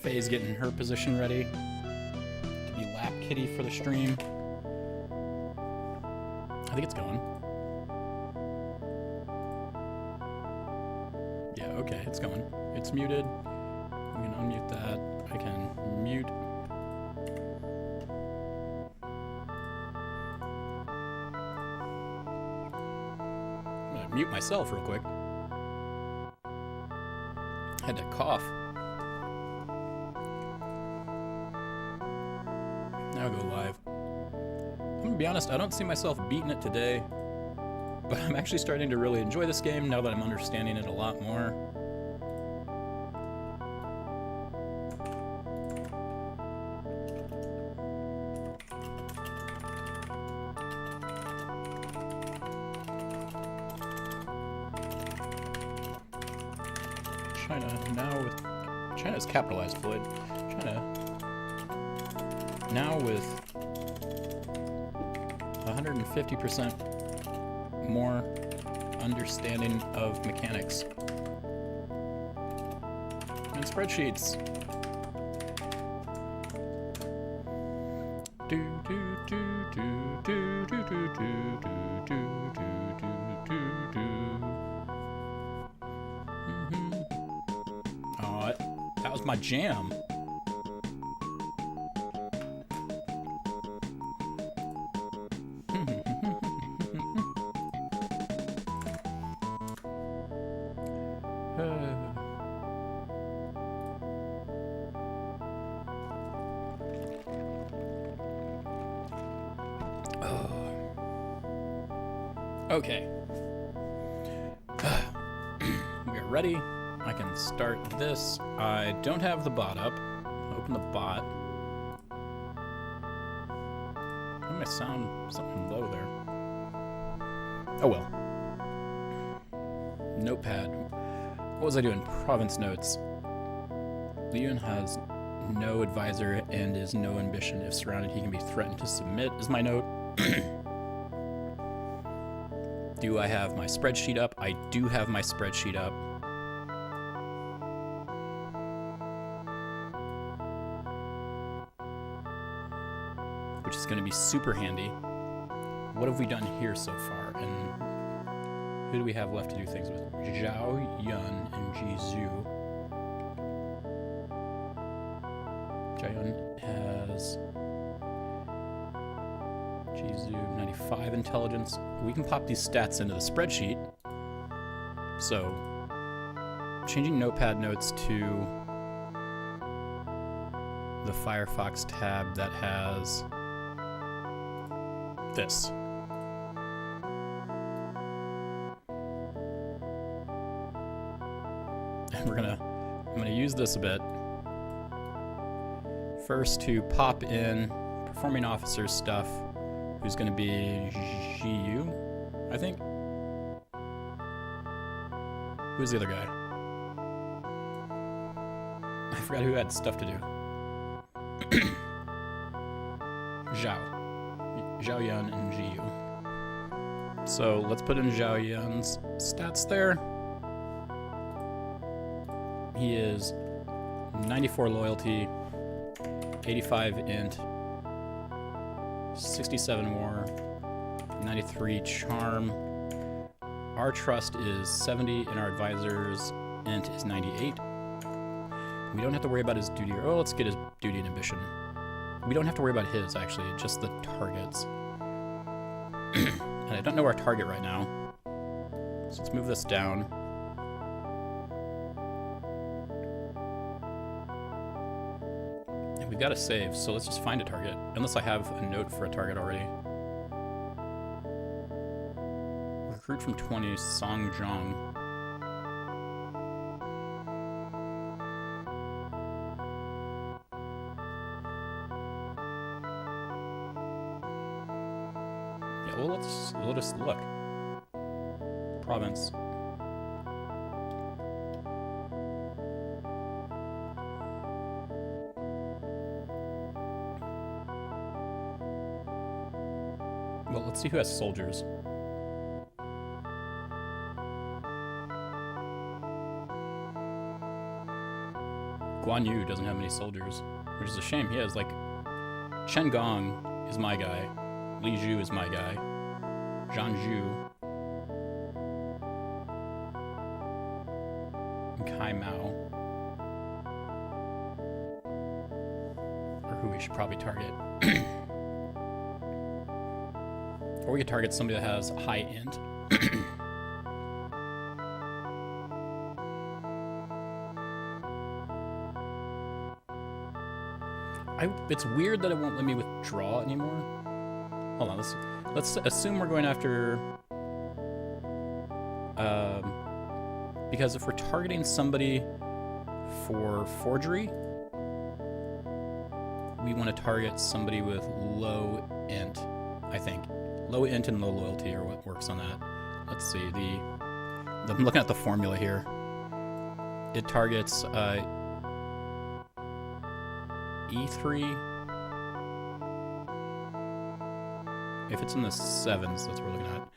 Faye's getting her position ready to be lap kitty for the stream. I think it's going. Yeah, okay, it's going. It's muted. We can unmute that. I can mute. I'm gonna mute myself real quick. Had to cough. Now go live. I'm gonna be honest, I don't see myself beating it today, but I'm actually starting to really enjoy this game now that I'm understanding it a lot more. China's capitalized, Floyd. China now with 150% more understanding of mechanics and spreadsheets. That was my jam. Okay. We are ready. I can start this. I don't have the bot up. Open the bot. I might sound something low there. Oh well. Notepad. What was I doing? Province notes. Leon has no advisor and is no ambition. If surrounded, he can be threatened to submit, is my note. Do I have my spreadsheet up? I do have my spreadsheet up. Which is going to be super handy. What have we done here so far? And who do we have left to do things with? Zhao Yun and Jizhu. Zhao Yun has Jizhu 95 intelligence. We can pop these stats into the spreadsheet. So, changing notepad notes to the Firefox tab that has this. And I'm gonna use this a bit. First to pop in performing officer stuff, who's gonna be Jiu, I think. Who's the other guy? I forgot who had stuff to do. Zhao Yun and Jiu. So let's put in Zhao Yun's stats there. He is 94 loyalty, 85 int, 67 war, 93 charm. Our trust is 70 and our advisor's int is 98. We don't have to worry about his duty. Oh, let's get his duty and ambition. We don't have to worry about his, actually, just the targets. And I don't know our target right now. So let's move this down. And we've got to save, so let's just find a target. Unless I have a note for a target already. Recruit from 20, Song Zhang. Well, we'll just look. Province. Well, let's see who has soldiers. Guan Yu doesn't have many soldiers, which is a shame. He has, like, Chen Gong is my guy. Li Zhu is my guy. Zhang Zhu. And Kai Mao. Or who we should probably target. Or we could target somebody that has high int. It's weird that it won't let me withdraw anymore. Hold on, let's assume we're going after... because if we're targeting somebody for forgery, we want to target somebody with low int, I think. Low int and low loyalty are what works on that. Let's see, I'm looking at the formula here. It targets E3. If it's in the 7s, that's what we're looking at.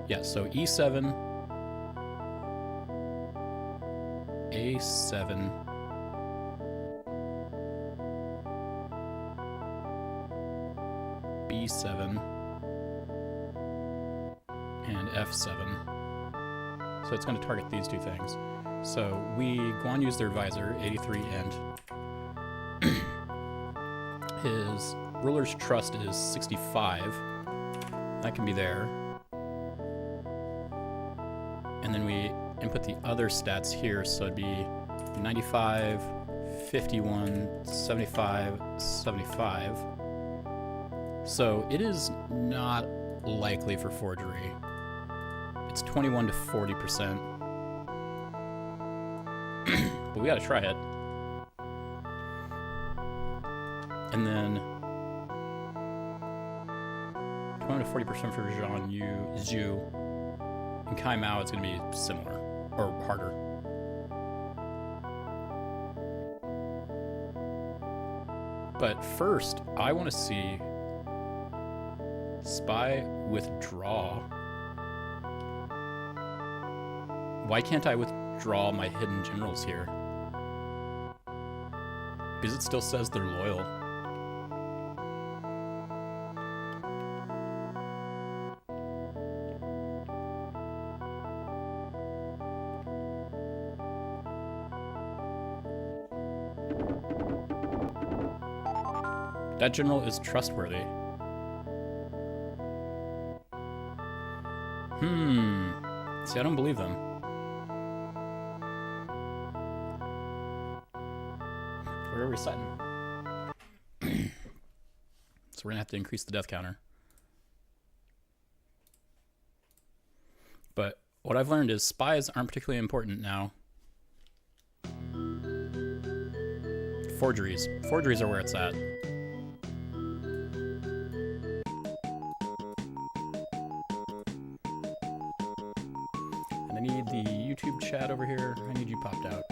Yeah, so E7, A7, B7, and F7. So it's going to target these two things. So Guan Yu's their advisor, 83 int. His ruler's trust is 65. That can be there. And then we input the other stats here, so it'd be 95, 51, 75, 75. So it is not likely for forgery. It's 21 to 40%. But we gotta try it. And then 20 to 40% for Zhang Zhu. And Kai Mao, it's going to be similar, or harder. But first, I want to see Spy withdraw. Why can't I withdraw my hidden generals here? Because it still says they're loyal. That general is trustworthy. See, I don't believe them. Where are we setting? So we're gonna have to increase the death counter. But what I've learned is spies aren't particularly important now. Forgeries. Forgeries are where it's at. And I need the YouTube chat over here. I need you popped out.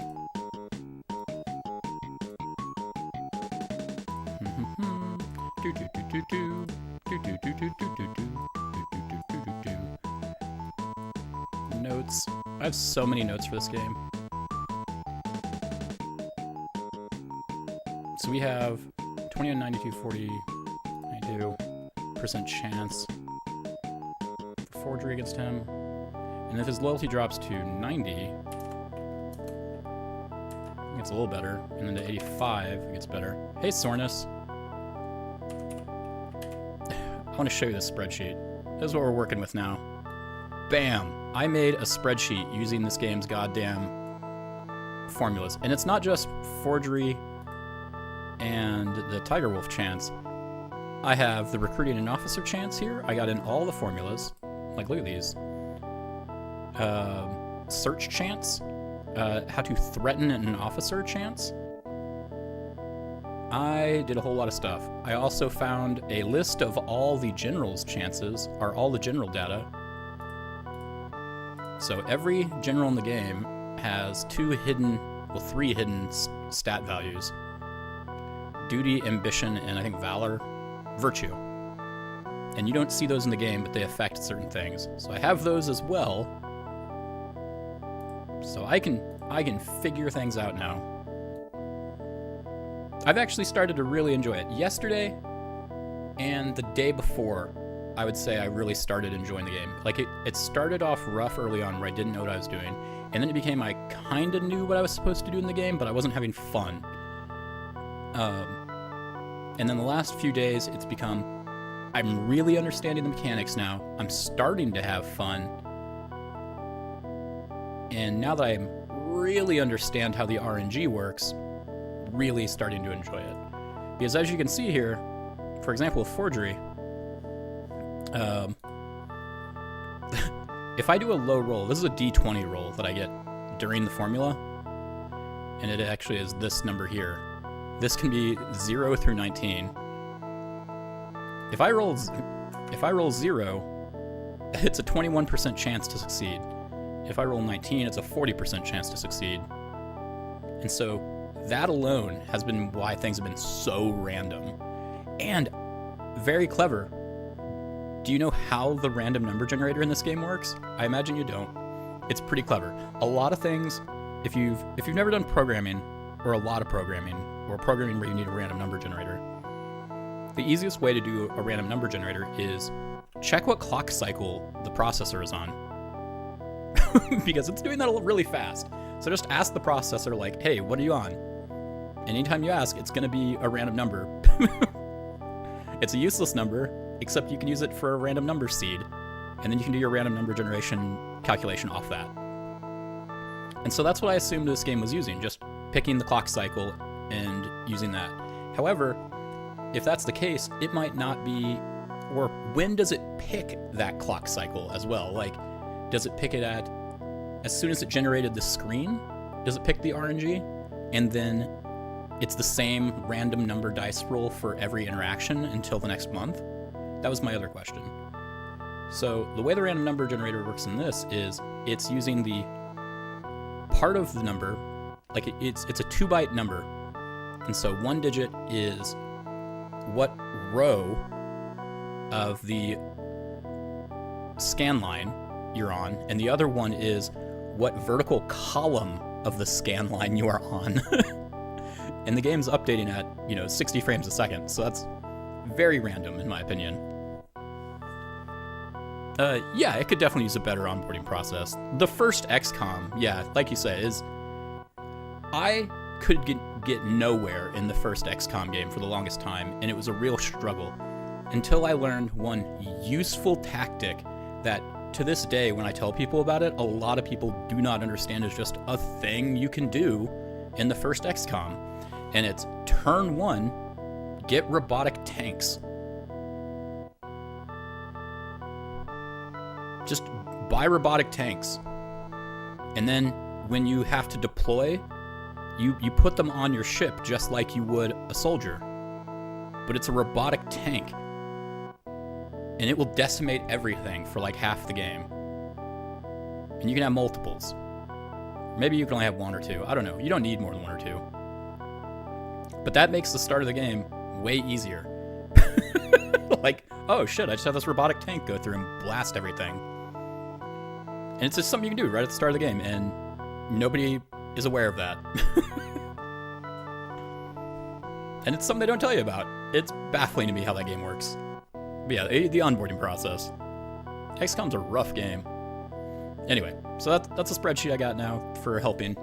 Notes. I have so many notes for this game. So we have 21, 92, 40, 92% chance for forgery against him. And if his loyalty drops to 90, it gets a little better. And then to 85, it gets better. Hey, Sornus. I want to show you this spreadsheet. This is what we're working with now. Bam! I made a spreadsheet using this game's goddamn formulas. And it's not just forgery and the Tiger Wolf chance. I have the recruiting an officer chance here. I got in all the formulas. Like, look at these. Search chance. How to threaten an officer chance. I did a whole lot of stuff. I also found a list of all the generals' chances, or all the general data. So every general in the game has three hidden stat values. Duty, ambition, and I think valor, virtue. And you don't see those in the game, but they affect certain things. So I have those as well. So I can figure things out now. I've actually started to really enjoy it. Yesterday and the day before, I would say I really started enjoying the game. Like, it started off rough early on where I didn't know what I was doing, and then it became I kind of knew what I was supposed to do in the game, but I wasn't having fun. And then the last few days, it's become, I'm really understanding the mechanics now. I'm starting to have fun. And now that I really understand how the RNG works, really starting to enjoy it. Because as you can see here, for example, with Forgery, if I do a low roll, this is a D20 roll that I get during the formula, and it actually is this number here. This can be 0 through 19. If I roll 0, it's a 21% chance to succeed. If I roll 19, it's a 40% chance to succeed. And so that alone has been why things have been so random. And very clever. Do you know how the random number generator in this game works? I imagine you don't. It's pretty clever. A lot of things, if you've never done programming, or a lot of programming, or programming where you need a random number generator, the easiest way to do a random number generator is check what clock cycle the processor is on. Because it's doing that really fast. So just ask the processor, like, hey, what are you on? And anytime you ask, it's going to be a random number. It's a useless number, except you can use it for a random number seed, and then you can do your random number generation calculation off that. And so that's what I assumed this game was using, just picking the clock cycle and using that. However, if that's the case, it might not be, or when does it pick that clock cycle as well? Like, does it pick it at, as soon as it generated the screen, does it pick the RNG? And then it's the same random number dice roll for every interaction until the next month? That was my other question. So the way the random number generator works in this is it's using the part of the number, like it's a 2-byte number. And so one digit is what row of the scan line you're on, and the other one is what vertical column of the scan line you are on. And the game's updating at, 60 frames a second, so that's very random in my opinion. Yeah, it could definitely use a better onboarding process. The first XCOM, yeah, like you said, is I could get nowhere in the first XCOM game for the longest time, and it was a real struggle until I learned one useful tactic that to this day, when I tell people about it, a lot of people do not understand is just a thing you can do in the first XCOM. And it's turn 1, get robotic tanks. Just buy robotic tanks. And then when you have to deploy, you put them on your ship just like you would a soldier. But it's a robotic tank. And it will decimate everything for like half the game. And you can have multiples. Maybe you can only have 1 or 2. I don't know. You don't need more than 1 or 2. But that makes the start of the game way easier. Like, oh shit, I just have this robotic tank go through and blast everything. And it's just something you can do right at the start of the game, and nobody is aware of that. And it's something they don't tell you about. It's baffling to me how that game works. But yeah, the onboarding process. XCOM's a rough game. Anyway, so that's a spreadsheet I got now for helping.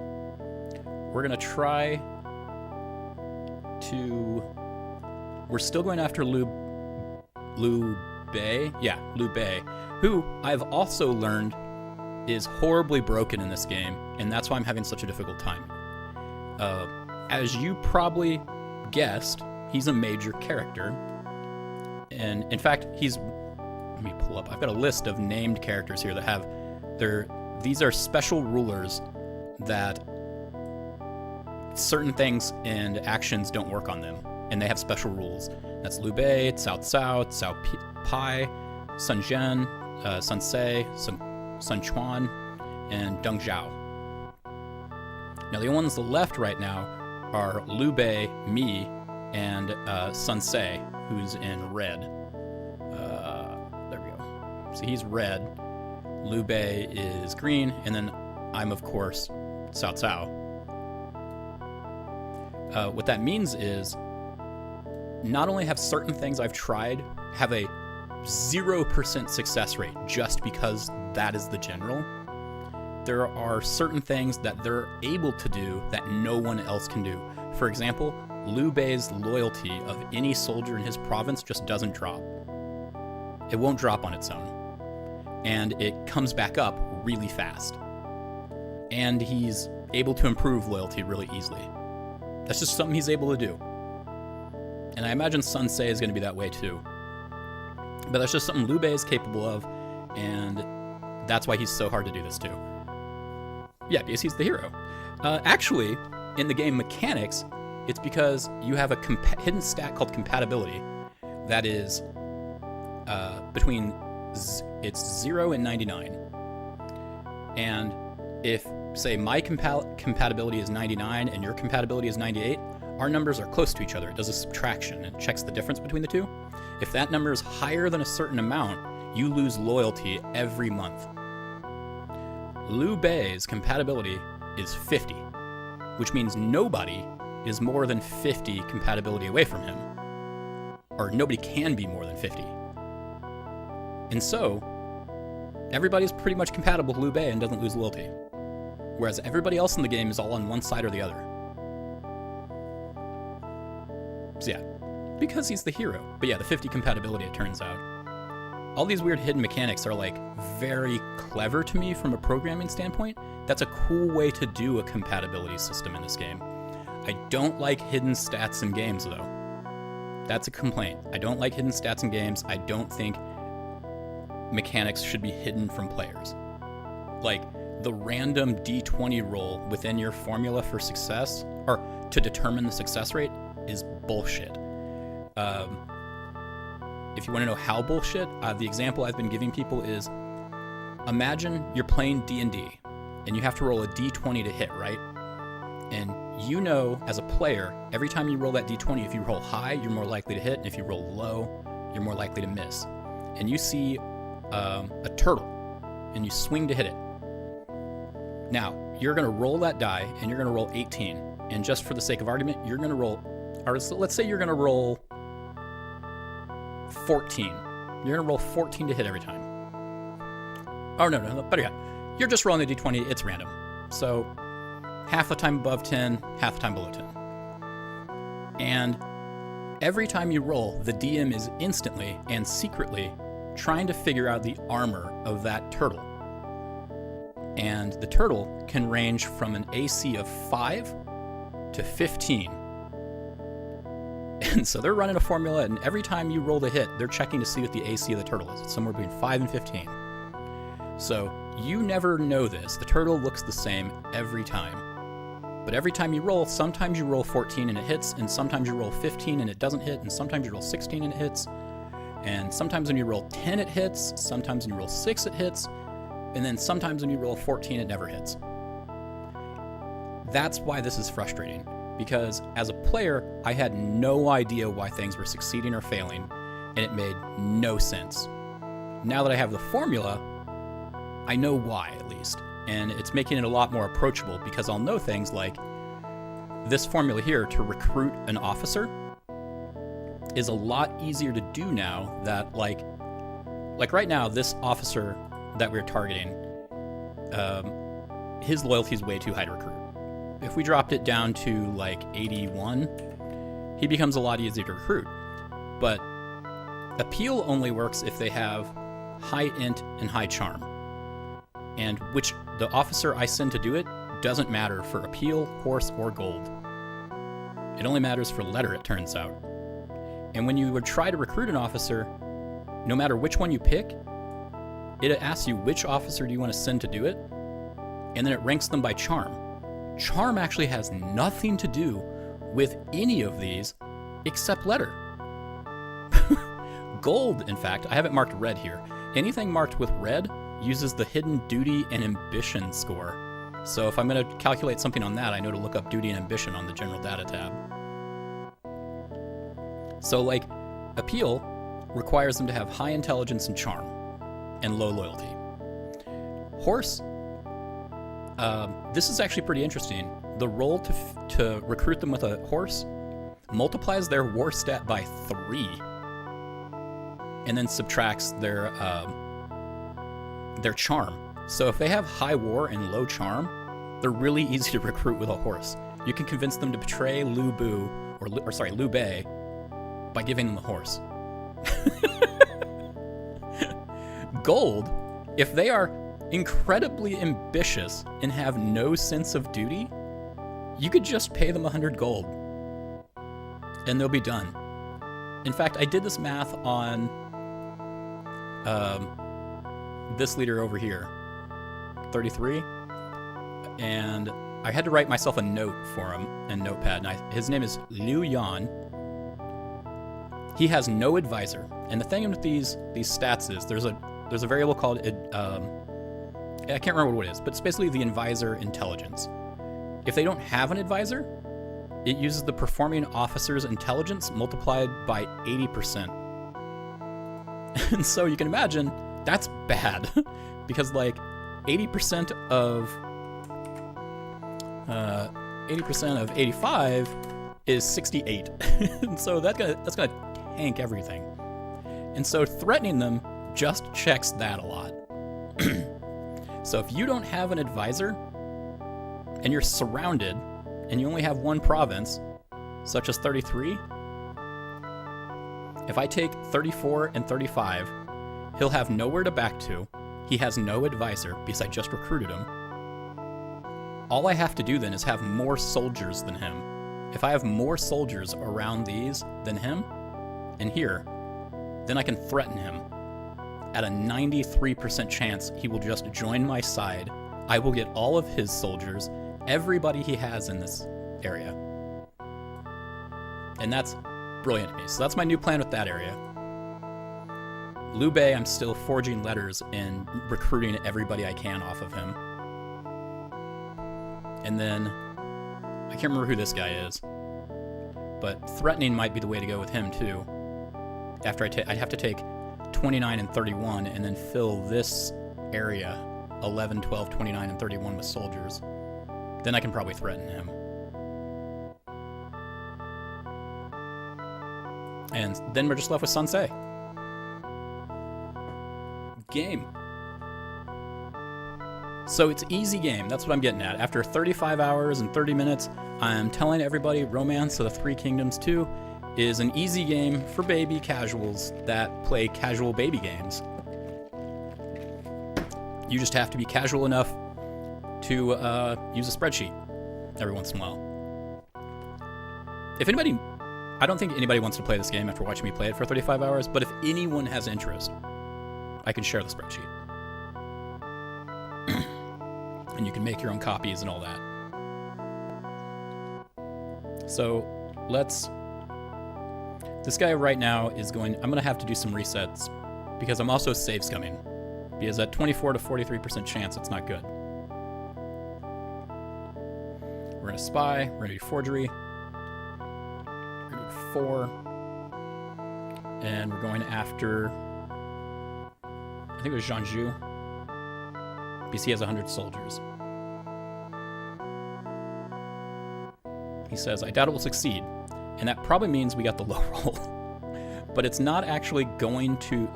We're gonna try to... We're still going after Liu Bei? Yeah, Liu Bei, who I've also learned is horribly broken in this game, and that's why I'm having such a difficult time. As you probably guessed, he's a major character. And in fact, let me pull up, I've got a list of named characters here that have these are special rulers that certain things and actions don't work on them, and they have special rules. That's Liu Bei, Cao Cao, Cao Pai, Sun Jian, Sun Ce, Sun Quan, and Deng Zhao. Now the ones on the left right now are Liu Bei, me, and Sun Ce, who's in red. There we go. So he's red. Liu Bei is green, and then I'm, of course, Cao Cao. What that means is not only have certain things I've tried have a 0% success rate just because that is the general, there are certain things that they're able to do that no one else can do. For example, Liu Bei's loyalty of any soldier in his province just doesn't drop. It won't drop on its own. And it comes back up really fast. And he's able to improve loyalty really easily. That's just something he's able to do. And I imagine Sun Ce is going to be that way too. But that's just something Liu Bei is capable of, and that's why he's so hard to do this too. Yeah, because he's the hero. Actually, in the game mechanics, it's because you have a hidden stat called compatibility that is between it's 0 and 99. And if, say, my compatibility is 99 and your compatibility is 98, our numbers are close to each other. It does a subtraction and checks the difference between the two. If that number is higher than a certain amount, you lose loyalty every month. Liu Bei's compatibility is 50, which means nobody is more than 50 compatibility away from him. Or nobody can be more than 50. And so, everybody's pretty much compatible with Liu Bei and doesn't lose loyalty. Whereas everybody else in the game is all on one side or the other. So yeah, because he's the hero. But yeah, the 50 compatibility, it turns out. All these weird hidden mechanics are like very clever to me from a programming standpoint. That's a cool way to do a compatibility system in this game. I don't like hidden stats in games though. That's a complaint. I don't like hidden stats in games. I don't think mechanics should be hidden from players. Like the random D20 roll within your formula for success, or to determine the success rate, is bullshit. If you want to know how bullshit, the example I've been giving people is, imagine you're playing D&D and you have to roll a D20 to hit, right? And you know, as a player, every time you roll that D20, if you roll high, you're more likely to hit, and if you roll low, you're more likely to miss. And you see a turtle, and you swing to hit it. Now, you're going to roll that die, and you're going to roll 18. And just for the sake of argument, you're going to roll, or let's say you're going to roll 14. You're going to roll 14 to hit every time. Oh, no, better yet. You're just rolling the D20, it's random. So, half the time above 10, half the time below 10. And every time you roll, the DM is instantly and secretly trying to figure out the armor of that turtle. And the turtle can range from an AC of 5 to 15. And so they're running a formula, and every time you roll the hit, they're checking to see what the AC of the turtle is. It's somewhere between 5 and 15. So you never know this. The turtle looks the same every time. But every time you roll, sometimes you roll 14 and it hits, and sometimes you roll 15 and it doesn't hit, and sometimes you roll 16 and it hits. And sometimes when you roll 10 it hits, sometimes when you roll 6 it hits, and then sometimes when you roll 14 it never hits. That's why this is frustrating, because as a player, I had no idea why things were succeeding or failing, and it made no sense. Now that I have the formula, I know why, at least, and it's making it a lot more approachable, because I'll know things like this formula here to recruit an officer is a lot easier to do now that, like right now, this officer that we're targeting, his loyalty is way too high to recruit. If we dropped it down to like 81, he becomes a lot easier to recruit. But appeal only works if they have high int and high charm. And which the officer I send to do it doesn't matter for appeal, horse, or gold. It only matters for letter, it turns out. And when you would try to recruit an officer, no matter which one you pick, it asks you which officer do you want to send to do it, and then it ranks them by charm. Charm actually has nothing to do with any of these except letter. Gold, in fact, I have it marked red here. Anything marked with red uses the hidden duty and ambition score. So if I'm going to calculate something on that, I know to look up duty and ambition on the general data tab. So like, appeal requires them to have high intelligence and charm, and low loyalty. Horse, this is actually pretty interesting. the roll to recruit them with a horse multiplies their war stat by 3, and then subtracts their charm. So if they have high war and low charm, they're really easy to recruit with a horse. You can convince them to betray Liu Bei by giving them a horse. Gold, if they are incredibly ambitious and have no sense of duty, you could just pay them 100 gold and they'll be done. In fact, I did this math on this leader over here, 33, and I had to write myself a note for him in Notepad. And his name is Liu Yan. He has no advisor, and the thing with these stats is there's a variable called I can't remember what it is, but it's basically the advisor intelligence. If they don't have an advisor, it uses the performing officer's intelligence multiplied by 80%. And so you can imagine that's bad because like 80% of 85 is 68. And so that's gonna tank everything. And so threatening them just checks that a lot. So if you don't have an advisor and you're surrounded and you only have one province, such as 33, if I take 34 and 35, he'll have nowhere to back to. He has no advisor because I just recruited him. All I have to do then is have more soldiers than him. If I have more soldiers around these than him, and here, then I can threaten him. At a 93% chance, he will just join my side. I will get all of his soldiers, everybody he has in this area. And that's brilliant to me. So that's my new plan with that area. Liu Bei, I'm still forging letters and recruiting everybody I can off of him. And then, I can't remember who this guy is, but threatening might be the way to go with him too. After I'd have to take 29 and 31 and then fill this area 11, 12, 29, and 31 with soldiers. Then I can probably threaten him. And then we're just left with Sansei. Game. So it's easy game, that's what I'm getting at. After 35 hours and 30 minutes, I'm telling everybody Romance of the Three Kingdoms 2 is an easy game for baby casuals that play casual baby games. You just have to be casual enough to use a spreadsheet every once in a while. If anybody, I don't think anybody wants to play this game after watching me play it for 35 hours, but if anyone has interest, I can share the spreadsheet. And you can make your own copies and all that. So this guy right now is I'm going to have to do some resets because I'm also save scumming. Because at 24 to 43% chance, it's not good. We're going to spy, we're going to do forgery, we're going to do 4, and we're going after, I think it was Zhangzhou, because he has 100 soldiers. He says, I doubt it will succeed. And that probably means we got the low roll. But it's not actually going to...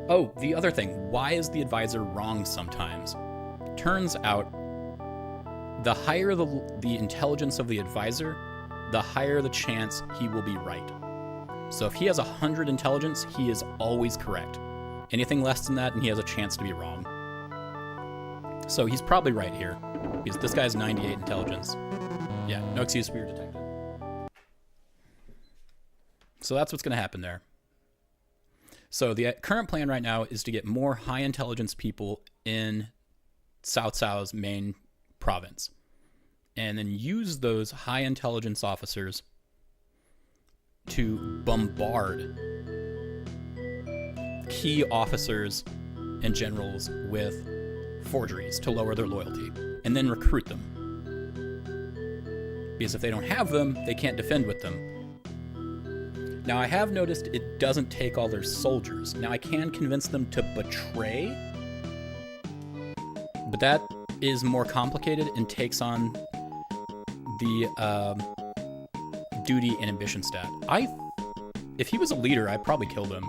Oh, the other thing. Why is the advisor wrong sometimes? Turns out, the higher the intelligence of the advisor, the higher the chance he will be right. So if he has 100 intelligence, he is always correct. Anything less than that, and he has a chance to be wrong. So he's probably right here, because this guy's 98 intelligence. Yeah, no excuse for your detective. So that's what's going to happen there. So the current plan right now is to get more high intelligence people in Cao Cao's main province. And then use those high intelligence officers to bombard key officers and generals with forgeries to lower their loyalty. And then recruit them. Because if they don't have them, they can't defend with them. Now, I have noticed it doesn't take all their soldiers. Now, I can convince them to betray, but that is more complicated and takes on the duty and ambition stat. If he was a leader, I'd probably killed him.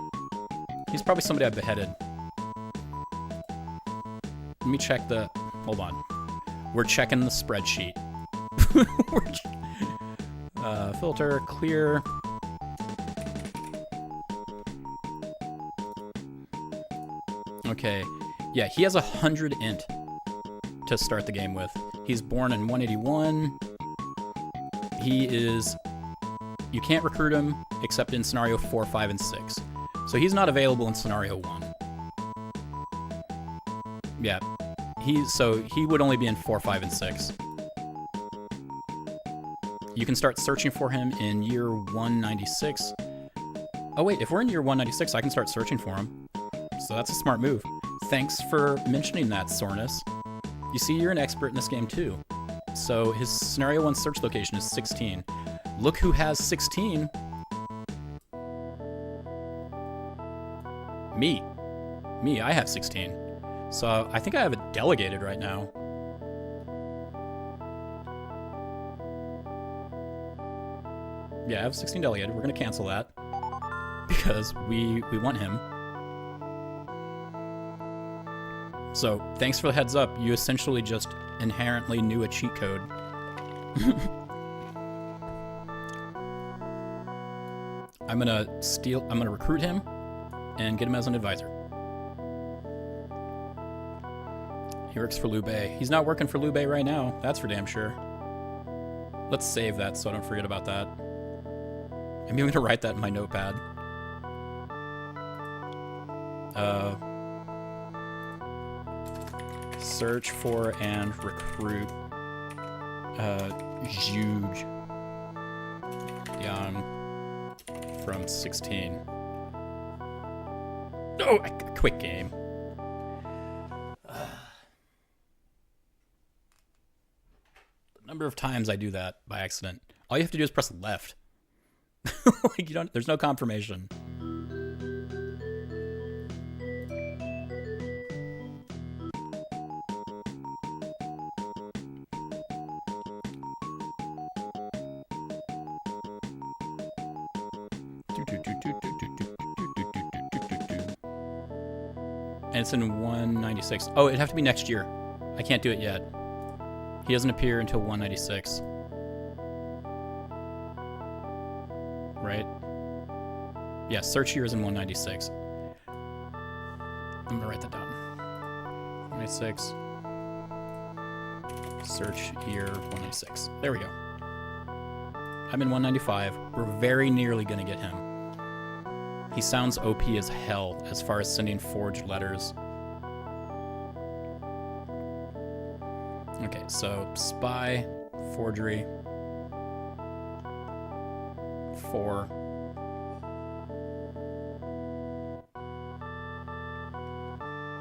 He's probably somebody I beheaded. Let me check the... Hold on. We're checking the spreadsheet. Filter, clear. Okay. Yeah, he has 100 int to start the game with. He's born in 181. He is... You can't recruit him except in scenario 4, 5, and 6. So he's not available in scenario 1. Yeah. So he would only be in 4, 5, and 6. You can start searching for him in year 196. Oh wait, if we're in year 196, I can start searching for him. So that's a smart move. Thanks for mentioning that, Sornus. You see, you're an expert in this game too. So his scenario 1 search location is 16. Look who has 16. Me. I have 16. So I think I have it delegated right now. Yeah, I have 16 delegated. We're going to cancel that because we want him. So thanks for the heads up. You essentially just inherently knew a cheat code. I'm gonna recruit him and get him as an advisor. He works for Liu Bei. He's not working for Liu Bei right now. That's for damn sure. Let's save that so I don't forget about that. I'm even gonna write that in my notepad. Search for and recruit Zhuge Yang from 16. Oh, a quick game. The number of times I do that by accident. All you have to do is press left. Like there's no confirmation. And it's in 196. Oh, it'd have to be next year. I can't do it yet. He doesn't appear until 196. Right? Yeah, search year is in 196. I'm gonna write that down. 196. Search year 196. There we go. I'm in 195. We're very nearly gonna get him. He sounds OP as hell as far as sending forged letters. Okay, so spy, forgery, 4.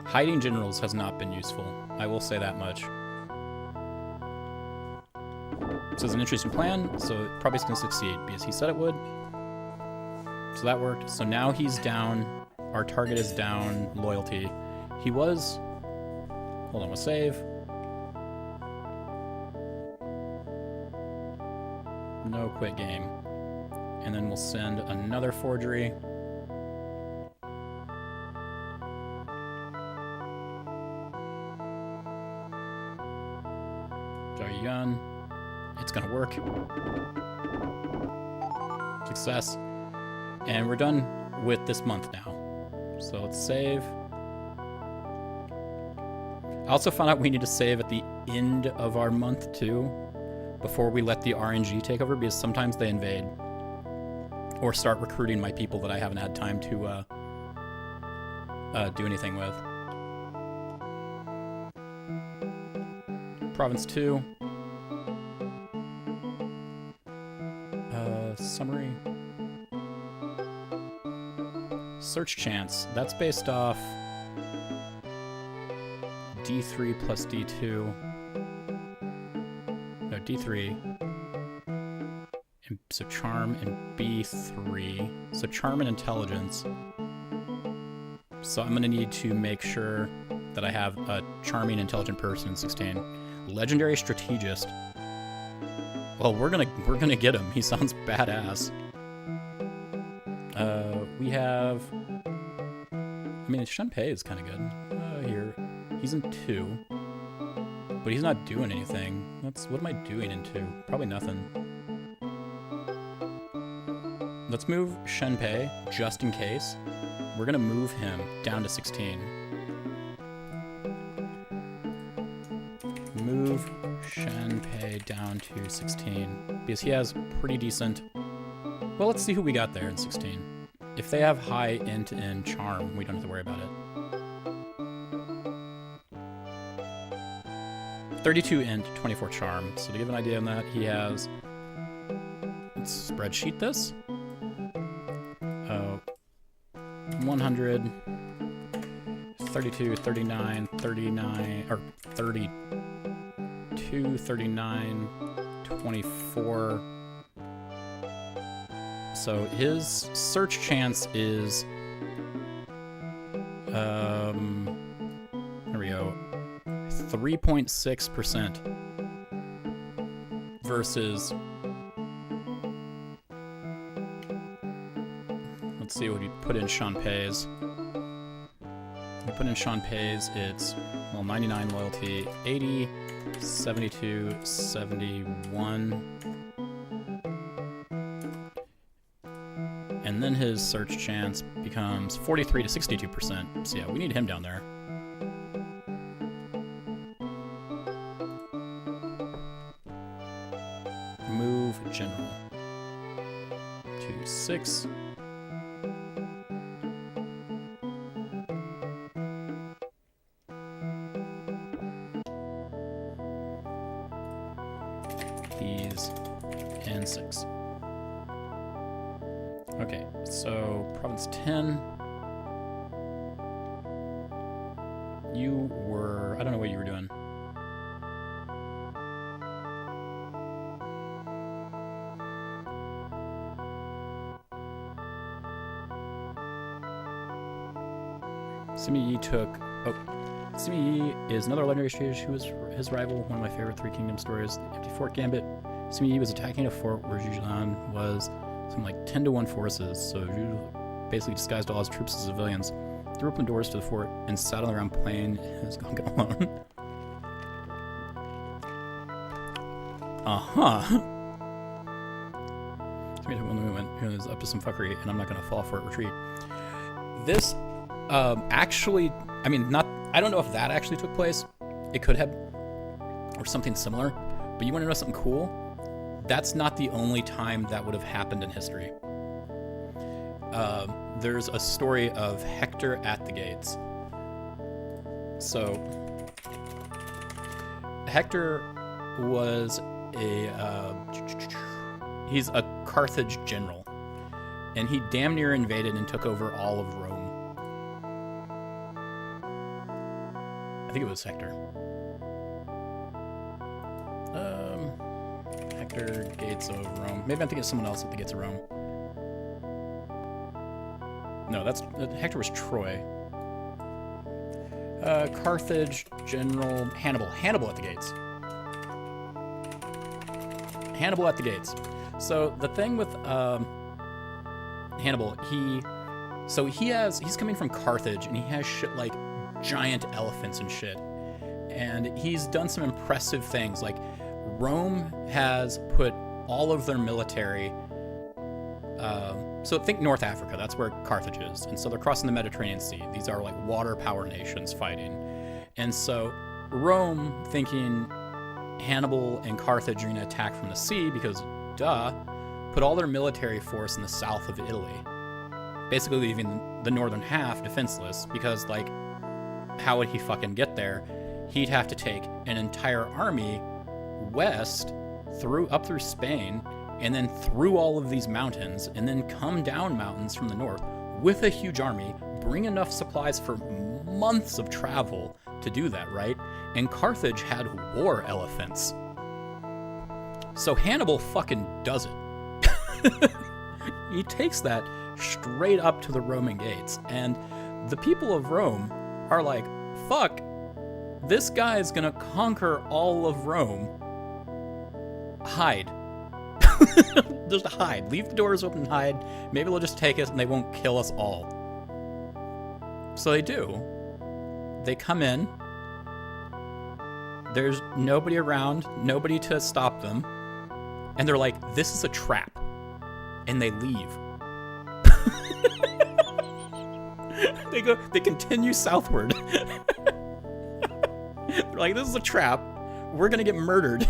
Hiding generals has not been useful. I will say that much. So it's an interesting plan, so it probably is going to succeed because he said it would. So that worked. So now he's down. Our target is down. Loyalty. He was... Hold on, we'll save. No quit game. And then we'll send another forgery. Zhao Yun. It's gonna work. Success. And we're done with this month now. So let's save. I also found out we need to save at the end of our month too, before we let the RNG take over, because sometimes they invade or start recruiting my people that I haven't had time to do anything with. Province 2. Summary. Search chance. That's based off D3 plus D2. No, D3. And so charm and B3. So charm and intelligence. So I'm going to need to make sure that I have a charming, intelligent person in 16. Legendary strategist. Well, we're gonna get him. He sounds badass. We have... I mean, Shunpei is kind of good. Here. He's in 2. But he's not doing anything. What am I doing in 2? Probably nothing. Let's move Shunpei, just in case. We're gonna move him down to 16. Move Shunpei down to 16. Because he has pretty decent... Well, let's see who we got there in 16. If they have high int and charm, we don't have to worry about it. 32 int, 24 charm. So to give an idea on that, he has... Let's spreadsheet this. 100, 32, 39, 39, or 32, 39, 24. So his search chance is, there we go, 3.6% versus, let's see what we put in Shunpei's. We put in Shunpei's, it's, well, 99 loyalty, 80, 72, 71. And then his search chance becomes 43 to 62%. So yeah, we need him down there. Move general to 6. These and 6. Okay, so province 10. You were, I don't know what you were doing. Simi Yi took, Simi Yi is another legendary strategist who was his rival, one of my favorite Three Kingdoms stories, the Empty Fort Gambit. Simi Yi was attacking a fort where Zhujian was something like 10 to 1 forces, so Zhu basically disguised all his troops as civilians, threw open doors to the fort, and sat on the ground playing his gonga alone. Simi took one movement, who is up to some fuckery, and I'm not going to fall for it, retreat. This, actually, I mean, not, I don't know if that actually took place. It could have, or something similar, but you want to know something cool? That's not the only time that would have happened in history. There's a story of Hector at the gates. So, Hector was he's a Carthage general, and he damn near invaded and took over all of Rome. I think it was Hector. Hector, Gates of Rome. Maybe I'm thinking of someone else at the Gates of Rome. No, Hector was Troy. Carthage, General, Hannibal. Hannibal at the gates. Hannibal at the gates. So the thing with Hannibal, he's coming from Carthage, and he has shit like giant elephants and shit. And he's done some impressive things, like Rome has put all of their military, so think North Africa, that's where Carthage is. And so they're crossing the Mediterranean Sea. These are like water power nations fighting. And so Rome, thinking Hannibal and Carthage are going to attack from the sea because, duh, put all their military force in the south of Italy. Basically leaving the northern half defenseless because, like, how would he fucking get there? He'd have to take an entire army west up through Spain, and then through all of these mountains, and then come down mountains from the north with a huge army, bring enough supplies for months of travel to do that, right? And Carthage had war elephants. So Hannibal fucking does it. He takes that straight up to the Roman gates, and the people of Rome are like, fuck, this guy's gonna conquer all of Rome. Hide. Just hide. Leave the doors open and hide. Maybe they'll just take us and they won't kill us all. So they do. They come in. There's nobody around, nobody to stop them. And they're like, this is a trap. And they leave. They continue southward. They're like, this is a trap. We're gonna get murdered.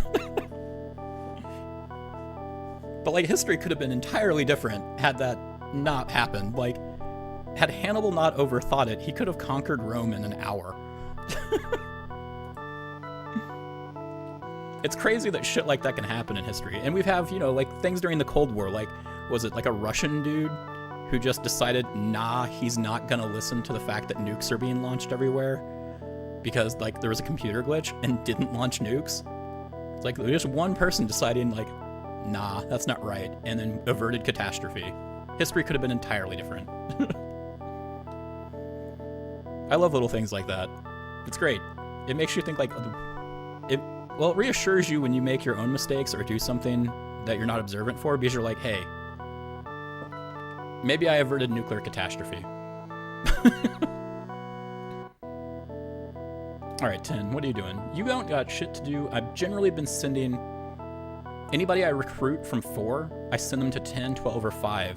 But like, history could have been entirely different had that not happened. Like, had Hannibal not overthought it, he could have conquered Rome in an hour. It's crazy that shit like that can happen in history. And we have, you know, like things during the Cold War, like, was it like a Russian dude who just decided, nah, he's not gonna listen to the fact that nukes are being launched everywhere because like there was a computer glitch and didn't launch nukes? It's like just one person deciding like, nah, that's not right, and then averted catastrophe. History could have been entirely different. I love little things like that. It's great. It makes you think like, it reassures you when you make your own mistakes or do something that you're not observant for, because you're like, hey, maybe I averted nuclear catastrophe. All right, 10, what are you doing? You don't got shit to do. I've generally been sending anybody I recruit from 4, I send them to 10, 12, or 5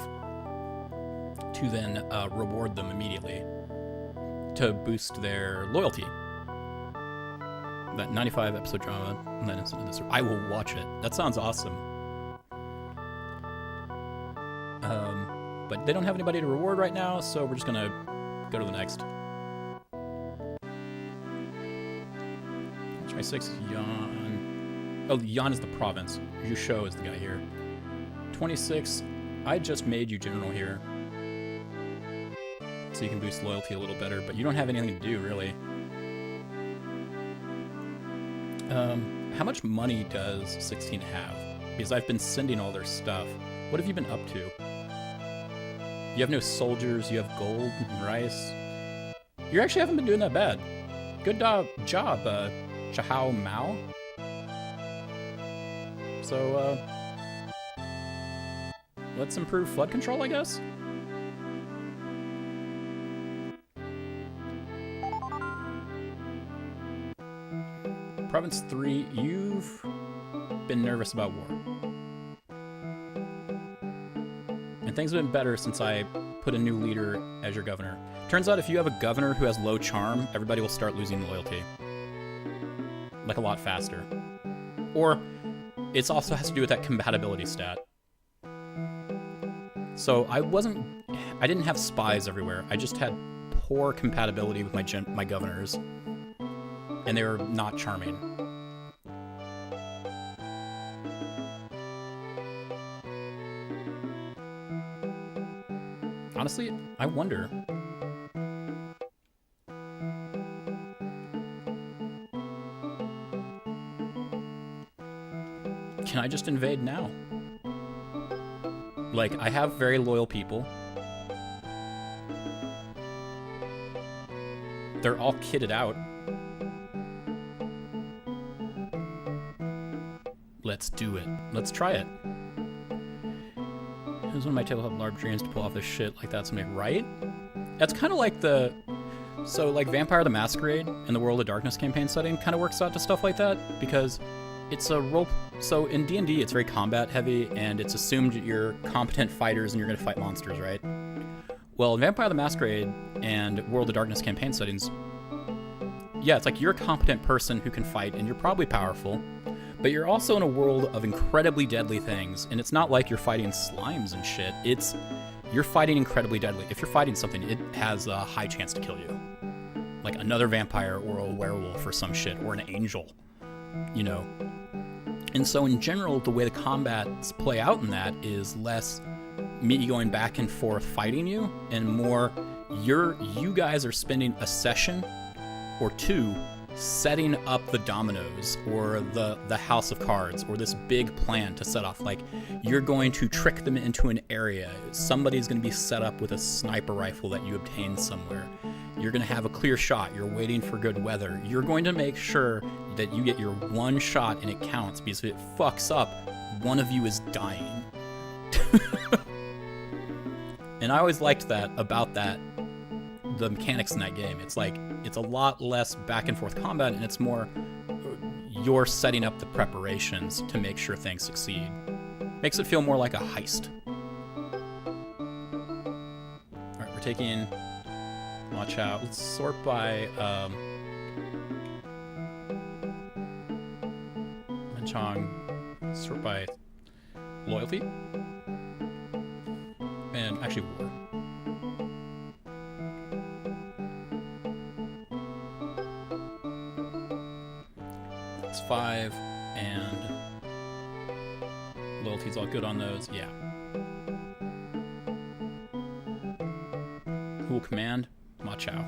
to then reward them immediately to boost their loyalty. That 95 episode drama, and then this. I will watch it. That sounds awesome. But they don't have anybody to reward right now, so we're just gonna go to the next. 26 Yan. Oh, Yan is the province. Yusho is the guy here. 26. I just made you general here, so you can boost loyalty a little better. But you don't have anything to do really. How much money does 16 have? Because I've been sending all their stuff. What have you been up to? You have no soldiers, you have gold and rice. You actually haven't been doing that bad. Good job, Chahao Mao. So, let's improve flood control, I guess? Province 3, you've been nervous about war. And things have been better since I put a new leader as your governor. Turns out if you have a governor who has low charm, everybody will start losing loyalty. Like a lot faster. Or it also has to do with that compatibility stat. So I didn't have spies everywhere. I just had poor compatibility with my governors. And they were not charming. Honestly, I wonder. Can I just invade now? Like, I have very loyal people. They're all kitted out. Let's do it. Let's try it. It was one of my tabletop large dreams to pull off this shit like that someday, right? That's kind of like so like Vampire the Masquerade and the World of Darkness campaign setting kind of works out to stuff like that, because it's a role. So in D&D, it's very combat heavy, and it's assumed you're competent fighters and you're going to fight monsters, right? Well, in Vampire the Masquerade and World of Darkness campaign settings, yeah, it's like you're a competent person who can fight, and you're probably powerful. But you're also in a world of incredibly deadly things, and it's not like you're fighting slimes and shit. You're fighting incredibly deadly. If you're fighting something, it has a high chance to kill you. Like another vampire or a werewolf or some shit, or an angel, you know? And so in general, the way the combats play out in that is less me going back and forth fighting you, and more you guys are spending a session or two setting up the dominoes or the house of cards or this big plan to set off. Like, you're going to trick them into an area. Somebody's going to be set up with a sniper rifle that you obtained somewhere. You're going to have a clear shot. You're waiting for good weather. You're going to make sure that you get your one shot and it counts, because if it fucks up, one of you is dying. And I always liked that about the mechanics in that game. It's like, it's a lot less back and forth combat, and it's more you're setting up the preparations to make sure things succeed. Makes it feel more like a heist. Alright, we're taking... Watch out. Let's sort by... Menchong. Sort by loyalty. And actually war. That's 5, and loyalty's all good on those. Yeah. Who will command? Ma Chao.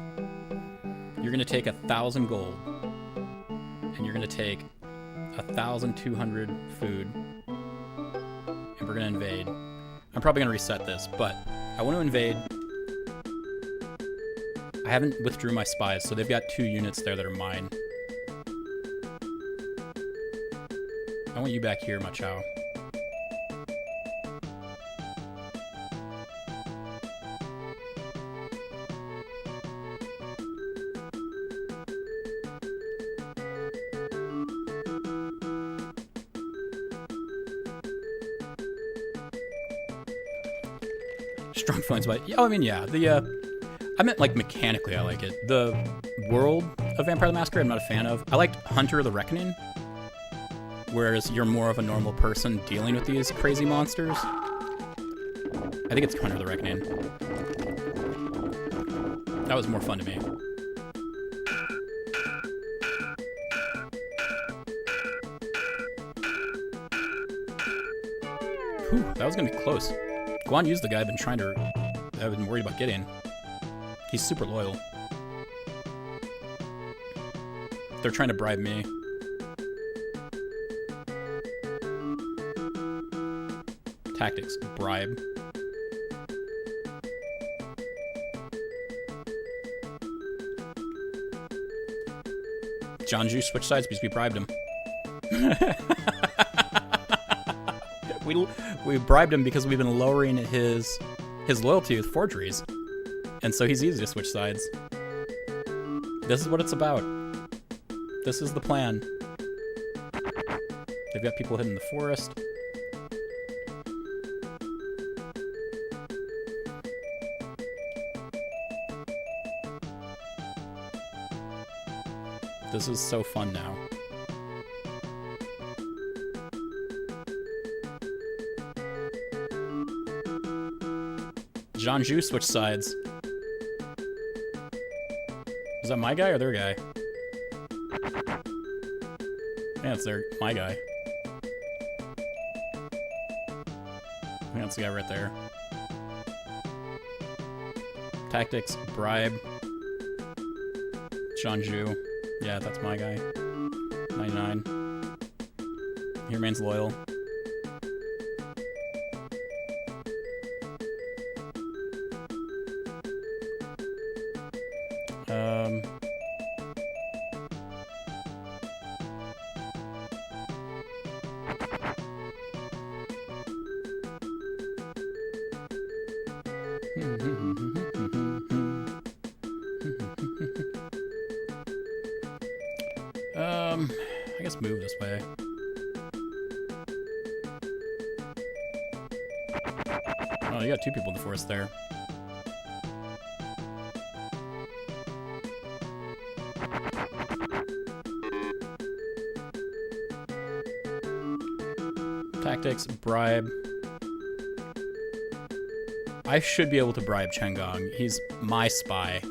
You're gonna take 1,000 gold, and you're gonna take 1,200 food, and we're gonna invade. I'm probably gonna reset this, but I want to invade. I haven't withdrew my spies, so they've got 2 units there that are mine. I want you back here, Ma Chao. Strong feelings about it. Oh, I mean, yeah. I meant, like, mechanically I like it. The world of Vampire the Masquerade I'm not a fan of. I liked Hunter the Reckoning, whereas you're more of a normal person dealing with these crazy monsters. I think it's Hunter the Reckoning. That was more fun to me. Whew, that was gonna be close. Guan Yu's the guy I've been worried about getting. He's super loyal. They're trying to bribe me. Tactics, bribe. Jianzhu switched sides because we bribed him. We bribed him because we've been lowering his loyalty with forgeries. And so he's easy to switch sides. This is what it's about. This is the plan. They've got people hidden in the forest. This is so fun now. Jianzhu switched sides. Is that my guy or their guy? Yeah, it's my guy. Yeah, that's the guy right there. Tactics, bribe. Jianzhu. Yeah, that's my guy. 99. He remains loyal. I guess move this way. Oh, you got 2 people in the forest there. Tactics, bribe. I should be able to bribe Chengong. He's my spy.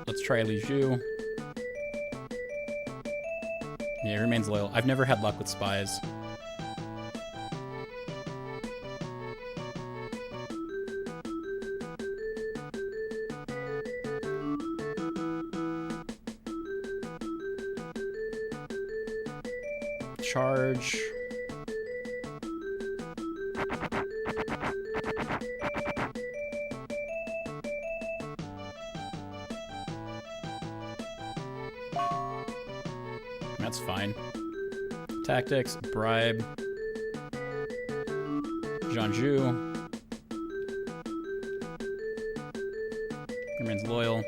Let's try Li Zhu. Yeah, he remains loyal. I've never had luck with spies. Charge. That's fine. Tactics, bribe. Jianzhu remains loyal.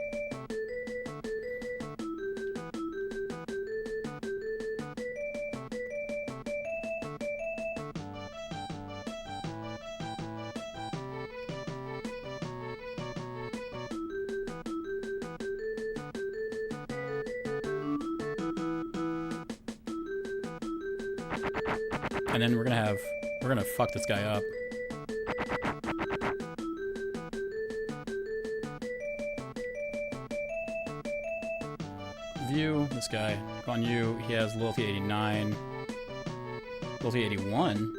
And then we're gonna fuck this guy up. View this guy. On you, he has loyalty 89. Loyalty 81.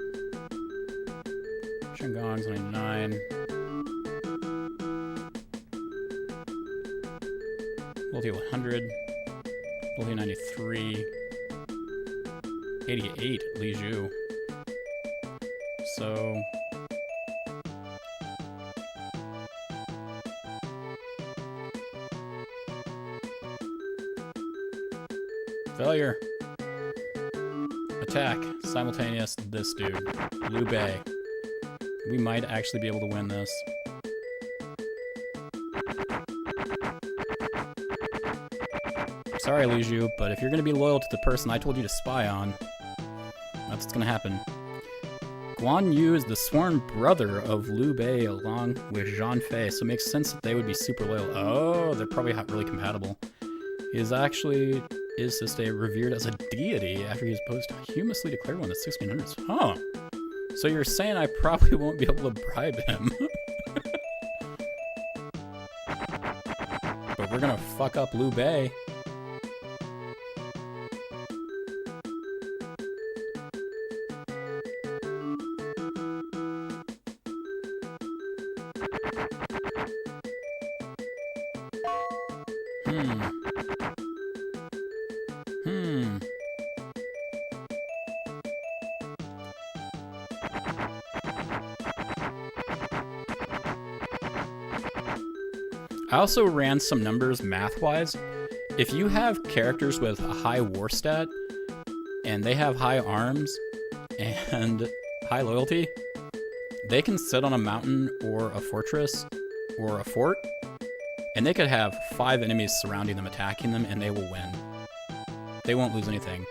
Shenggong's 99. Loyalty 100. Loyalty 93. 88, Li Zhu. So failure. Attack. Simultaneous this dude. Liu Bei. We might actually be able to win this. Sorry, Li Zhu, but if you're gonna be loyal to the person I told you to spy on, that's what's gonna happen. Guan Yu is the sworn brother of Liu Bei along with Zhang Fei, so it makes sense that they would be super loyal. Oh, they're probably really compatible. He is actually, is this day revered as a deity after he was posthumously declared one of the 1600s. Huh. So you're saying I probably won't be able to bribe him. But we're gonna fuck up Liu Bei. I also ran some numbers math-wise. If you have characters with a high war stat, and they have high arms and high loyalty, they can sit on a mountain or a fortress or a fort, and they could have 5 enemies surrounding them, attacking them, and they will win. They won't lose anything.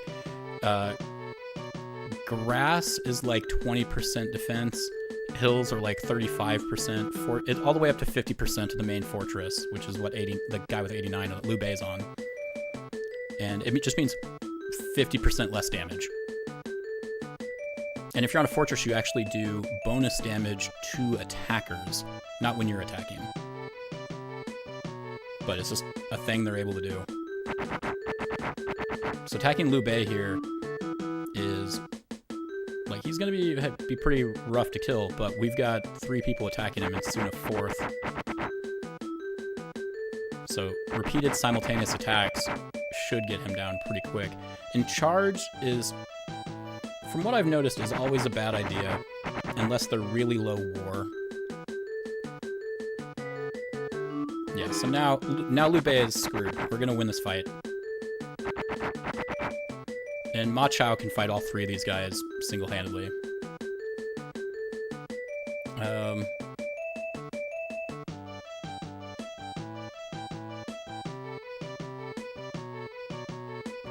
Grass is like 20% defense. Hills are like 35%, all the way up to 50% of the main fortress, which is what the guy with 89 Liu Bei's on. And it just means 50% less damage. And if you're on a fortress, you actually do bonus damage to attackers, not when you're attacking. But it's just a thing they're able to do. So attacking Liu Bei here is like, he's gonna be pretty rough to kill, but we've got 3 people attacking him and soon a 4th. So repeated simultaneous attacks should get him down pretty quick. And charge is, from what I've noticed, is always a bad idea unless they're really low war. Yeah, so now Liu Bei is screwed. We're gonna win this fight. And Ma Chao can fight all 3 of these guys single-handedly.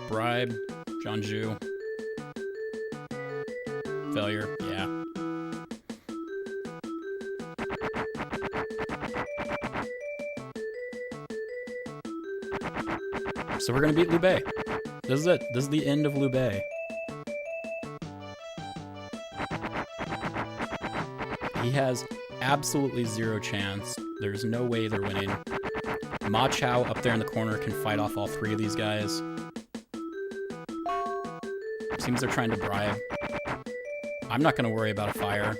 Bribe, Jianzhu. Failure, yeah. So we're gonna beat Liu Bei. This is it. This is the end of Liu Bei. He has absolutely 0 chance. There's no way they're winning. Ma Chao up there in the corner can fight off all 3 of these guys. Seems they're trying to bribe. I'm not going to worry about a fire.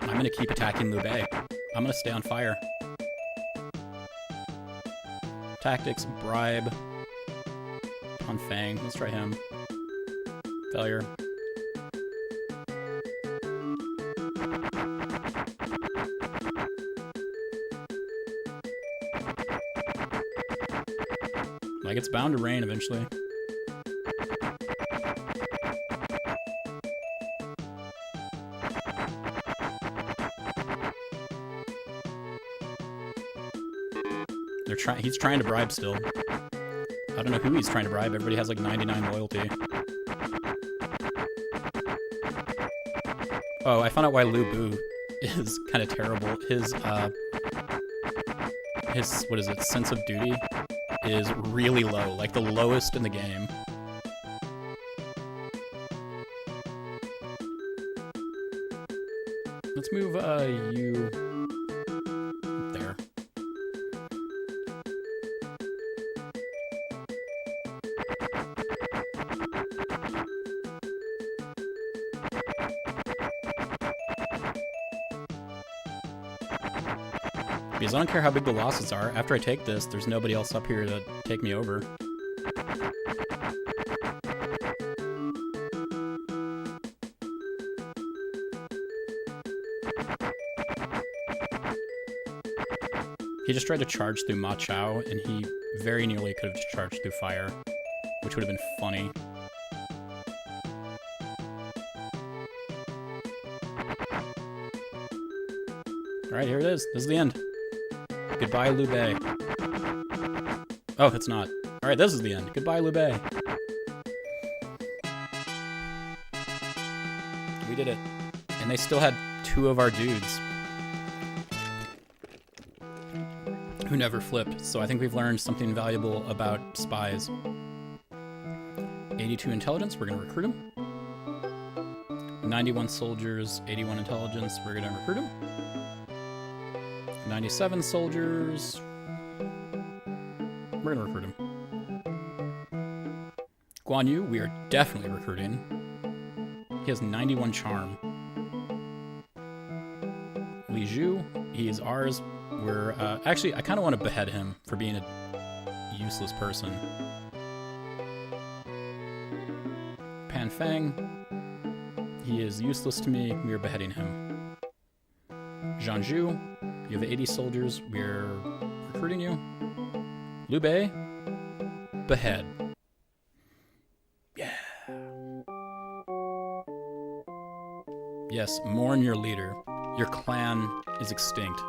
I'm going to keep attacking Liu Bei. I'm going to stay on fire. Tactics, bribe. On Fang. Let's try him. Failure. Like, it's bound to rain eventually. He's trying to bribe still. I don't know who he's trying to bribe. Everybody has like 99 loyalty. Oh, I found out why Lu Bu is kind of terrible. His what is it? Sense of duty is really low, like the lowest in the game. Let's move you there. Because I don't care how big the losses are. After I take this, there's nobody else up here to take me over. He just tried to charge through Ma Chao, and he very nearly could have just charged through fire, which would have been funny. Alright, here it is. This is the end. Goodbye, Liu Bei. Oh, it's not. Alright, this is the end. Goodbye, Liu Bei. We did it. And they still had 2 of our dudes who never flipped, so I think we've learned something valuable about spies. 82 intelligence, we're going to recruit him. 91 soldiers, 81 intelligence, we're going to recruit him. 97 soldiers, we're going to recruit him. Guan Yu, we are definitely recruiting. He has 91 charm. Li Zhu, he is ours. We're, actually, I kind of want to behead him for being a useless person. Pan Feng, he is useless to me. We are beheading him. Zhang Zhu, you have 80 soldiers. We're recruiting you. Liu Bei, behead. Yeah. Yes, mourn your leader. Your clan is extinct.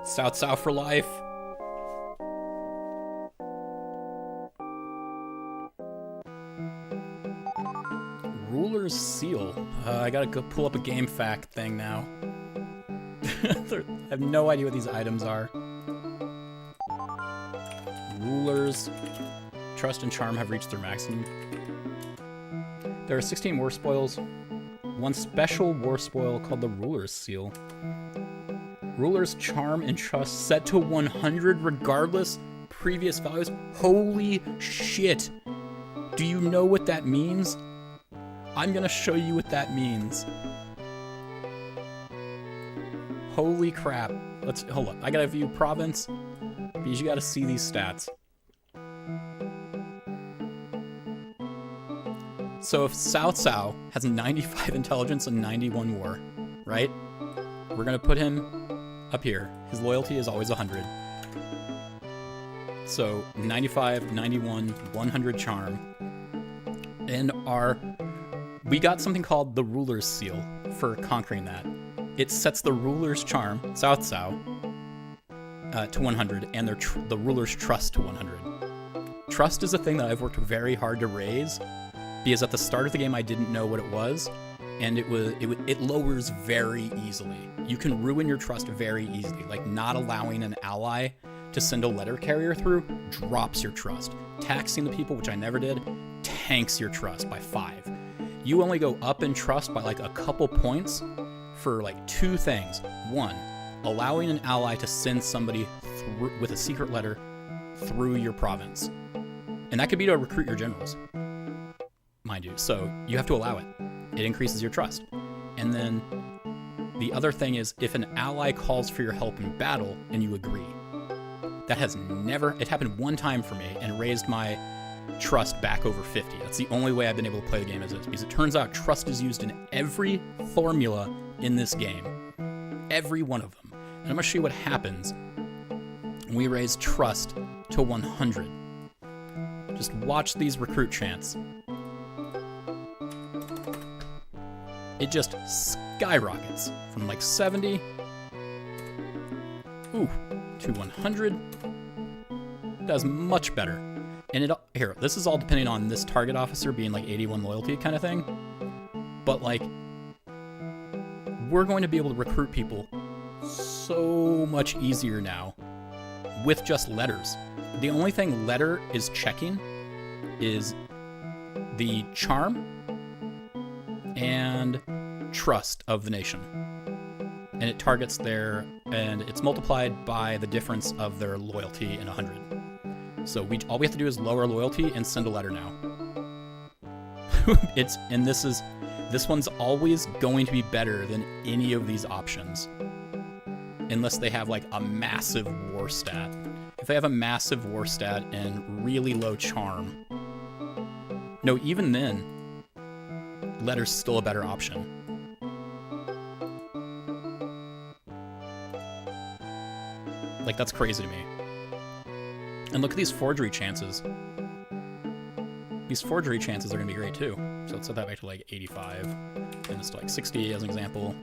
South for life. Ruler's seal. I gotta go pull up a game fact thing now. I have no idea what these items are. Rulers. Trust and charm have reached their maximum. There are 16 war spoils. One special war spoil called the Ruler's Seal. Ruler's charm and trust set to 100 regardless previous values. Holy shit. Do you know what that means? I'm gonna show you what that means. Holy crap. Hold up. I gotta view province because you gotta see these stats. So if Cao has 95 intelligence and 91 war, right? We're gonna put him up here. His loyalty is always 100. So 95, 91, 100 charm. And we got something called the Ruler's Seal for conquering that. It sets the Ruler's charm, Cao, to 100, and the Ruler's trust to 100. Trust is a thing that I've worked very hard to raise, because at the start of the game I didn't know what it was, and it lowers very easily. You can ruin your trust very easily, like not allowing an ally to send a letter carrier through drops your trust. Taxing the people, which I never did, tanks your trust by 5. You only go up in trust by like a couple points for like 2 things. 1, allowing an ally to send somebody through with a secret letter through your province. And that could be to recruit your generals, mind you. So you have to allow it. It increases your trust. And then the other thing is if an ally calls for your help in battle and you agree. That has never, it happened one time for me and raised my trust back over 50. That's the only way I've been able to play the game as is, because it turns out trust is used in every formula in this game. Every one of them. And I'm gonna show you what happens when we raise trust to 100. Just watch these recruit chants. It just skyrockets from like 70 to 100. Does much better. And here, this is all depending on this target officer being like 81 loyalty kind of thing. But like, we're going to be able to recruit people so much easier now with just letters. The only thing letter is checking is the charm and trust of the nation. And it targets and it's multiplied by the difference of their loyalty in 100. So all we have to do is lower loyalty and send a letter now. This one's always going to be better than any of these options. Unless they have like a massive war stat. If they have a massive war stat and really low charm. No, even then, letter's still a better option. Like, that's crazy to me. And look at these forgery chances. These forgery chances are going to be great too. So let's set that back to like 85. And it's to like 60 as an example.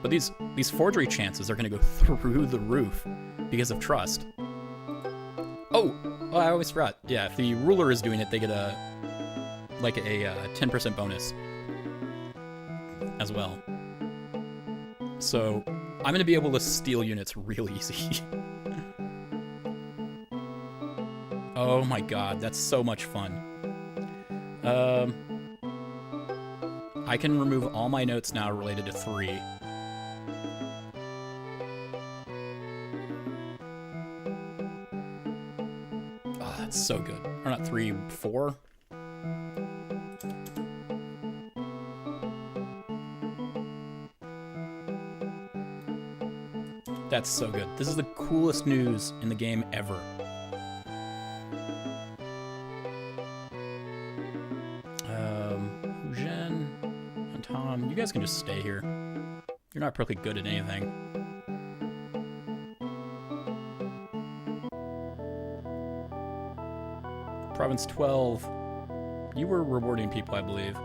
But these forgery chances are going to go through the roof because of trust. Oh, I always forgot. Yeah, if the ruler is doing it, they get a 10% bonus as well. So I'm going to be able to steal units real easy. Oh my god, that's so much fun. I can remove all my notes now related to 3. Oh, that's so good. Or not 3, 4. That's so good. This is the coolest news in the game ever. Jen and Tom, you guys can just stay here. You're not particularly good at anything. Province 12, you were rewarding people, I believe.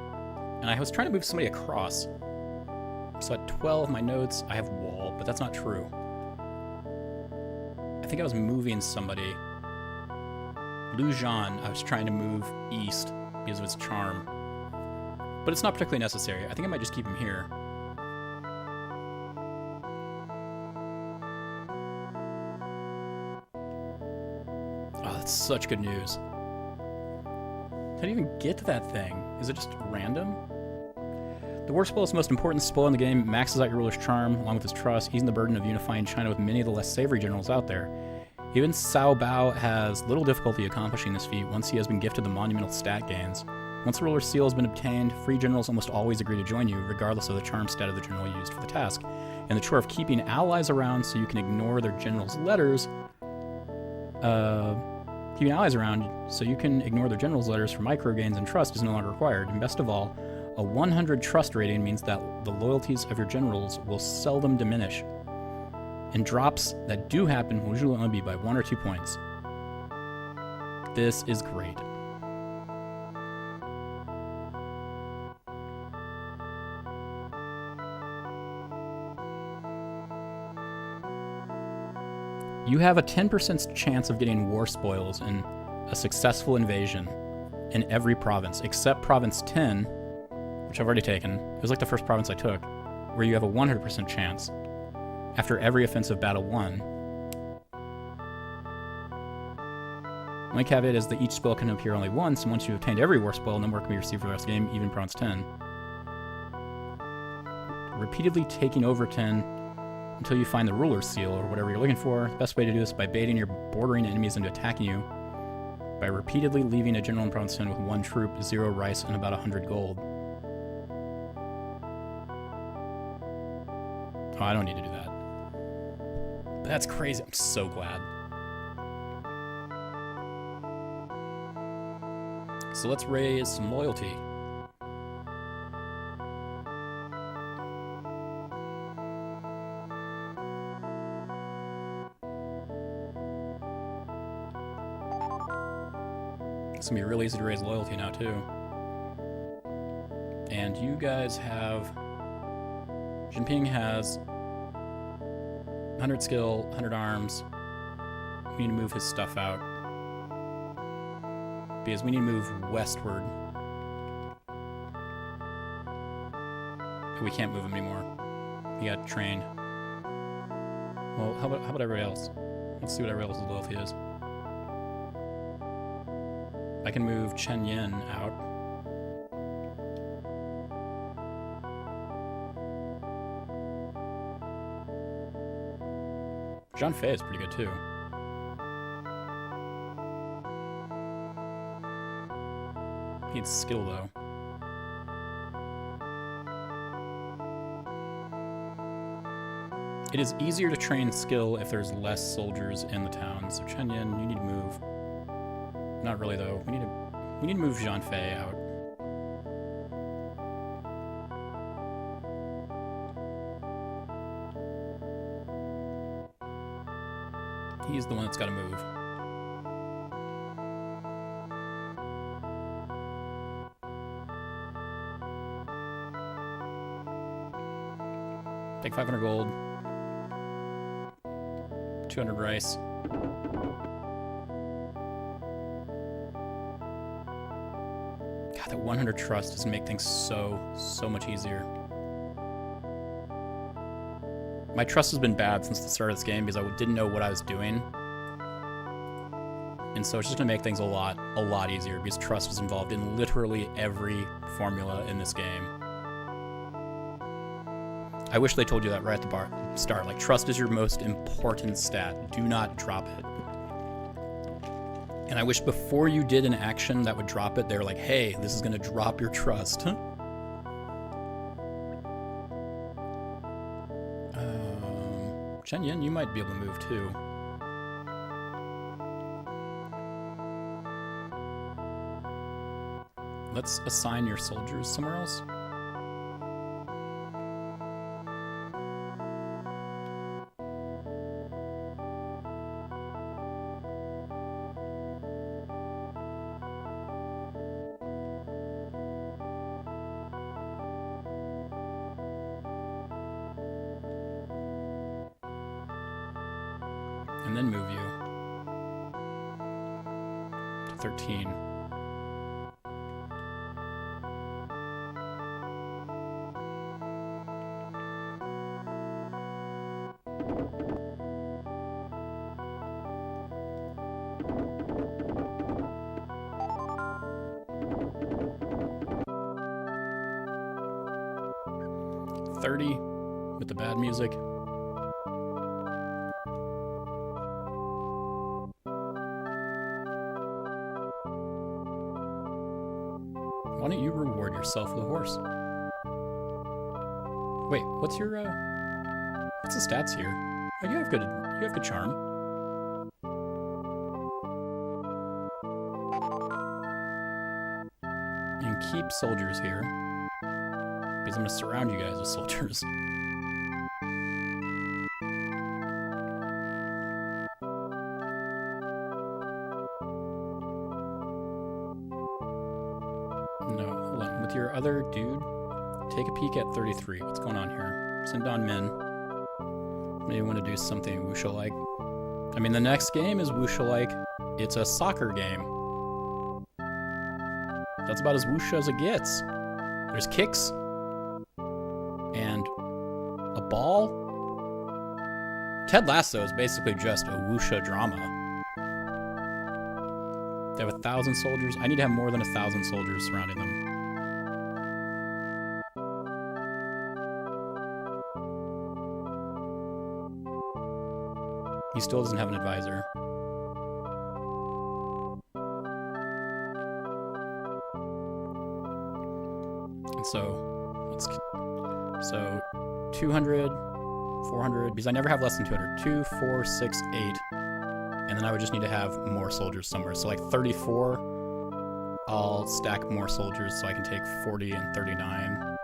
And I was trying to move somebody across. So at 12, my notes, I have wall, but that's not true. I think I was moving somebody. Lujan, I was trying to move east because of its charm. But it's not particularly necessary. I think I might just keep him here. Oh, that's such good news. How do you even get to that thing? Is it just random? The war spoil is the most important spoil in the game. Maxes out your ruler's charm, along with his trust, easing the burden of unifying China with many of the less savory generals out there. Even Cao Bao has little difficulty accomplishing this feat once he has been gifted the monumental stat gains. Once the ruler's seal has been obtained, free generals almost always agree to join you, regardless of the charm stat of the general used for the task. And the chore of keeping allies around so you can ignore their general's letters... keeping allies around so you can ignore their general's letters for micro gains and trust is no longer required. And best of all, a 100 trust rating means that the loyalties of your generals will seldom diminish. And drops that do happen will usually only be by 1 or 2 points. This is great. You have a 10% chance of getting war spoils in a successful invasion in every province, except Province 10, which I've already taken. It was like the first province I took, where you have a 100% chance after every offensive battle won. My caveat is that each spell can appear only once, and once you've obtained every war spoil, no more can be received for the rest of the game, even Province 10. Repeatedly taking over 10 until you find the ruler's seal or whatever you're looking for. The best way to do this is by baiting your bordering enemies into attacking you, by repeatedly leaving a general in Province 10 with 1 troop, 0 rice, and about 100 gold. Oh, I don't need to do that. But that's crazy. I'm so glad. So let's raise some loyalty. It's gonna be really easy to raise loyalty now too. And you guys have Jinping has 100 skill, 100 arms. We need to move his stuff out. Because we need to move westward. But we can't move him anymore. He got trained. Well, how about everybody else? Let's see what everybody else's loyalty is. I can move Chen Yin out. Zhang Fei is pretty good too. He needs skill though. It is easier to train skill if there's less soldiers in the town. So Chen Yin, you need to move. Not really though. We need to move Zhang Fei out. He's the one that's got to move. Take 500 gold. 200 rice. God, that 100 trust does make things so much easier. My trust has been bad since the start of this game because I didn't know what I was doing. And so it's just gonna make things a lot easier because trust is involved in literally every formula in this game. I wish they told you that right at the start. Like, trust is your most important stat. Do not drop it. And I wish before you did an action that would drop it, they were like, hey, this is gonna drop your trust. Chen Yin, you might be able to move too. Let's assign your soldiers somewhere else. And then move you to 13. With the bad music. Why don't you reward yourself with a horse? Wait, what's your what's the stats here? Oh, you have good charm. And keep soldiers here. Because I'm gonna surround you guys with soldiers. No, hold on. With your other dude, take a peek at 33. What's going on here? Send on Min. Maybe want to do something wuxia-like. I mean, the next game is wuxia-like. It's a soccer game. That's about as wuxia as it gets. There's kicks. And a ball? Ted Lasso is basically just a wuxia drama. They have 1,000 soldiers. I need to have more than 1,000 soldiers surrounding them. He still doesn't have an advisor. And so 200, 400, because I never have less than 200. 2, 4, 6, 8. And then I would just need to have more soldiers somewhere. So like 34, I'll stack more soldiers so I can take 40 and 39.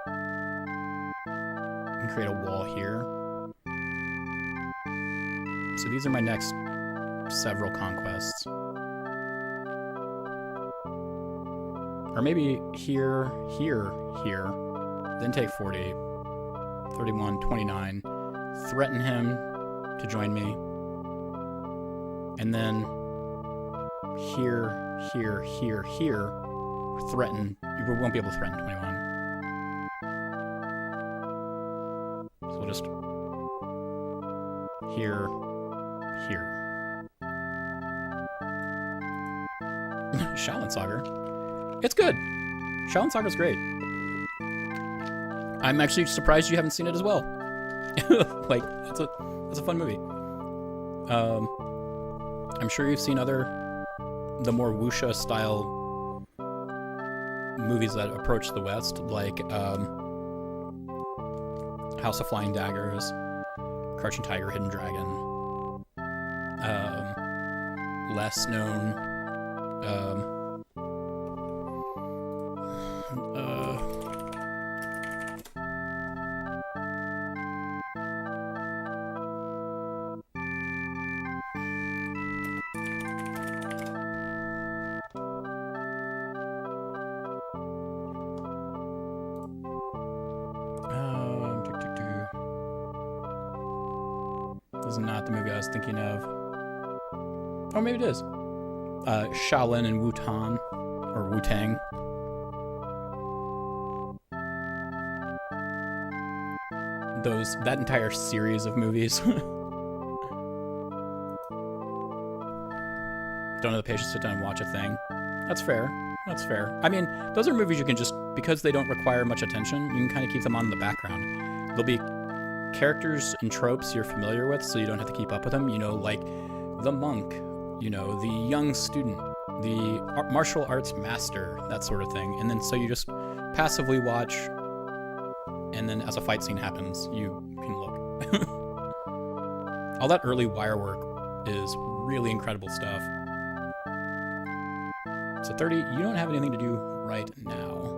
And create a wall here. So these are my next several conquests. Or maybe here, here, here. Then take 40. 31, 29. Threaten him to join me. And then here, here, here, here, threaten. We won't be able to threaten 21. So we'll just here, here. Shaolin Saga. It's good. Shaolin Saga's great. I'm actually surprised you haven't seen it as well. Like, it's a fun movie. I'm sure you've seen the more wuxia style movies that approach the West, like House of Flying Daggers, Crouching Tiger, Hidden Dragon. Less known. This is not the movie I was thinking of. Oh, maybe it is. Shaolin and Wu-Tan, or Wu-Tang. That entire series of movies. Don't have the patience to sit down and watch a thing. That's fair. That's fair. I mean, those are movies you can just, because they don't require much attention, you can kind of keep them on in the background. There'll be characters and tropes you're familiar with, so you don't have to keep up with them. You know, like the monk, you know, the young student, the martial arts master, that sort of thing. And then so you just passively watch, and then as a fight scene happens, you can look. All that early wire work is really incredible stuff. So 30, you don't have anything to do right now.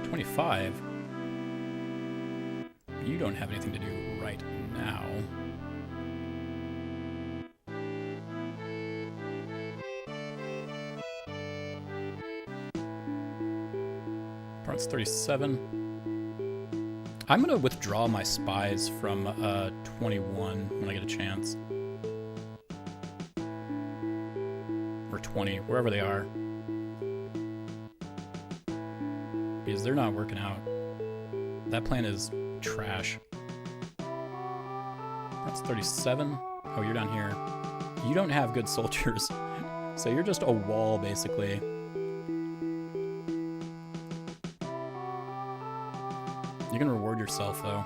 $25, you don't have anything to do right now. Parts 37. I'm gonna withdraw my spies from 21 when I get a chance. Or 20, wherever they are. Because they're not working out. That plan is trash. That's 37. Oh, you're down here. You don't have good soldiers. So you're just a wall, basically. You can reward yourself, though.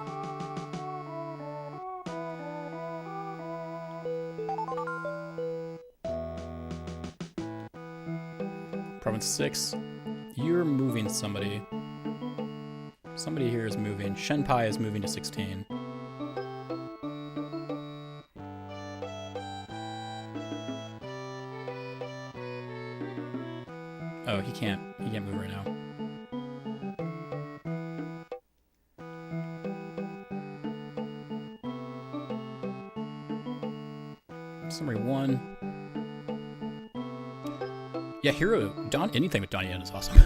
Province 6. You're moving somebody. Somebody here is moving. Shenpai is moving to 16. Oh, he can't move right now. Summary 1. Yeah, anything with Donnie Yen is awesome.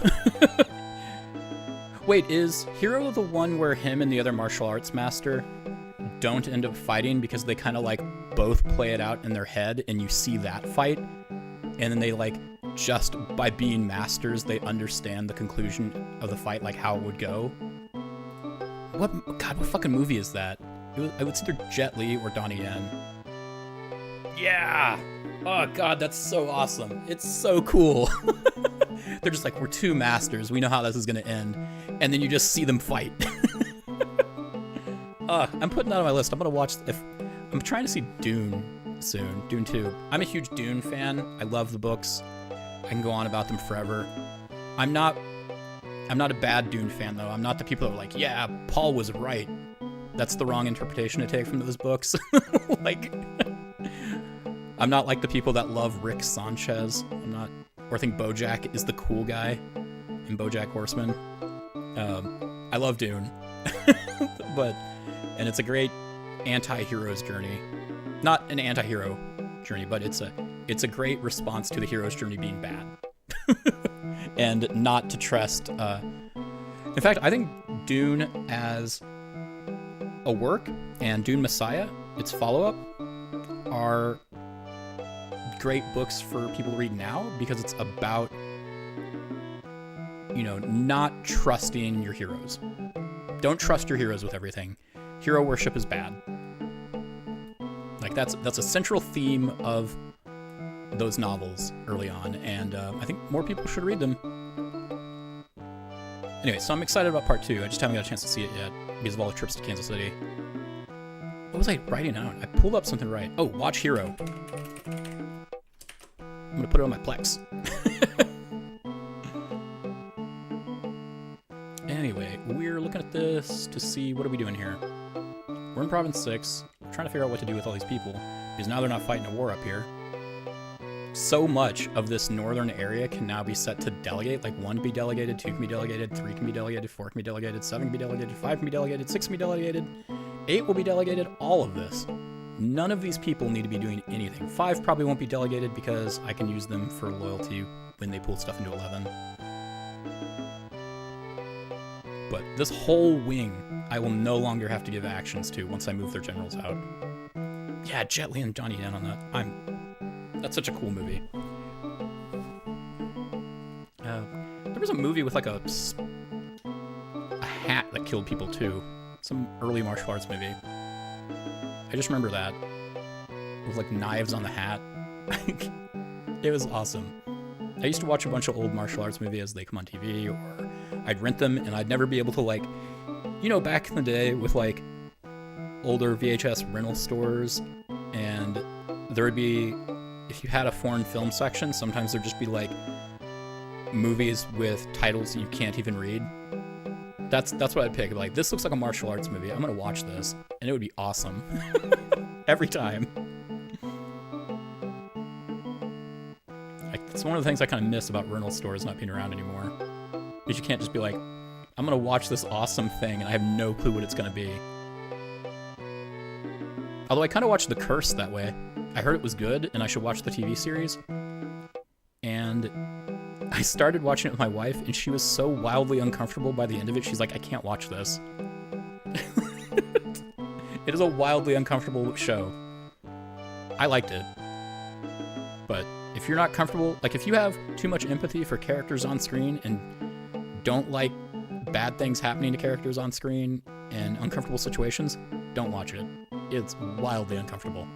Wait, is Hero the one where him and the other martial arts master don't end up fighting because they kind of like both play it out in their head and you see that fight? And then they like, just by being masters, they understand the conclusion of the fight, like how it would go? What fucking movie is that? It was either Jet Li or Donnie Yen. Yeah! Oh god, that's so awesome. It's so cool. They're just like, we're two masters. We know how this is gonna end. And then you just see them fight. I'm putting that on my list. I'm gonna watch, I'm trying to see Dune soon. Dune 2. I'm a huge Dune fan. I love the books. I can go on about them forever. I'm not a bad Dune fan, though. I'm not the people that are like, yeah, Paul was right. That's the wrong interpretation to take from those books. Like, I'm not like the people that love Rick Sanchez. Or think BoJack is the cool guy in BoJack Horseman. I love Dune. And it's a great anti-hero's journey. Not an anti-hero journey, but it's a great response to the hero's journey being bad. and not to trust. In fact, I think Dune as a work and Dune Messiah, its follow-up, are great books for people to read now because it's about, not trusting your heroes. Don't trust your heroes with everything. Hero worship is bad. Like that's a central theme of those novels early on, and I think more people should read them. Anyway, so I'm excited about part 2. I just haven't got a chance to see it yet because of all the trips to Kansas City. What was I writing out? I pulled up something right. Oh, watch Hero. I'm gonna put it on my Plex. Anyway, we're looking at this to see what are we doing here. We're in Province 6. We're trying to figure out what to do with all these people because now they're not fighting a war up here. So much of this northern area can now be set to delegate. Like 1 can be delegated, 2 can be delegated, 3 can be delegated, 4 can be delegated, 7 can be delegated, 5 can be delegated, 6 can be delegated, 8 will be delegated. All of this. None of these people need to be doing anything. 5 probably won't be delegated because I can use them for loyalty when they pull stuff into 11. But this whole wing, I will no longer have to give actions to once I move their generals out. Yeah, Jet Li and Johnny Yen on that. That's such a cool movie. There was a movie with like a hat that killed people too. Some early martial arts movie. I just remember that. With like knives on the hat. It was awesome. I used to watch a bunch of old martial arts movies as they come on TV, or I'd rent them and I'd never be able to back in the day with like older VHS rental stores, and there would be, if you had a foreign film section, sometimes there'd just be like movies with titles you can't even read. That's what I'd pick. Like, this looks like a martial arts movie. I'm gonna watch this, and it would be awesome. Every time. It's one of the things I kind of miss about rental stores not being around anymore. Because you can't just be like, I'm gonna watch this awesome thing, and I have no clue what it's gonna be. Although I kind of watched The Curse that way. I heard it was good, and I should watch the TV series. And I started watching it with my wife, and she was so wildly uncomfortable by the end of it. She's like, I can't watch this. It is a wildly uncomfortable show. I liked it. But if you're not comfortable, like if you have too much empathy for characters on screen and don't like bad things happening to characters on screen and uncomfortable situations, don't watch it. It's wildly uncomfortable.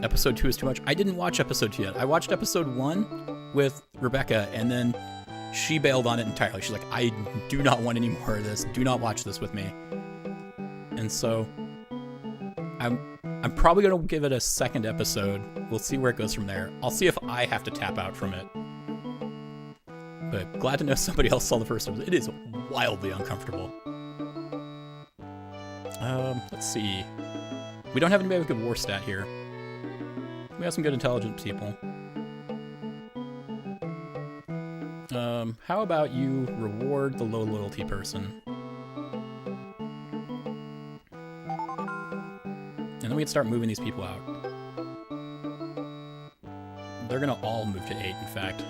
Episode 2 is too much. I didn't watch episode 2 yet. I watched episode 1 with Rebecca, and then she bailed on it entirely. She's like, I do not want any more of this. Do not watch this with me. And so I'm probably going to give it a second episode. We'll see where it goes from there. I'll see if I have to tap out from it. But glad to know somebody else saw the first episode. It is wildly uncomfortable. Let's see. We don't have anybody with good war stat here. We have some good intelligent people. How about you reward the low loyalty person? And then we can start moving these people out. They're gonna all move to 8, in fact.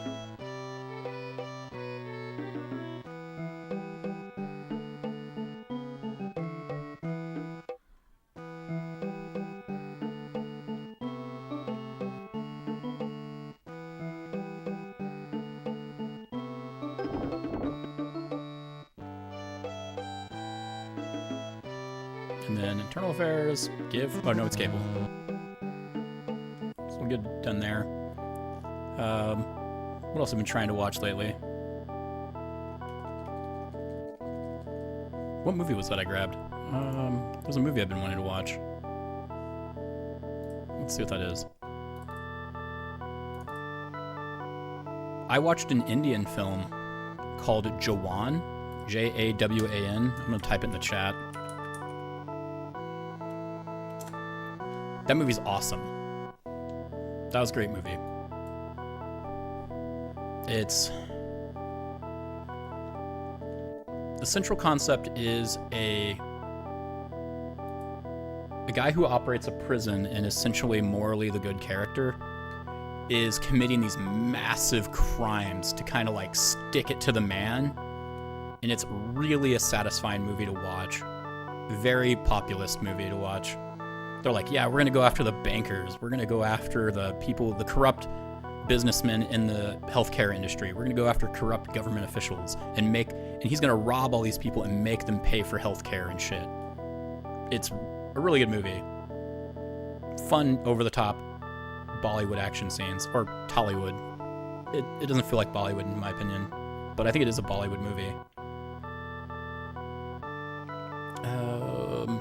And then internal affairs, give. Oh no, it's cable. So we'll get done there. What else have I been trying to watch lately? What movie was that I grabbed? There's a movie I've been wanting to watch. Let's see what that is. I watched an Indian film called Jawan, Jawan. I'm gonna type it in the chat. That movie's awesome. That was a great movie. The central concept is a guy who operates a prison and essentially morally the good character is committing these massive crimes to kind of like stick it to the man. And it's really a satisfying movie to watch. Very populist movie to watch. They're like, yeah, we're going to go after the bankers. We're going to go after the people, the corrupt businessmen in the healthcare industry. We're going to go after corrupt government officials and he's going to rob all these people and make them pay for healthcare and shit. It's a really good movie. Fun, over the top Bollywood action scenes, or Tollywood. It doesn't feel like Bollywood in my opinion, but I think it is a Bollywood movie.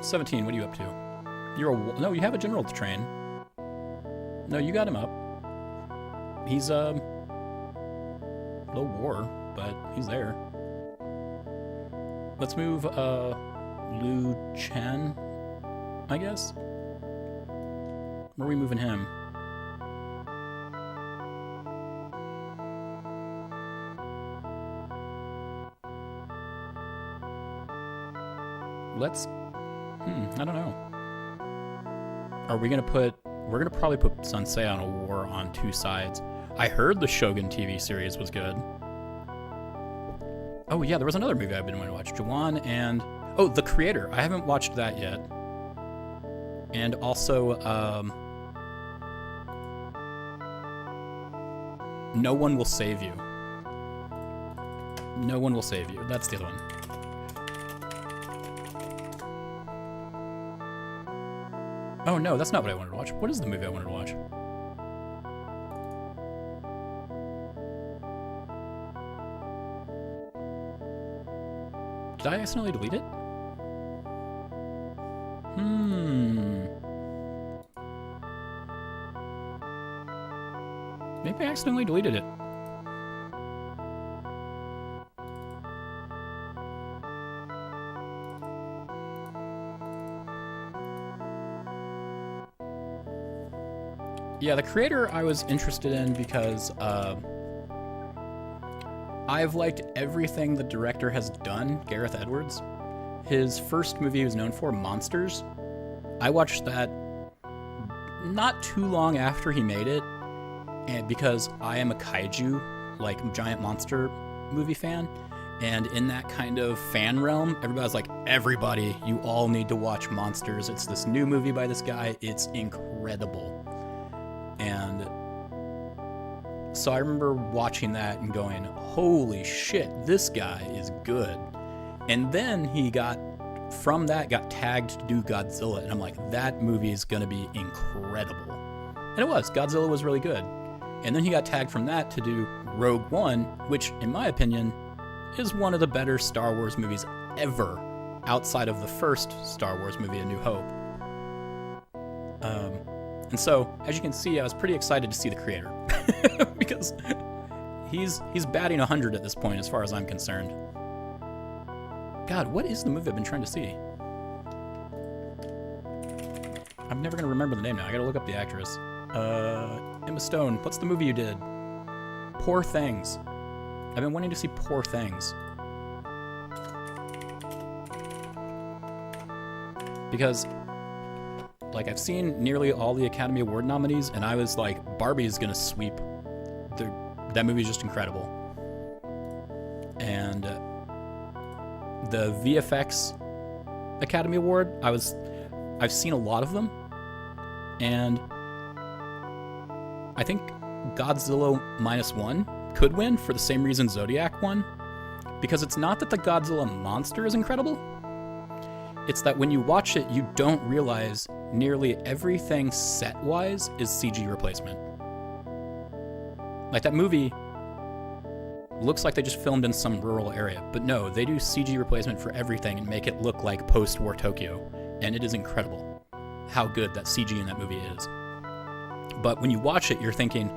17, what are you up to? No, you have a general to train. No, you got him up. He's low war, but he's there. Let's move Liu Chen, I guess. Where are we moving him? Let's I don't know. We're gonna probably put Sansei on a war on two sides. I heard the Shogun TV series was good. Oh yeah, there was another movie I've been wanting to watch. Juwan and... Oh, The Creator. I haven't watched that yet. And also, No One Will Save You. No One Will Save You. That's the other one. Oh no, that's not what I wanted to watch. What is the movie I wanted to watch? Did I accidentally delete it? Maybe I accidentally deleted it. Yeah, The Creator I was interested in because I've liked everything the director has done, Gareth Edwards. His first movie he was known for, Monsters. I watched that not too long after he made it, and because I am a kaiju, like giant monster movie fan, and in that kind of fan realm, everybody's like, everybody, you all need to watch Monsters. It's this new movie by this guy. It's incredible. And so I remember watching that and going, holy shit, this guy is good. And then he got tagged to do Godzilla, and I'm like, that movie is gonna be incredible. And it was. Godzilla was really good. And then he got tagged from that to do Rogue One, which, in my opinion, is one of the better Star Wars movies ever, outside of the first Star Wars movie, A New Hope. And so, as you can see, I was pretty excited to see The Creator, because he's batting 100 at this point, as far as I'm concerned. God, what is the movie I've been trying to see? I'm never gonna remember the name now. I gotta look up the actress. Emma Stone. What's the movie you did? Poor Things. I've been wanting to see Poor Things. Because, like, I've seen nearly all the Academy Award nominees, and I was like, Barbie's gonna sweep. That movie's just incredible. And the VFX Academy Award, I've seen a lot of them, and I think Godzilla -1 could win for the same reason Zodiac won, because it's not that the Godzilla monster is incredible, it's that when you watch it, you don't realize nearly everything set-wise is CG replacement. Like, that movie looks like they just filmed in some rural area, but no, they do CG replacement for everything and make it look like post-war Tokyo, and it is incredible how good that CG in that movie is. But when you watch it, you're thinking,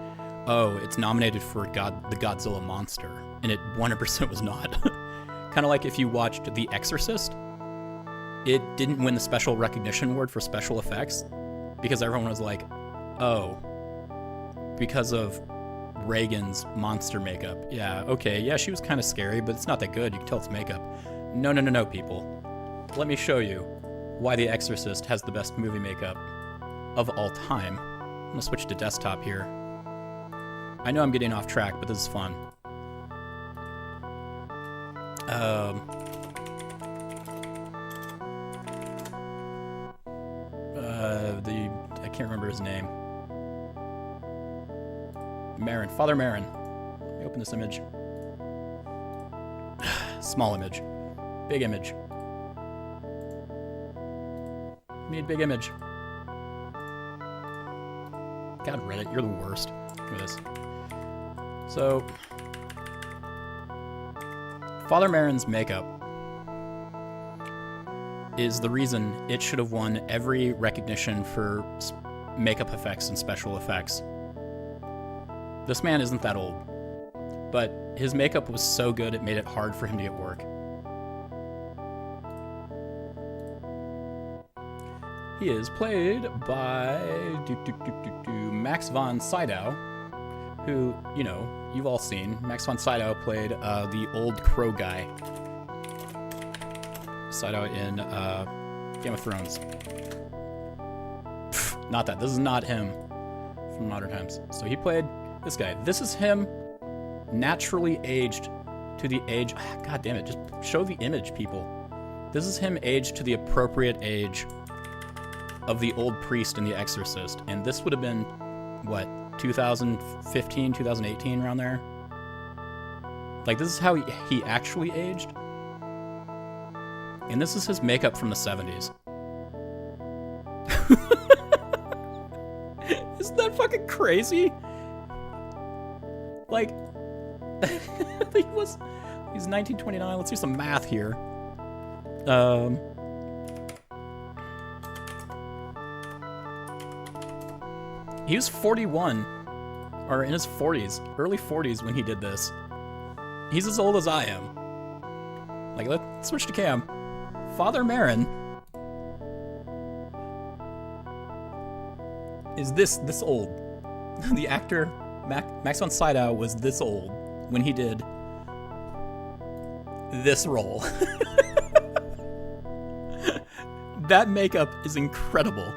oh, it's nominated for the Godzilla monster, and it 100% was not. Kind of like if you watched The Exorcist, it didn't win the Special Recognition Award for special effects because everyone was like, oh, because of Reagan's monster makeup. Yeah, okay, yeah, she was kind of scary, but it's not that good. You can tell it's makeup. No, people. Let me show you why The Exorcist has the best movie makeup of all time. I'm gonna switch to desktop here. I know I'm getting off track, but this is fun. I can't remember his name. Marin, Father Marin. Let me open this image. Small image. Big image. Need big image. God, Reddit, you're the worst. Look at this. So, Father Marin's makeup is the reason it should have won every recognition for makeup effects and special effects. This man isn't that old, but his makeup was so good it made it hard for him to get work. He is played by Max von Sydow, who, you know, you've all seen. Max von Sydow played the old crow guy. Sydow in Game of Thrones. Pfft, not that. This is not him from Modern Times. So he played this guy. This is him naturally aged to the age... God damn it, just show the image, people. This is him aged to the appropriate age of the old priest in The Exorcist. And this would have been, what, 2015, 2018, around there? Like, this is how he actually aged. And this is his makeup from the 70s. Isn't that fucking crazy? Like, he's 1929. Let's do some math here. He was 41, or in his 40s, early 40s when he did this. He's as old as I am. Like, let's switch to cam. Father Marin is this old. The actor Max von Sydow was this old when he did this role. That makeup is incredible.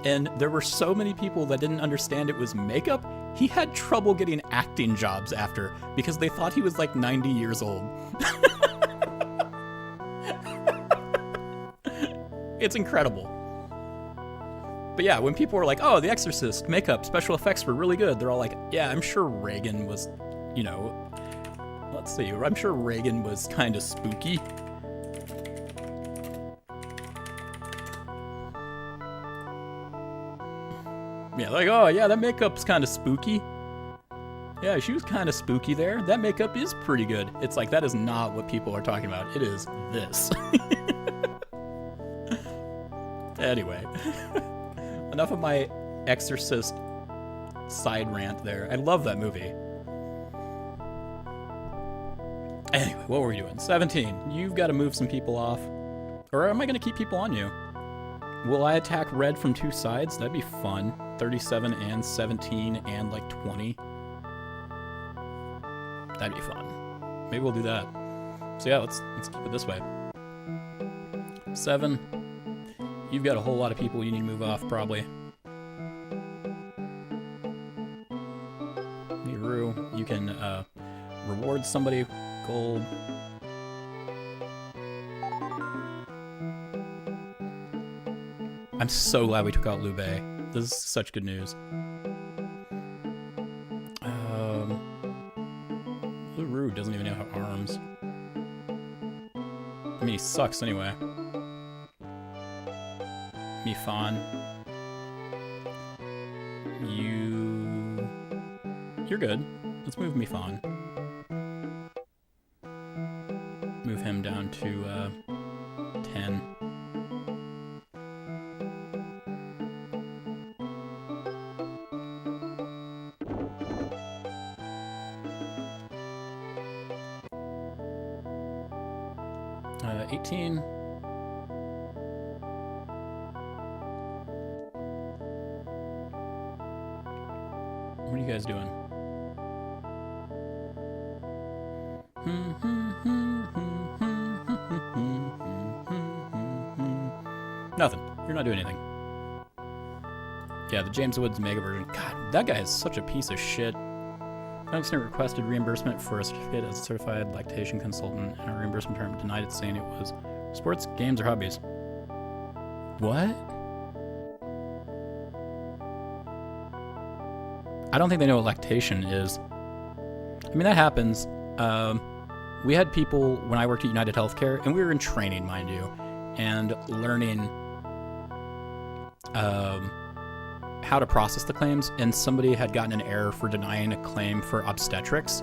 And there were so many people that didn't understand it was makeup. He had trouble getting acting jobs after because they thought he was like 90 years old. It's incredible. But yeah, when people were like, oh, The Exorcist, makeup, special effects were really good, they're all like, yeah, I'm sure Reagan was, you know, let's see, I'm sure Reagan was kind of spooky. Yeah, like, oh, yeah, that makeup's kind of spooky. Yeah, she was kind of spooky there. That makeup is pretty good. It's like, that is not what people are talking about. It is this. Anyway, enough of my Exorcist side rant there. I love that movie. Anyway, what were we doing? 17. You've got to move some people off. Or am I going to keep people on you? Will I attack red from two sides? That'd be fun. 37 and 17 and like 20. That'd be fun. Maybe we'll do that. So yeah, let's keep it this way. 7. You've got a whole lot of people you need to move off, probably. Rue, you can reward somebody gold. I'm so glad we took out Liu Bei. This is such good news. Rue doesn't even have arms. I mean, he sucks anyway. Mifan. You're good. Let's move Mifan. Move him down to 10. Uh, 18. What are you guys doing? Nothing. You're not doing anything. Yeah, the James Woods Mega version. God, that guy is such a piece of shit. Listener requested reimbursement for a certificate as a certified lactation consultant, and our reimbursement term denied it, saying it was sports, games, or hobbies. What? I don't think they know what lactation is. I mean, that happens. We had people when I worked at United Healthcare, and we were in training, mind you, and learning how to process the claims, and somebody had gotten an error for denying a claim for obstetrics.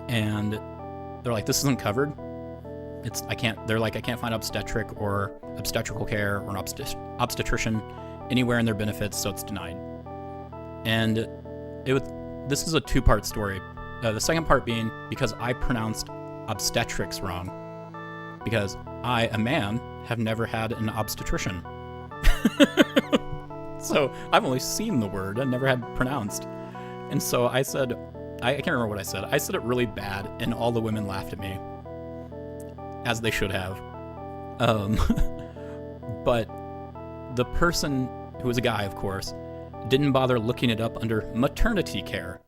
And they're like, this isn't covered. I can't find obstetric or obstetrical care or an obstetrician anywhere in their benefits, so it's denied. And this is a two-part story. The second part being because I pronounced obstetrics wrong, because I, a man, have never had an obstetrician. So I've only seen the word and never had pronounced. And so I said, I can't remember what I said. I said it really bad, and all the women laughed at me, as they should have. But the person, who was a guy, of course, didn't bother looking it up under maternity care.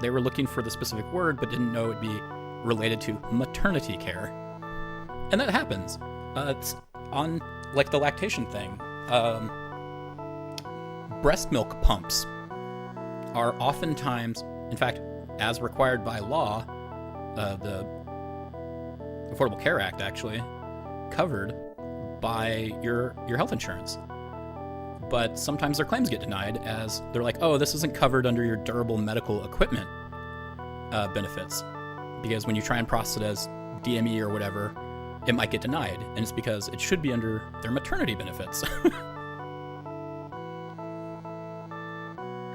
They were looking for the specific word, but didn't know it'd be related to maternity care. And that happens. It's on, like, the lactation thing. Breast milk pumps are oftentimes, in fact, as required by law, the Affordable Care Act actually, covered by your health insurance. But sometimes their claims get denied as they're like, oh, this isn't covered under your durable medical equipment benefits. Because when you try and process it as DME or whatever, it might get denied. And it's because it should be under their maternity benefits.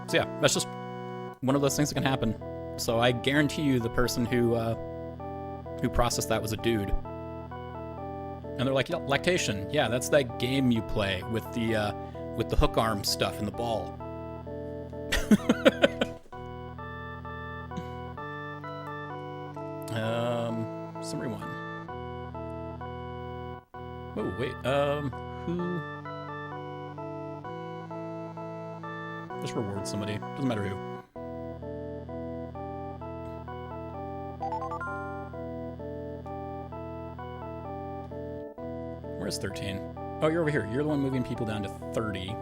So yeah, that's just one of those things that can happen. So I guarantee you the person who processed that was a dude. And they're like, yeah, lactation. Yeah, that's that game you play with the hook arm stuff in the ball. Summary 1. Oh, wait, who? Just reward somebody. Doesn't matter who. Where's 13? Oh, you're over here. You're the one moving people down to 30.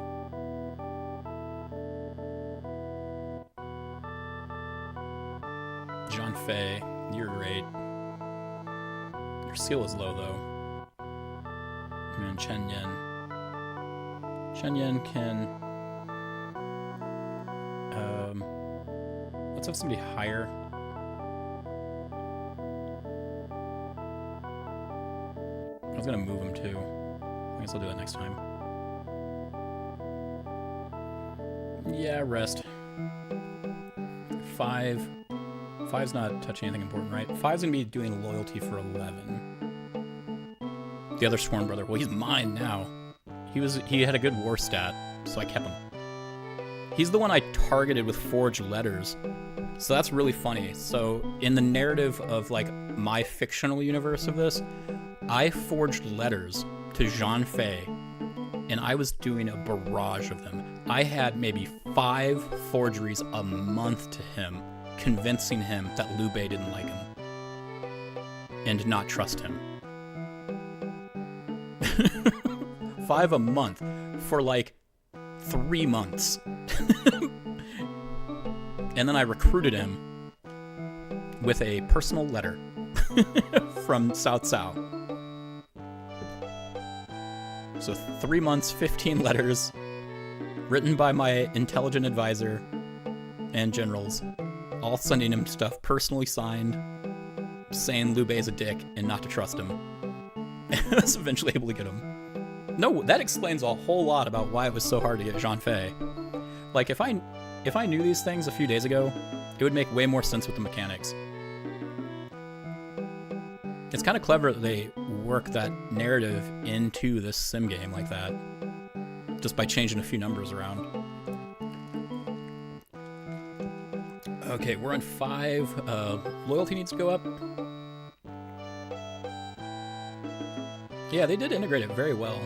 John Fay, you're great. Your skill is low, though. And Chen Yen. Chen Yen can... let's have somebody higher. I was gonna move him too. I guess I'll do that next time. Yeah, rest. 5. 5's not touching anything important, right? 5's gonna be doing loyalty for 11. The other sworn brother, well, he's mine now. He had a good war stat, so I kept him. He's the one I targeted with forged letters. So that's really funny. So in the narrative of like my fictional universe of this, I forged letters to Jean Fay, and I was doing a barrage of them. I had maybe 5 forgeries a month to him, convincing him that Liu Bei didn't like him and not trust him. 5 a month for like 3 months. And then I recruited him with a personal letter from Cao Cao. So 3 months, 15 letters, written by my intelligent advisor and generals, all sending him stuff personally signed, saying Liu Bei's a dick and not to trust him. And I was eventually able to get him. No, that explains a whole lot about why it was so hard to get Jean Fay. Like, if I knew these things a few days ago, it would make way more sense with the mechanics. It's kind of clever that they work that narrative into this sim game like that, just by changing a few numbers around. Okay, we're on 5. Loyalty needs to go up. Yeah, they did integrate it very well.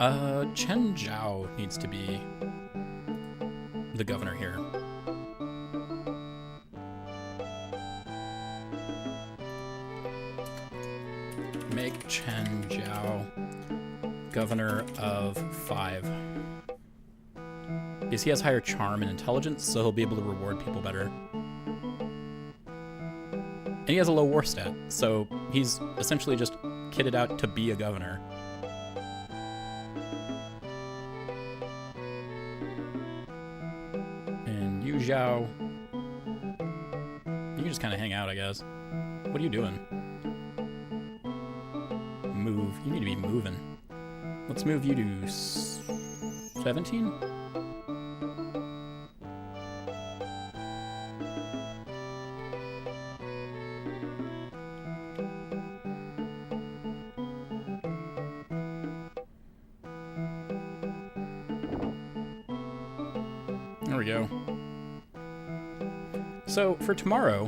Chen Zhao needs to be the governor here. Make Chen Zhao governor of 5. Because he has higher charm and intelligence, so he'll be able to reward people better. And he has a low war stat, so he's essentially just kitted out to be a governor. And Yu Zhao, you can just kind of hang out, I guess. What are you doing? Move. You need to be moving. Let's move you to 17? There we go. So for tomorrow,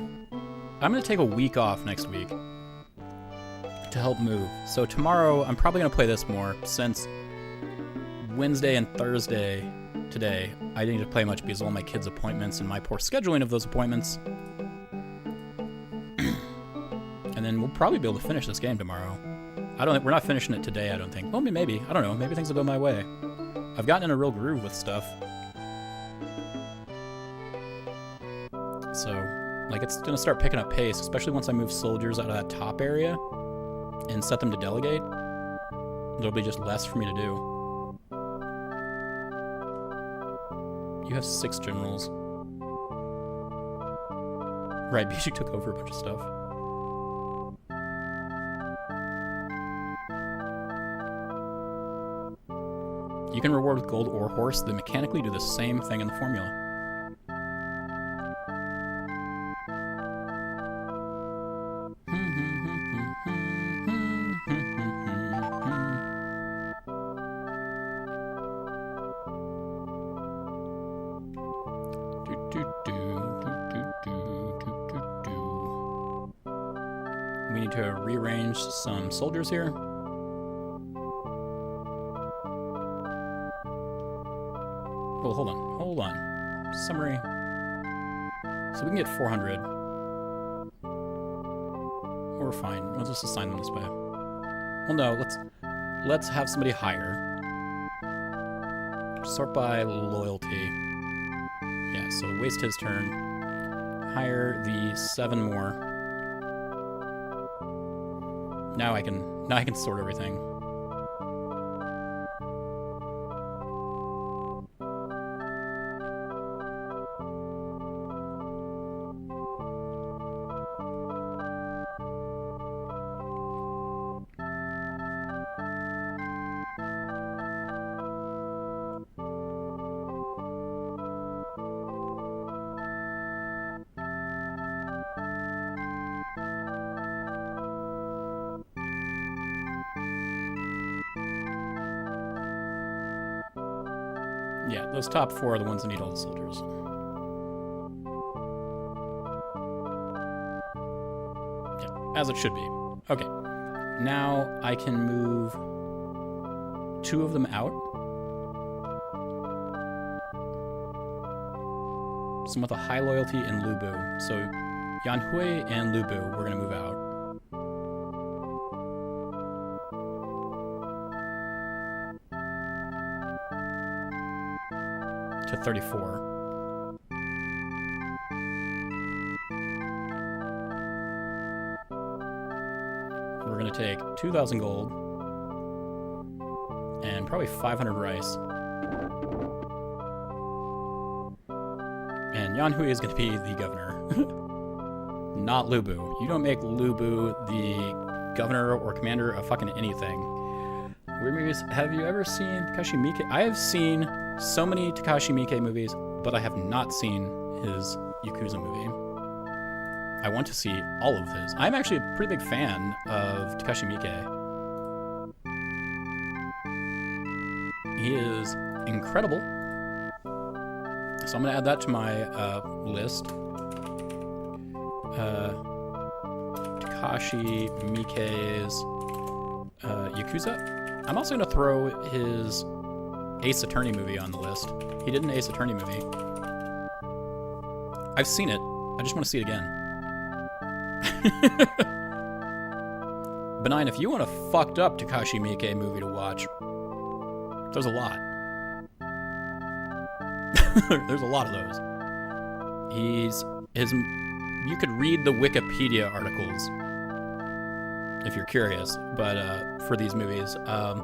I'm going to take a week off next week to help move. So tomorrow, I'm probably going to play this more, since Wednesday and Thursday today, I didn't get to play much because of all my kids' appointments and my poor scheduling of those appointments. And then we'll probably be able to finish this game tomorrow. We're not finishing it today, I don't think. Well, maybe. I don't know. Maybe things will go my way. I've gotten in a real groove with stuff. So, like, it's going to start picking up pace, especially once I move soldiers out of that top area and set them to delegate. There'll be just less for me to do. You have 6 generals. Right, because you took over a bunch of stuff. You can reward with gold or horse. They mechanically do the same thing in the formula. We need to rearrange some soldiers here. Well, hold on. Summary. So we can get 400. We're fine. Let's just assign them this way. Well, no, let's have somebody higher. Sort by loyalty. Yeah, so waste his turn. Hire the 7 more. Now I can sort everything. Yeah, those top 4 are the ones that need all the soldiers. Yeah, as it should be. Okay, now I can move 2 of them out. Some with a high loyalty in Lubu. So Yanhui and Lubu, we're going to move out. To 34. We're going to take 2,000 gold and probably 500 rice. And Yanhui is going to be the governor. Not Lubu. You don't make Lubu the governor or commander of fucking anything. Weird movies. Have you ever seen Takashi Miike? I have seen so many Takashi Miike movies, but I have not seen his Yakuza movie. I want to see all of his. I'm actually a pretty big fan of Takashi Miike. He is incredible. So I'm going to add that to my list. Takashi Miike's Yakuza. I'm also going to throw his Ace Attorney movie on the list. He did an Ace Attorney movie. I've seen it. I just want to see it again. Benign, if you want a fucked up Takashi Miike movie to watch, there's a lot. There's a lot of those. You could read the Wikipedia articles if you're curious, but for these movies, God,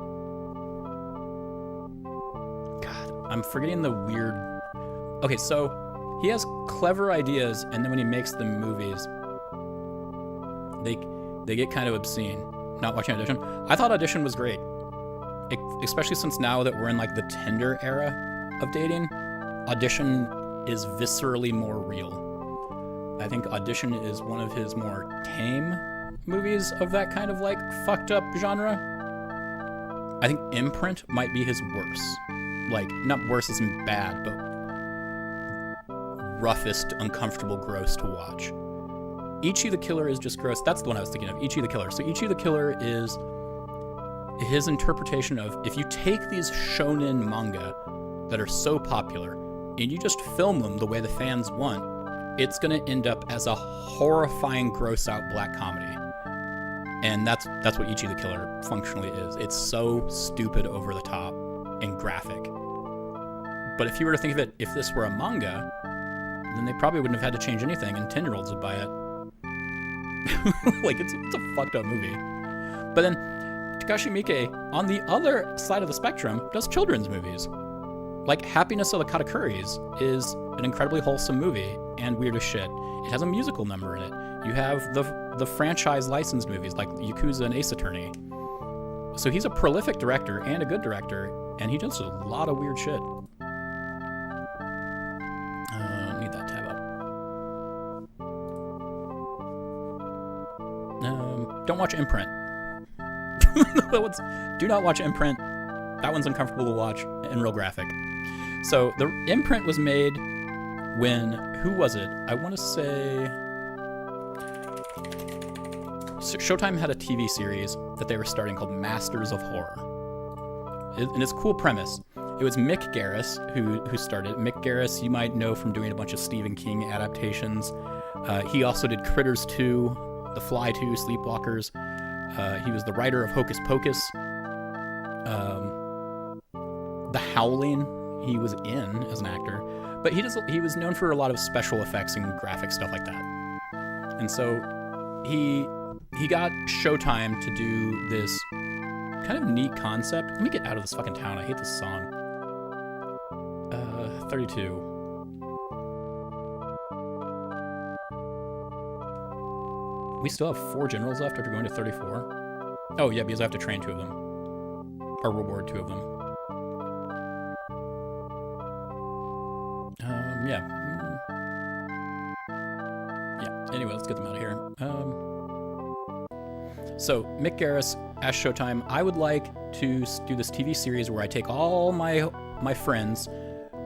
I'm forgetting the weird. Okay, so he has clever ideas, and then when he makes the movies, they get kind of obscene. Not watching Audition. I thought Audition was great, especially since now that we're in like the Tinder era of dating. Audition is viscerally more real. I think Audition is one of his more tame movies of that kind of like fucked up genre. I think Imprint might be his worst. Like, not worse as in bad, but roughest, uncomfortable, gross to watch. Ichi the Killer is just gross. That's the one I was thinking of, Ichi the Killer. So Ichi the Killer is his interpretation of, if you take these shonen manga that are so popular and you just film them the way the fans want, it's going to end up as a horrifying, gross-out black comedy. And that's what Ichi the Killer functionally is. It's so stupid, over the top, and graphic. But if you were to think of it, if this were a manga, then they probably wouldn't have had to change anything, and 10-year-olds would buy it. Like, it's a fucked up movie. But then, Takashi Miike, on the other side of the spectrum, does children's movies. Like, Happiness of the Katakuris is an incredibly wholesome movie, and weird as shit. It has a musical number in it. You have the franchise licensed movies, like Yakuza and Ace Attorney. So he's a prolific director, and a good director, and he does a lot of weird shit. Need that tab up. Don't watch Imprint. Do not watch Imprint. That one's uncomfortable to watch and real graphic. So the Imprint was made when, who was it? I want to say Showtime had a TV series that they were starting called Masters of Horror. And it's a cool premise. It was Mick Garris who started it. Mick Garris, you might know from doing a bunch of Stephen King adaptations. He also did Critters 2, The Fly 2, Sleepwalkers. He was the writer of Hocus Pocus. The Howling, he was in as an actor. But he was known for a lot of special effects and graphic stuff like that. And so he got Showtime to do this kind of neat concept. Let me get out of this fucking town. I hate this song. 32. We still have 4 generals left after going to 34. Oh, yeah, because I have to train 2 of them. Or reward 2 of them. Yeah. Yeah, anyway, let's get them out of here. So, Mick Garris asked Showtime, I would like to do this TV series where I take all my friends,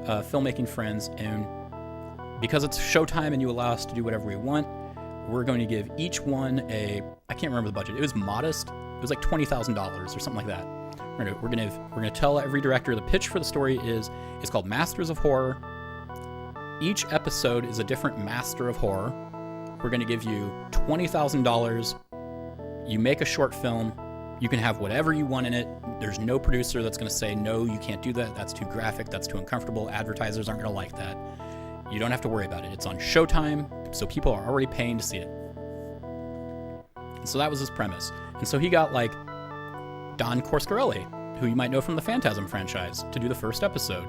filmmaking friends, and because it's Showtime and you allow us to do whatever we want, we're going to give each one I can't remember the budget. It was modest. It was like $20,000 or something like that. We're gonna tell every director the pitch for the story it's called Masters of Horror. Each episode is a different master of horror. We're going to give you $20,000. You make a short film. You can have whatever you want in it. There's no producer that's going to say, no, you can't do that. That's too graphic. That's too uncomfortable. Advertisers aren't going to like that. You don't have to worry about it. It's on Showtime, so people are already paying to see it. And so that was his premise. And so he got like Don Coscarelli, who you might know from the Phantasm franchise, to do the first episode.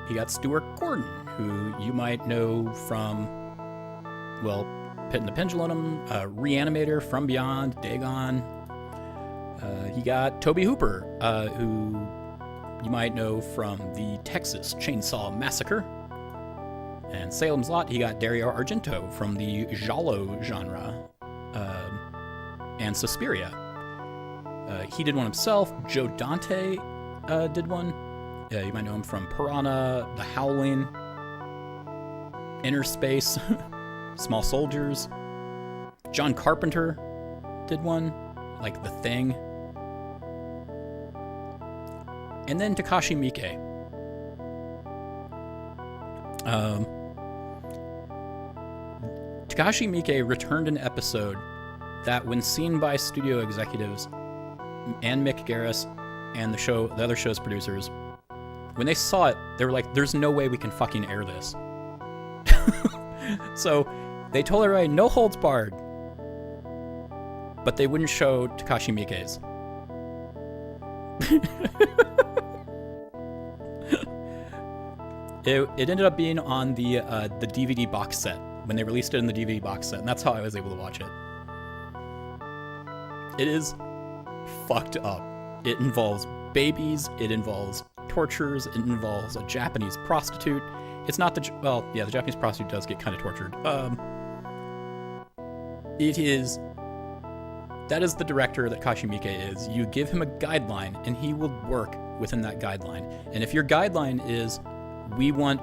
He got Stuart Gordon, who you might know from, well, Pit and the Pendulum, Reanimator, From Beyond, Dagon. He got Tobe Hooper, who you might know from the Texas Chainsaw Massacre. And Salem's Lot, he got Dario Argento from the giallo genre, and Suspiria. He did one himself. Joe Dante did one. You might know him from Piranha, The Howling, Inner Space, Small Soldiers. John Carpenter did one, like The Thing. And then Takashi Miike. Takashi Miike returned an episode that, when seen by studio executives and Mick Garris and the other show's producers, when they saw it, they were like, there's no way we can fucking air this. So they told everybody, no holds barred. But they wouldn't show Takashi Miike's. It ended up being on the DVD box set, when they released it in the DVD box set, and that's how I was able to watch it. It is fucked up. It involves babies, it involves tortures, it involves a Japanese prostitute. It's not the Japanese prostitute does get kind of tortured. That is the director that Takashi Miike is. You give him a guideline, and he will work within that guideline. And if your guideline is, we want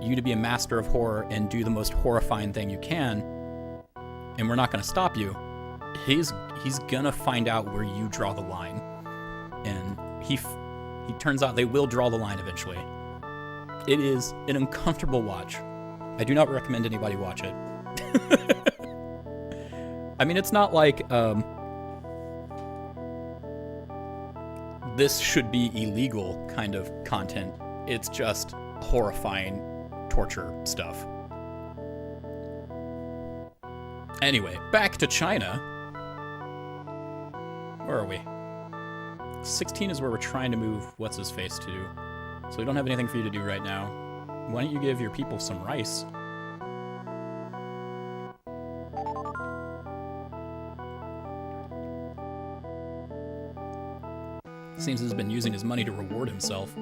you to be a master of horror and do the most horrifying thing you can, and we're not going to stop you, he's gonna find out where you draw the line. And he turns out they will draw the line eventually. It is an uncomfortable watch. I do not recommend anybody watch it. I mean, it's not like this should be illegal kind of content. It's just horrifying torture stuff. Anyway, back to China. Where are we? 16 is where we're trying to move What's-His-Face to. So we don't have anything for you to do right now. Why don't you give your people some rice? Seems he's been using his money to reward himself.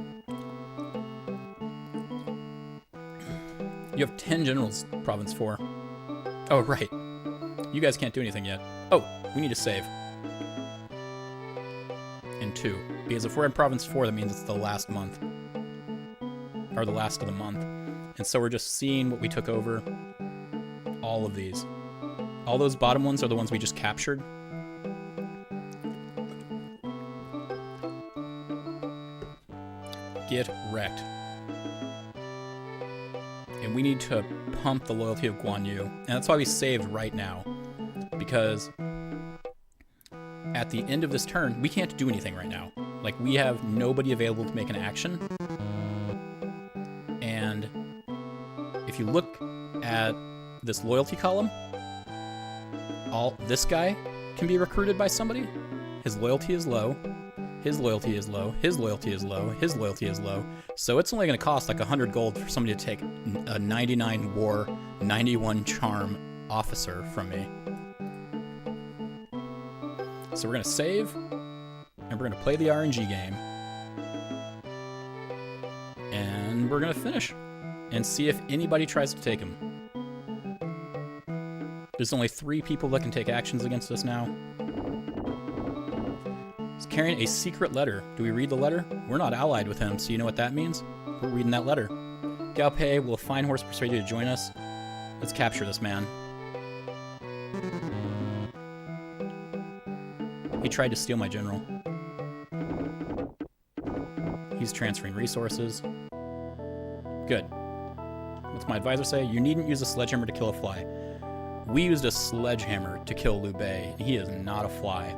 You have 10 generals, Province 4. Oh, right. You guys can't do anything yet. Oh, we need to save. In 2. Because if we're in Province 4, that means it's the last month. Or the last of the month. And so we're just seeing what we took over. All of these. All those bottom ones are the ones we just captured. Get wrecked. And we need to pump the loyalty of Guan Yu. And that's why we saved right now. Because at the end of this turn, we can't do anything right now. Like, we have nobody available to make an action. And if you look at this loyalty column, this guy can be recruited by somebody. His loyalty is low. His loyalty is low. His loyalty is low. His loyalty is low. So it's only going to cost like 100 gold for somebody to take a 99 war, 91 charm officer from me. So we're going to save, and we're going to play the RNG game. And we're going to finish and see if anybody tries to take him. There's only 3 people that can take actions against us now. He's carrying a secret letter. Do we read the letter? We're not allied with him, so you know what that means? We're reading that letter. Gao Pei will a fine horse persuade you to join us. Let's capture this man. He tried to steal my general. He's transferring resources. Good. What's my advisor say? You needn't use a sledgehammer to kill a fly. We used a sledgehammer to kill Liu Bei, and he is not a fly.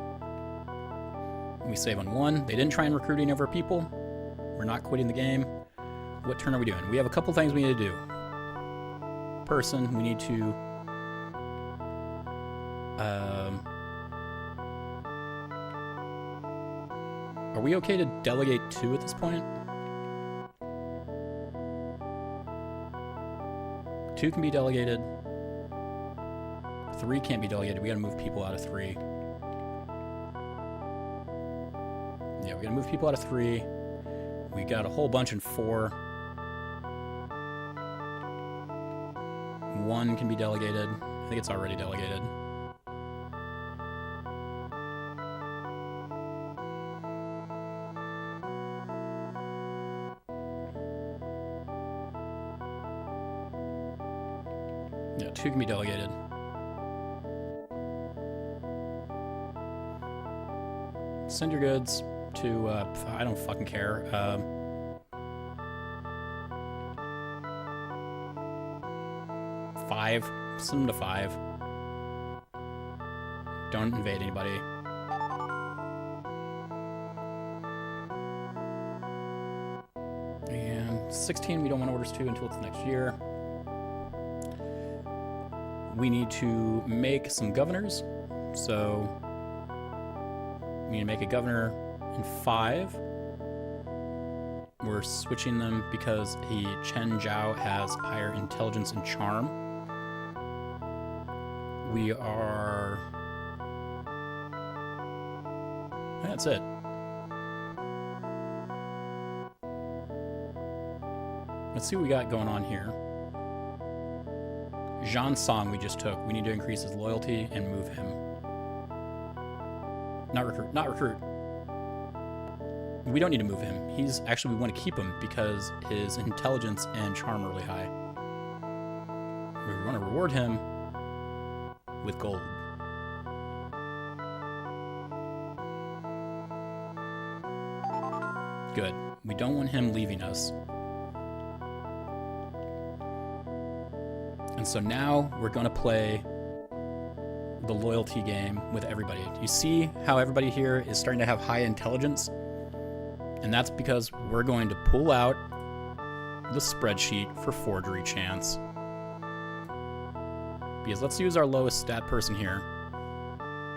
We save on 1. They didn't try and recruit any of our people. We're not quitting the game. What turn are we doing? We have a couple things we need to do. Person, we need to... Are we okay to delegate 2 at this point? 2 can be delegated. 3 can't be delegated. We gotta move people out of 3. Yeah, we gotta move people out of 3. We got a whole bunch in 4. 1 can be delegated. I think it's already delegated. Yeah, 2 can be delegated. Send your goods. up to, I don't fucking care. 5. Send him to 5. Don't invade anybody. And 16, we don't want orders to until it's next year. We need to make some governors. So we need to make a governor in 5. We're switching them because Chen Zhao has higher intelligence and charm. We are... That's it. Let's see what we got going on here. Zhan Song we just took. We need to increase his loyalty and move him. Not recruit. Not recruit. We don't need to move him. He's actually, we want to keep him because his intelligence and charm are really high. We want to reward him with gold. Good. We don't want him leaving us. And so now we're going to play the loyalty game with everybody. You see how everybody here is starting to have high intelligence? And that's because we're going to pull out the spreadsheet for forgery chance. Because let's use our lowest stat person here.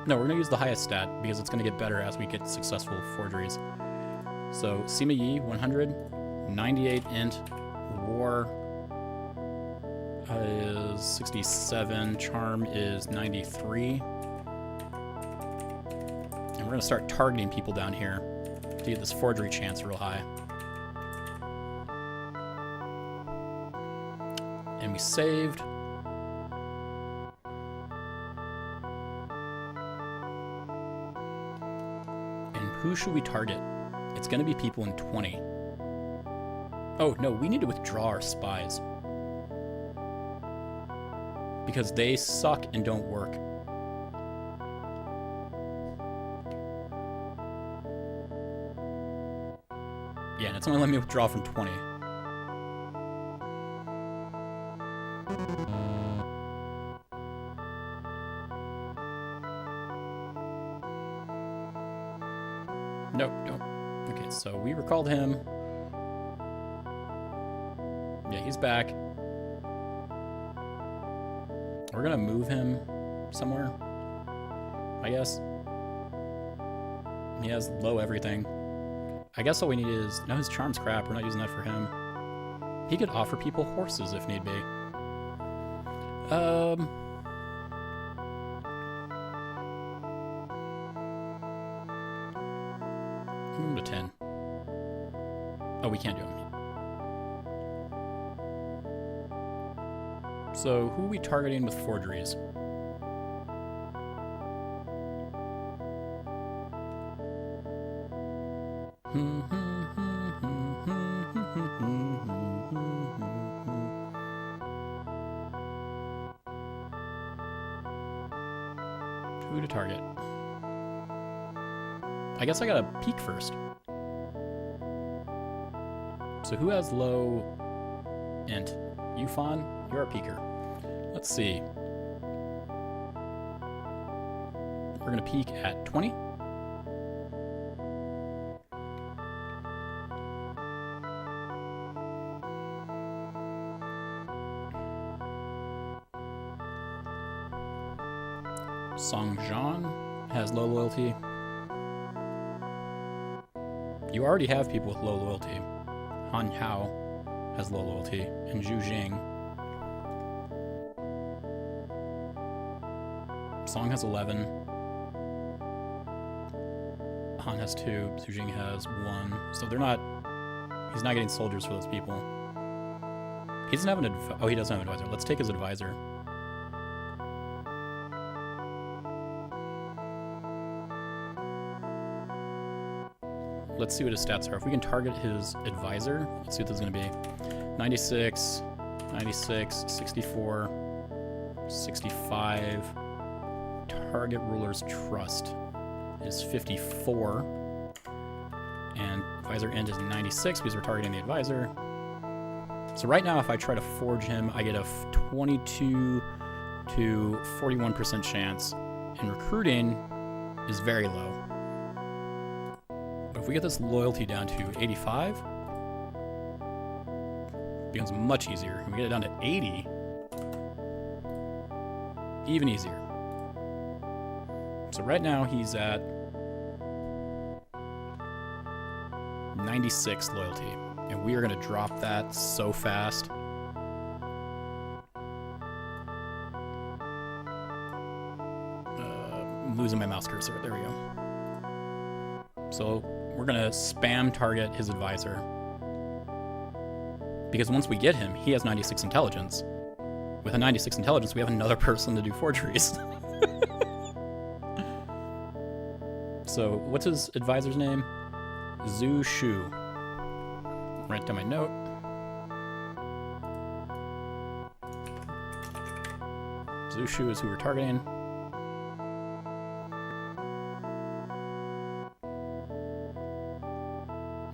No, we're going to use the highest stat because it's going to get better as we get successful forgeries. So Sima Yi, 100, 98 int, war is 67, charm is 93. And we're going to start targeting people down here to get this forgery chance real high. And we saved. And who should we target? It's going to be people in 20. Oh, no, we need to withdraw our spies. Because they suck and don't work. Yeah, and it's only letting me withdraw from 20. Nope, don't. Okay, so we recalled him. Yeah, he's back. We're gonna move him somewhere, I guess. He has low everything. I guess all we need is... No, his charm's crap. We're not using that for him. He could offer people horses if need be. Move him to 10. Oh, we can't do him. So, who are we targeting with forgeries? Who to target? I guess I gotta peek first. So who has low int? Yufan, you're a peeker. Let's see. We're gonna peek at 20. Song Zhan has low loyalty. You already have people with low loyalty. Han Hao has low loyalty, and Zhu Jing. Song has 11. Han has 2. Zhu Jing has 1. So they're not... He's not getting soldiers for those people. He doesn't have an oh, he doesn't have an advisor. Let's take his advisor. Let's see what his stats are. If we can target his advisor, let's see what this is going to be. 96, 96, 64, 65. Target ruler's trust is 54. And advisor int is 96 because we're targeting the advisor. So right now, if I try to forge him, I get a 22 to 41% chance, and recruiting is very low. But if we get this loyalty down to 85, it becomes much easier. And we get it down to 80, even easier. So right now he's at 96 loyalty, and we are going to drop that so fast. I'm losing my mouse cursor. There we go. So we're going to spam target his advisor, because once we get him, he has 96 intelligence. With a 96 intelligence, we have another person to do forgeries. So what's his advisor's name? Zhu Shu. Write down my note. Zhu Shu is who we're targeting.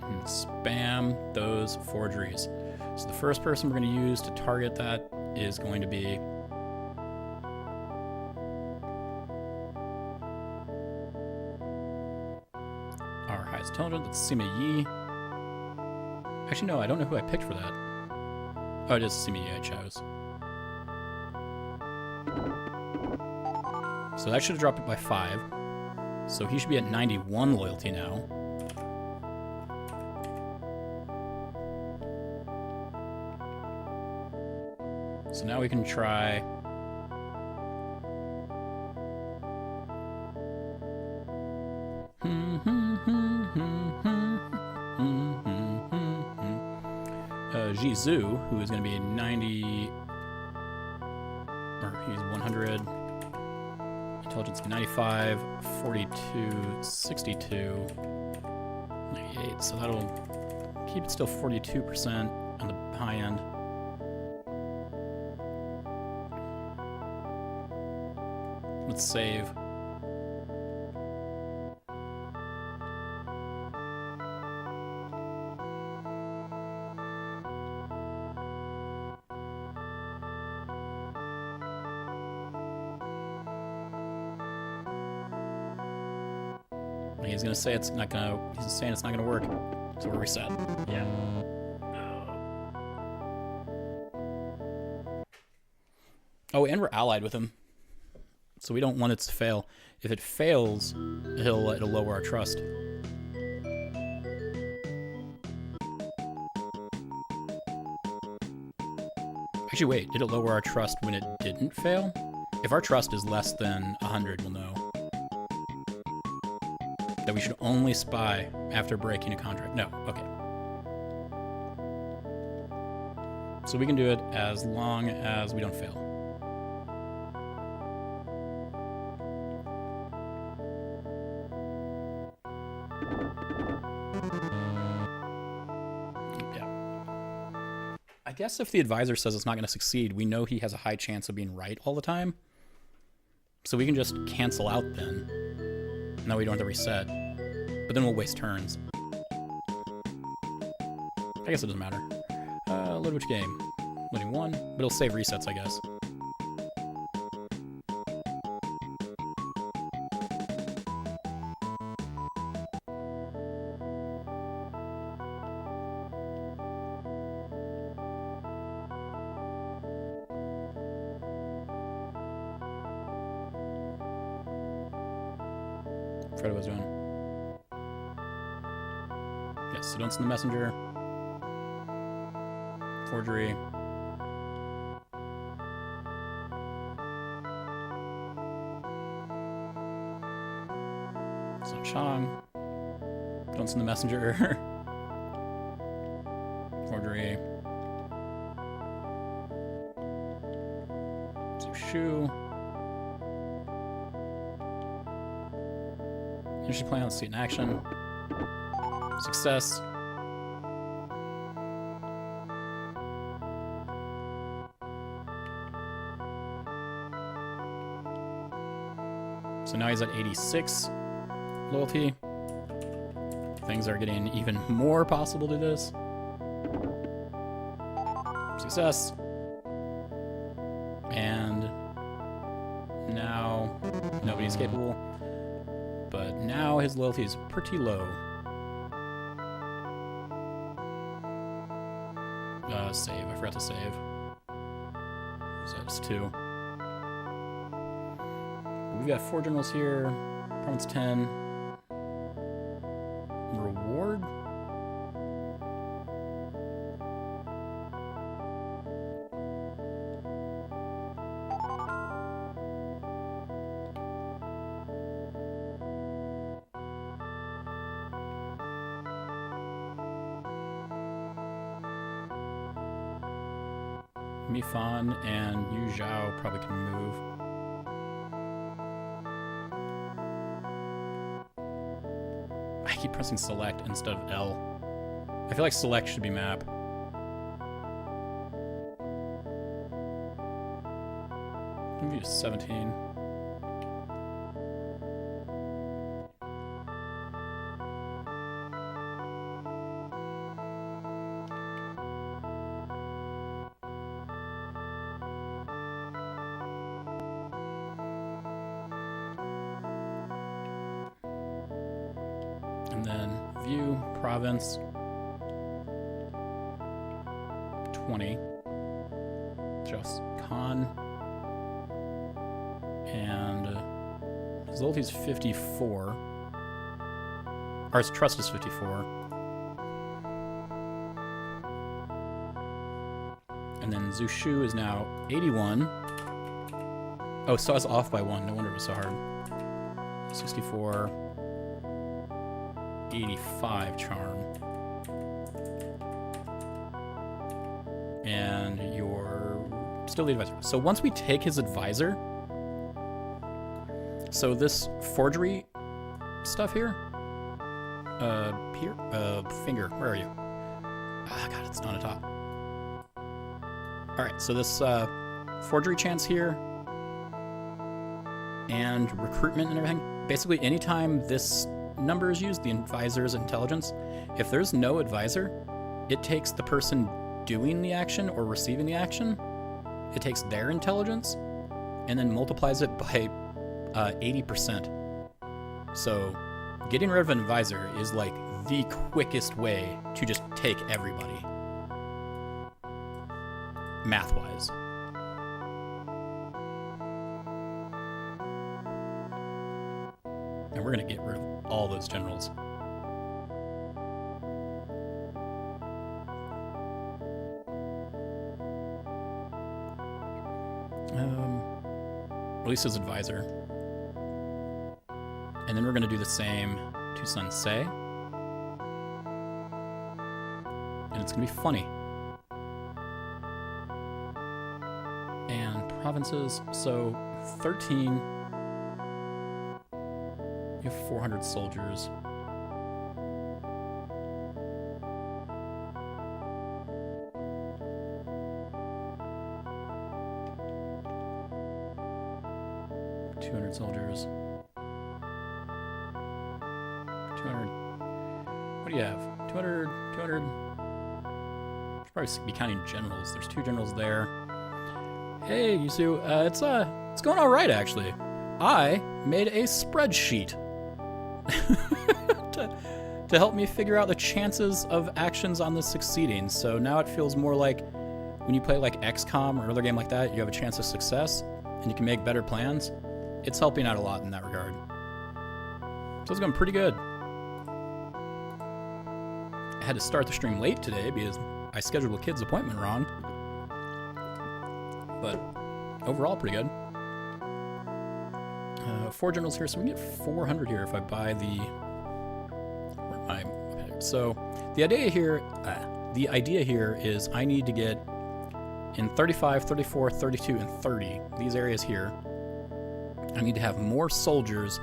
And spam those forgeries. So the first person we're going to use to target that is going to be our highest intelligent. That's Sima Yi. Actually, no, I don't know who I picked for that. Oh, it is Sima Yi I chose. So that should have dropped it by 5. So he should be at 91 loyalty now. So now we can try Zhu, who is going to be 90, or he's 100, intelligence 95, 42, 62, 98. So that'll keep it still 42% on the high end. Let's save. He's gonna say it's not gonna. He's saying it's not gonna work. So we're reset. Yeah. Oh, and we're allied with him, so we don't want it to fail. If it fails, it'll lower our trust. Actually, wait. Did it lower our trust when it didn't fail? If our trust is less than 100, we'll know that we should only spy after breaking a contract. No, okay. So we can do it as long as we don't fail. Yeah. I guess if the advisor says it's not going to succeed, we know he has a high chance of being right all the time. So we can just cancel out then. Now we don't have to reset, but then we'll waste turns. I guess it doesn't matter. Load which game? Loading 1, but it'll save resets, I guess. Forgot what I was doing. Yes, so don't send the messenger. Forgery. So Chong. Don't send the messenger. Forgery. So Shu. Initially plan on see in action. Success. So now he's at 86 loyalty. things are getting even more possible to this. Success. And now nobody's capable. But now his loyalty is pretty low. Save. I forgot to save. So that's 2. We've got 4 generals here. Province 10. Reward? Mifan and Yu Zhao probably can move. I keep pressing select instead of L. I feel like select should be map. Maybe 17. And then view, province, 20, just Khan, and his loyalty is 54, or his trust is 54, and then Zushu is now 81. Oh, so I was off by 1, no wonder it was so hard. 64. 85 charm. And you're still the advisor. So once we take his advisor, so this forgery stuff here, finger, where are you? Ah, God, it's not on top. All right, so this forgery chance here and recruitment and everything, basically anytime this number is used, the advisor's intelligence, if there's no advisor, it takes the person doing the action or receiving the action, it takes their intelligence and then multiplies it by 80%. So getting rid of an advisor is like the quickest way to just take everybody, math-wise. And we're gonna get rid of all those generals. Release his advisor. And then we're gonna do the same to Sun Se. And it's gonna be funny. And provinces, so 13. You have 400 soldiers. Soldiers. 200. What do you have? 200, 200. Should probably be counting generals. There's 2 generals there. Hey, Yusu, it's going all right, actually. I made a spreadsheet to help me figure out the chances of actions on this succeeding. So now it feels more like when you play like XCOM or another game like that, you have a chance of success and you can make better plans. It's helping out a lot in that regard. So it's going pretty good. I had to start the stream late today because I scheduled a kid's appointment wrong. But overall, pretty good. 4 generals here, so we can get 400 here if I buy the... So the idea here is I need to get in 35, 34, 32, and 30, these areas here, I need to have more soldiers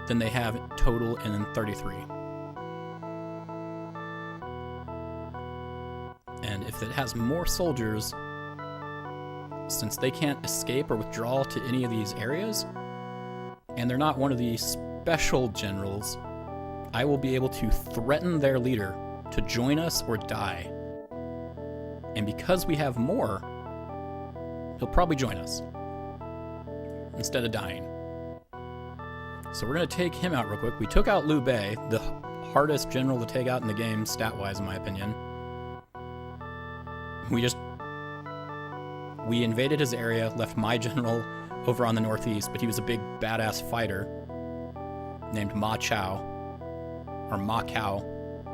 than they have total in 33. And if it has more soldiers, since they can't escape or withdraw to any of these areas, and they're not one of the special generals, I will be able to threaten their leader to join us or die. And because we have more, he'll probably join us instead of dying. So we're going to take him out real quick. We took out Liu Bei, the hardest general to take out in the game, stat-wise, in my opinion. We invaded his area, left my general over on the northeast, but he was a big, badass fighter named Ma Chao. Or Ma Cao.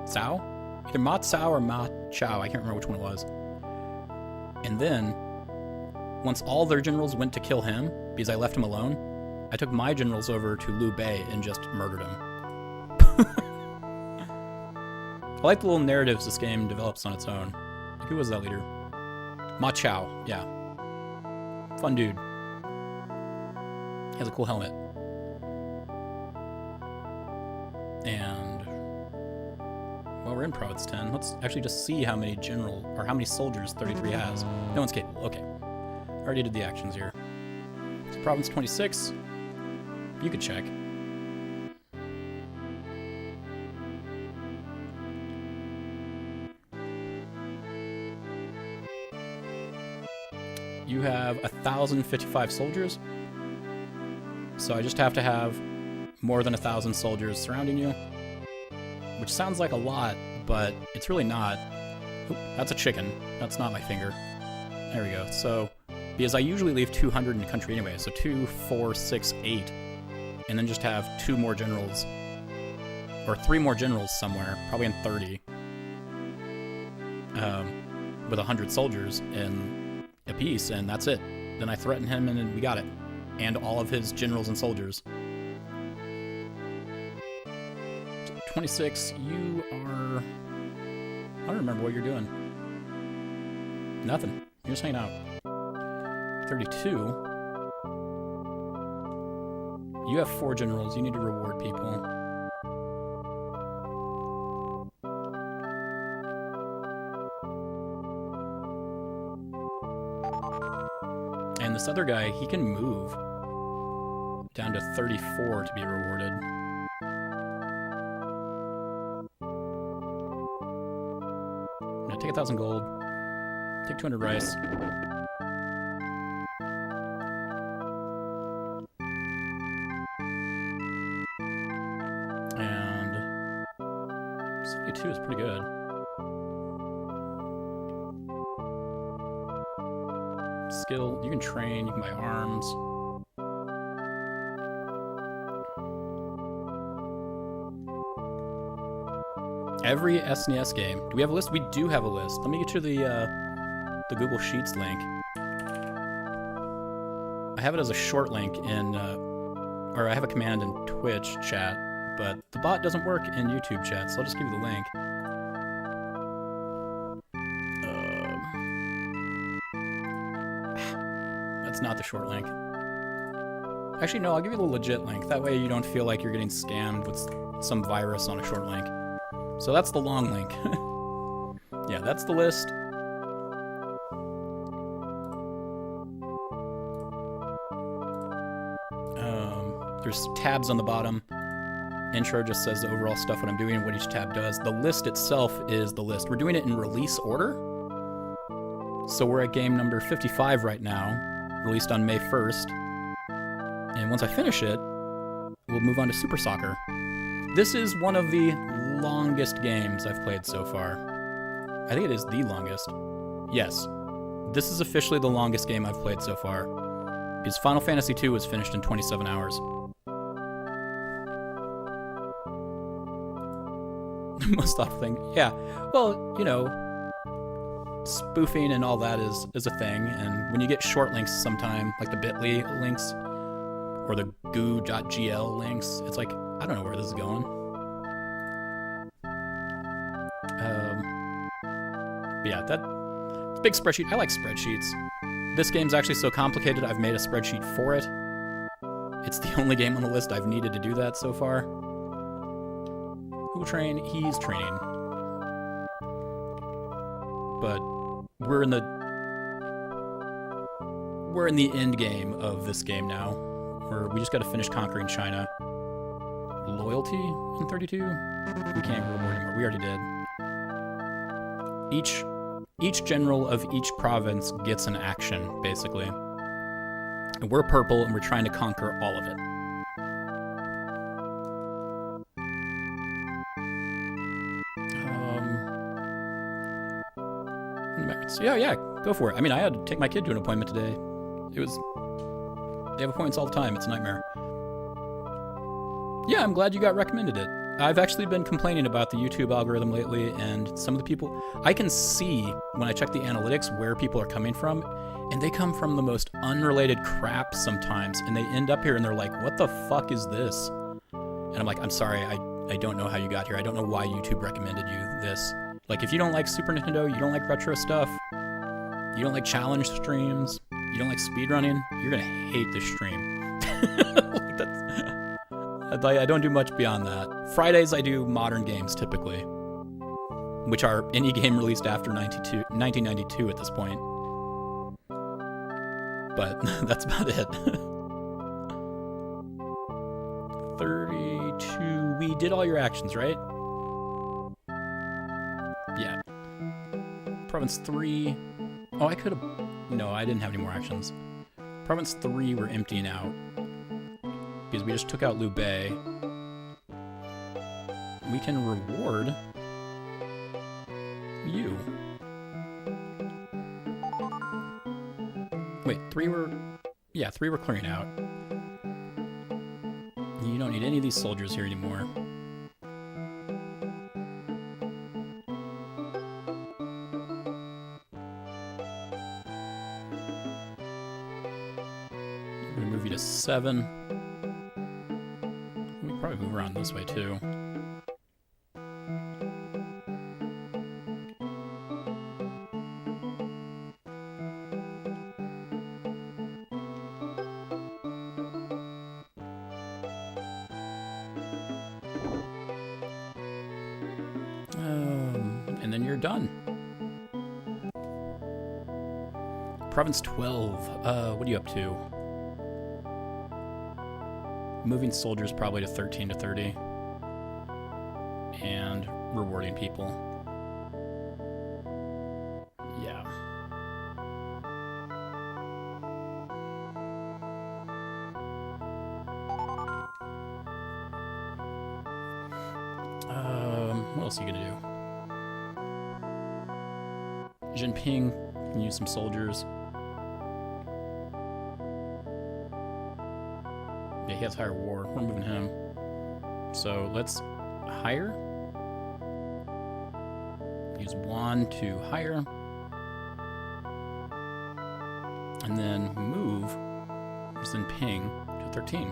Cao? Either Ma Cao or Ma Chao. I can't remember which one it was. And then, once all their generals went to kill him, because I left him alone, I took my generals over to Liu Bei and just murdered him. I like the little narratives this game develops on its own. Who was that leader? Ma Chao, yeah. Fun dude. He has a cool helmet. And well, we're in Province 10. Let's actually just see how many how many soldiers 33 has. No one's capable. Okay. Already did the actions here. So Province 26. You could check. You have 1,055 soldiers. So I just have to have more than 1,000 soldiers surrounding you. Which sounds like a lot, but it's really not. Oop, that's a chicken. That's not my finger. There we go. So, because I usually leave 200 in the country anyway, so 2, 4, 6, 8. And then just have 2 more generals. Or 3 more generals somewhere, probably in 30. With 100 soldiers in a piece, and that's it. Then I threaten him, and we got it. And all of his generals and soldiers. 26, you are... I don't remember what you're doing. Nothing. You're just hanging out. 32. You have 4 generals. You need to reward people. And this other guy, he can move down to 34 to be rewarded. Take 1,000 gold. Take 200 rice. And 72 is pretty good. Skill, you can train, you can buy arms. Every SNES game. Do we have a list? We do have a list. Let me get you the Google Sheets link. I have it as a short link in, or I have a command in Twitch chat, but the bot doesn't work in YouTube chat, so I'll just give you the link. That's not the short link. Actually, no, I'll give you the legit link. That way you don't feel like you're getting scammed with some virus on a short link. So that's the long link. Yeah, that's the list. There's tabs on the bottom. Intro just says the overall stuff, what I'm doing, and what each tab does. The list itself is the list. We're doing it in release order. So we're at game number 55 right now, released on May 1st. And once I finish it, we'll move on to Super Soccer. This is one of the longest games I've played so far. I think it is the longest. Yes, this is officially the longest game I've played so far. Because Final Fantasy II was finished in 27 hours. Most thoughtful thing. Yeah, well, you know, spoofing and all that is a thing, and when you get short links sometime, like the bit.ly links, or the goo.gl links, it's like, I don't know where this is going. But yeah, that's a big spreadsheet. I like spreadsheets. This game's actually so complicated, I've made a spreadsheet for it. It's the only game on the list I've needed to do that so far. Who will train? He's training. But we're in the end game of this game now. We just got to finish conquering China. loyalty in 32? We can't reward anymore. We already did. Each general of each province gets an action, basically. And we're purple, and we're trying to conquer all of it. Yeah, go for it. I mean, I had to take my kid to an appointment today. They have appointments all the time. It's a nightmare. Yeah, I'm glad you got recommended it. I've actually been complaining about the YouTube algorithm lately, and some of the people, I can see when I check the analytics where people are coming from, and they come from the most unrelated crap sometimes, and they end up here and they're like, what the fuck is this? And I'm like, I'm sorry, I don't know how you got here. I don't know why YouTube recommended you this. Like, if you don't like Super Nintendo, you don't like retro stuff, you don't like challenge streams, you don't like speedrunning, you're gonna hate this stream. I don't do much beyond that. Fridays I do modern games typically, which are any game released after 1992 at this point. But that's about it. 32. We did all your actions, right? Yeah. Province 3. Oh, I could have... No, I didn't have any more actions. Province 3 we're emptying out. Because we just took out Liu Bei. We can reward you. Wait, 3 were... Yeah, 3 were clearing out. You don't need any of these soldiers here anymore. I'm gonna move you to 7. We can probably move around this way too. And then you're done. Province 12. What are you up to? Moving soldiers probably to 13 to 30. And rewarding people. Yeah. What else are you gonna do? Jinping can use some soldiers. Yeah, he has higher war. We're moving him. So let's hire. Use 1 to hire. And then move Jinping to 13.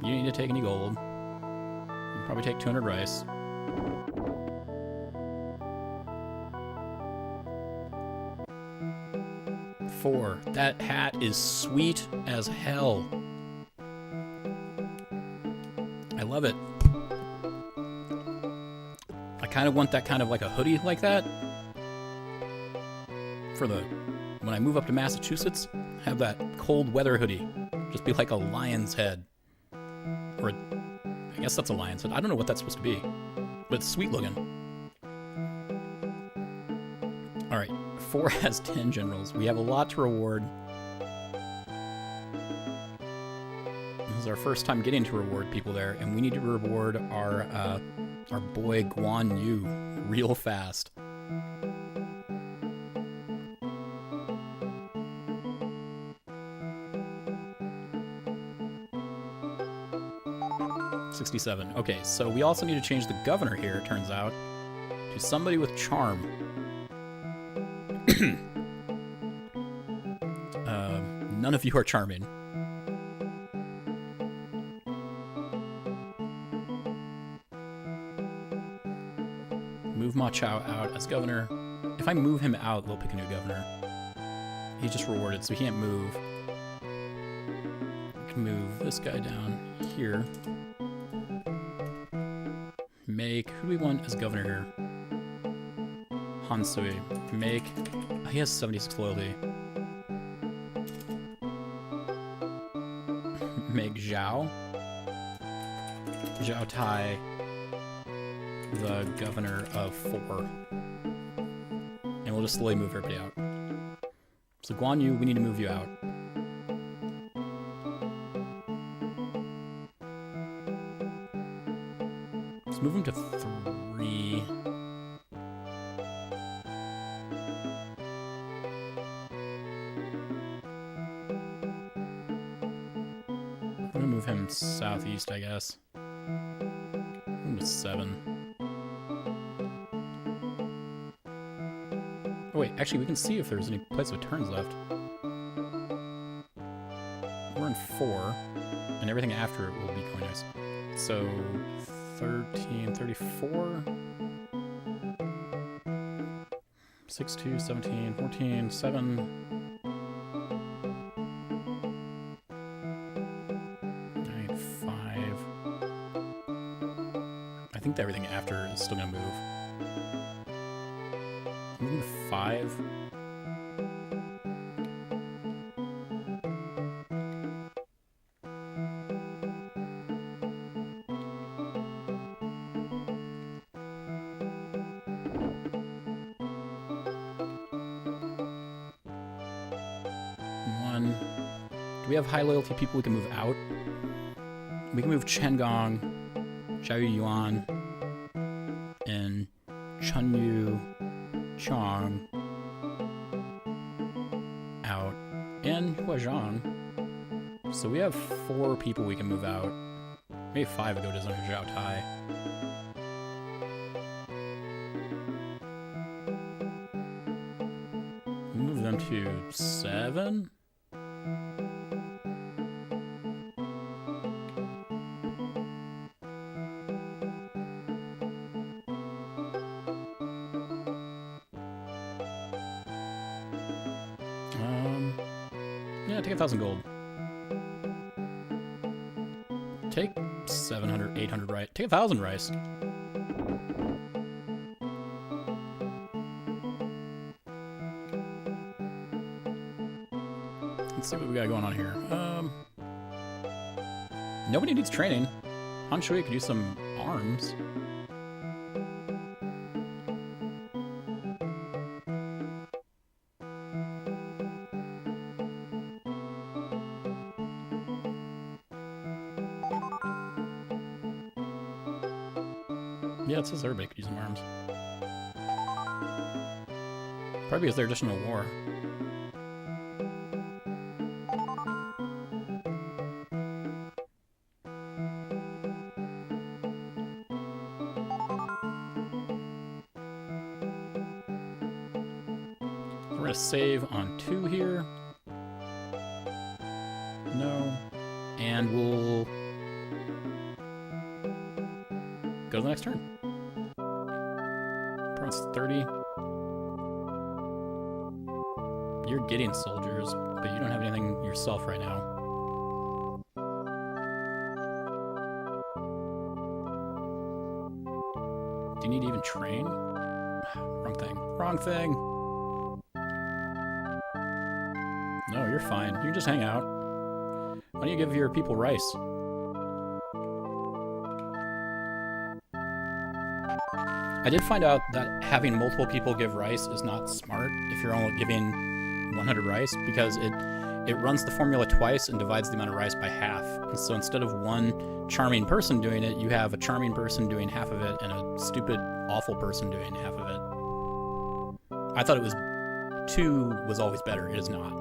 You don't need to take any gold. You can probably take 200 rice. That hat is sweet as hell. I love it. I kind of want that kind of like a hoodie like that. For when I move up to Massachusetts, have that cold weather hoodie. Just be like a lion's head. Or I guess that's a lion's head. I don't know what that's supposed to be. But it's sweet looking. Alright. 4 has 10 generals. We have a lot to reward. This is our first time getting to reward people there, and we need to reward our boy Guan Yu real fast. $67. Okay, so we also need to change the governor here, it turns out, to somebody with charm. None of you are charming. Move Ma Chao out as governor. If I move him out, they'll pick a new governor. He's just rewarded, so he can't move. We can move this guy down here. Who do we want as governor here? Han Sui. He has 76 loyalty. make Zhao Tai the governor of 4. And we'll just slowly move everybody out. So Guan Yu, we need to move you out. Let's move him to 3. I'm gonna move him southeast, I guess. Move him to 7. Oh wait, actually we can see if there's any place with turns left. We're in 4, and everything after it will be going nice. So 13, 34, 6, 2, 17, 14, 7, 9, 5. I think that everything after is still gonna move. Moving to 5. Do we have high loyalty people we can move out? We can move Chen Gong, Zhao Yuan, and Chunyu Chong out, and Huazhang. So we have 4 people we can move out. Maybe 5 ago to Zhao Tai. Move them to 7. Yeah, take 1,000 gold. Take 700, 800 rice. Take 1,000 rice. Let's see what we got going on here. Nobody needs training. Han Shui could use some arms. Yeah, it says everybody could use some arms. Probably because they're additional war. We're gonna save on 2 here. No. And we'll go to the next turn. Province 30. You're getting soldiers, but you don't have anything yourself right now. Do you need to even train? Wrong thing. Wrong thing! No, you're fine. You can just hang out. Why don't you give your people rice? I did find out that having multiple people give rice is not smart if you're only giving 100 rice, because it runs the formula twice and divides the amount of rice by half. And so instead of one charming person doing it, you have a charming person doing half of it and a stupid, awful person doing half of it. I thought it was 2 was always better. It is not.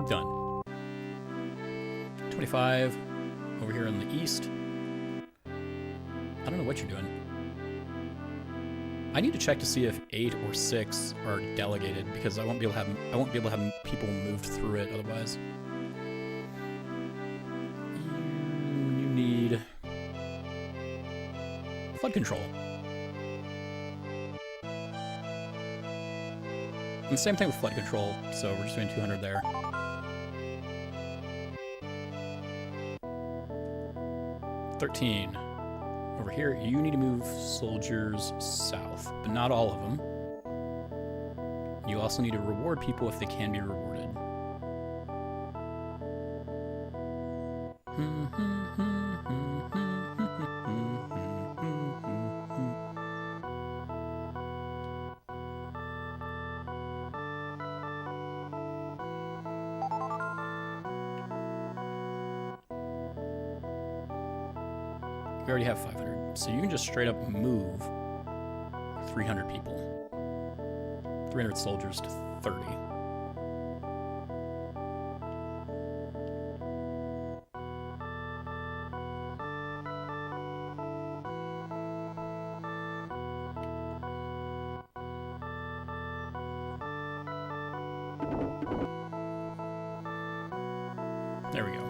Done. 25 over here in the east. I don't know what you're doing. I need to check to see if 8 or 6 are delegated, because I won't be able to have people moved through it otherwise. You need flood control. And the same thing with flood control, so we're just doing 200 there. $13. Over here, you need to move soldiers south, but not all of them. you also need to reward people if they can be rewarded. We already have 500, so you can just straight up move 300 people. 300 soldiers to 30. There we go.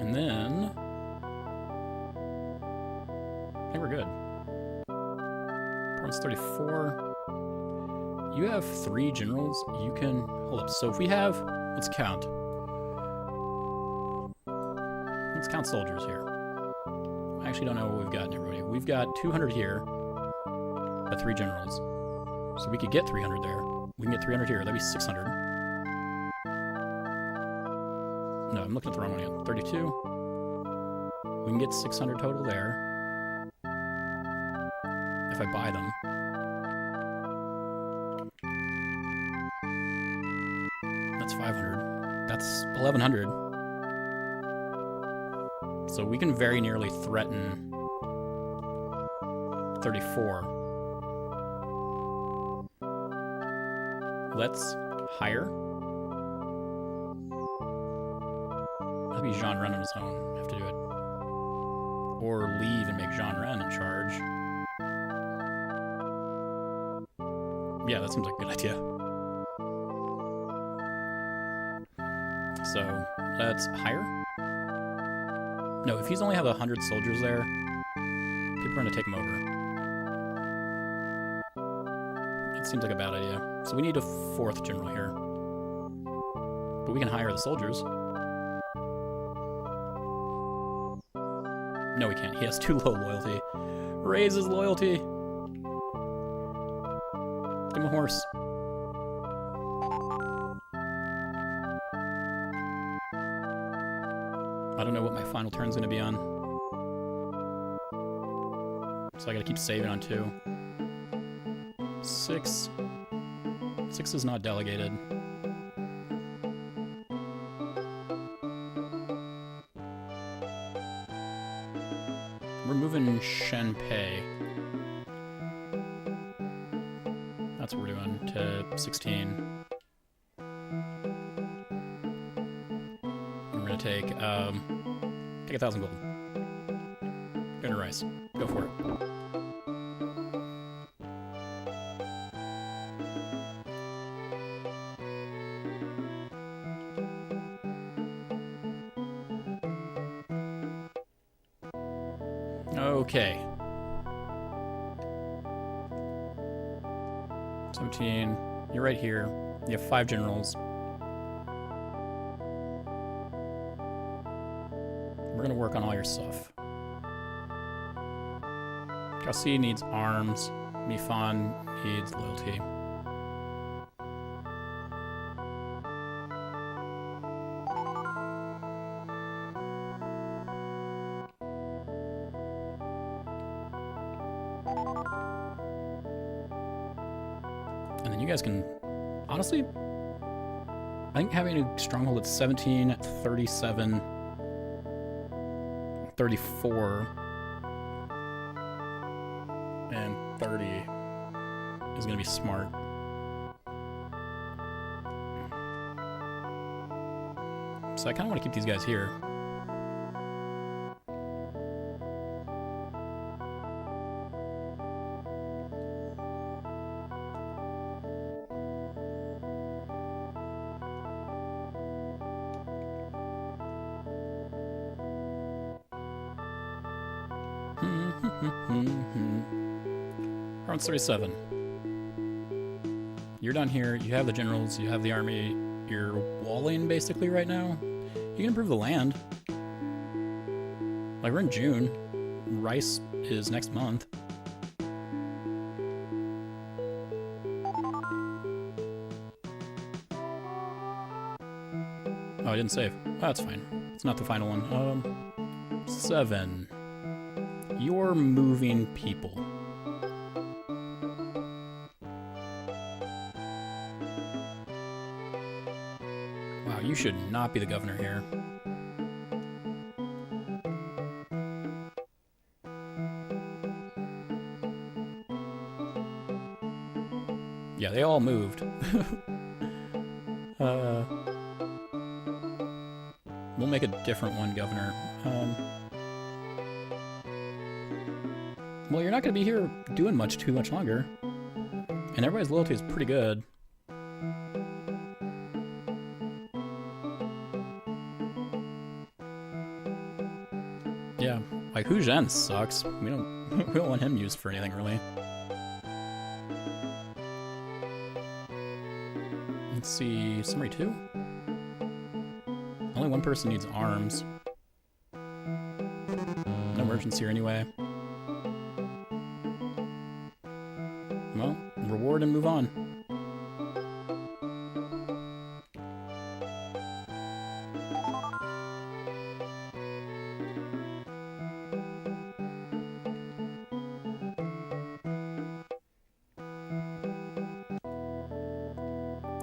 And then I think we're good. Province 34. You have 3 generals. You can hold up. So if we have, let's count. Let's count soldiers here. I actually don't know what we've got in everybody. We've got 200 here, but 3 generals. So we could get 300 there. We can get 300 here. That'd be 600. No, I'm looking at the wrong one again. 32. We can get 600 total there. If I buy them. That's 500. That's 1100. So we can very nearly threaten 34. Let's hire. That'd be Jean Ren on his own. Have to do it. Or leave and make Jean Ren in charge. Yeah, that seems like a good idea. So, let's hire. No, if he's only have 100 soldiers there, people are going to take him over. That seems like a bad idea. So we need a 4th general here. But we can hire the soldiers. No, we can't. He has too low loyalty. Raise his loyalty. Give him a horse. I don't know what my final turn's gonna be on. So I gotta keep saving on 2. 6. 6 is not delegated. We're moving Shenpei. That's what we're doing, to 16. We're gonna take 1,000 gold. Go to rice. Go for it. Okay. 17. You're right here. You have 5 generals. We're gonna work on all your stuff. Kasi needs arms. Mifan needs loyalty. And then you guys can, honestly, I think having a stronghold at 17, 37, 34, and 30 is going to be smart. So I kind of want to keep these guys here. Province 37. You're done here. You have the generals. You have the army. You're walling basically right now. You can improve the land. Like, we're in June. Rice is next month. Oh, I didn't save. Oh, that's fine. It's not the final one. 7. You're moving people. Wow, you should not be the governor here. Yeah, they all moved. We'll make a different one, governor. Well, you're not going to be here doing too much longer. And everybody's loyalty is pretty good. Yeah, like Hu Zhen sucks. We don't want him used for anything really. Let's see, summary 2. Only one person needs arms. No emergency here anyway. Well, reward and move on.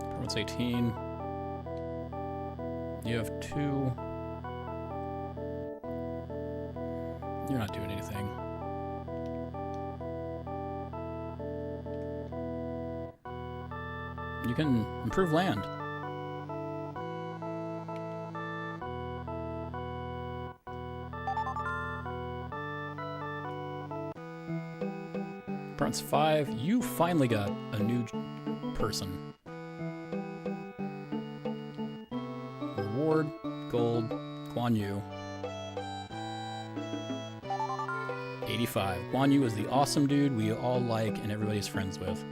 Province 18. You have 2. You're not doing anything. You can improve land. Province 5, you finally got a new person. Reward, gold, Guan Yu. 85. Guan Yu is the awesome dude we all like and everybody's friends with.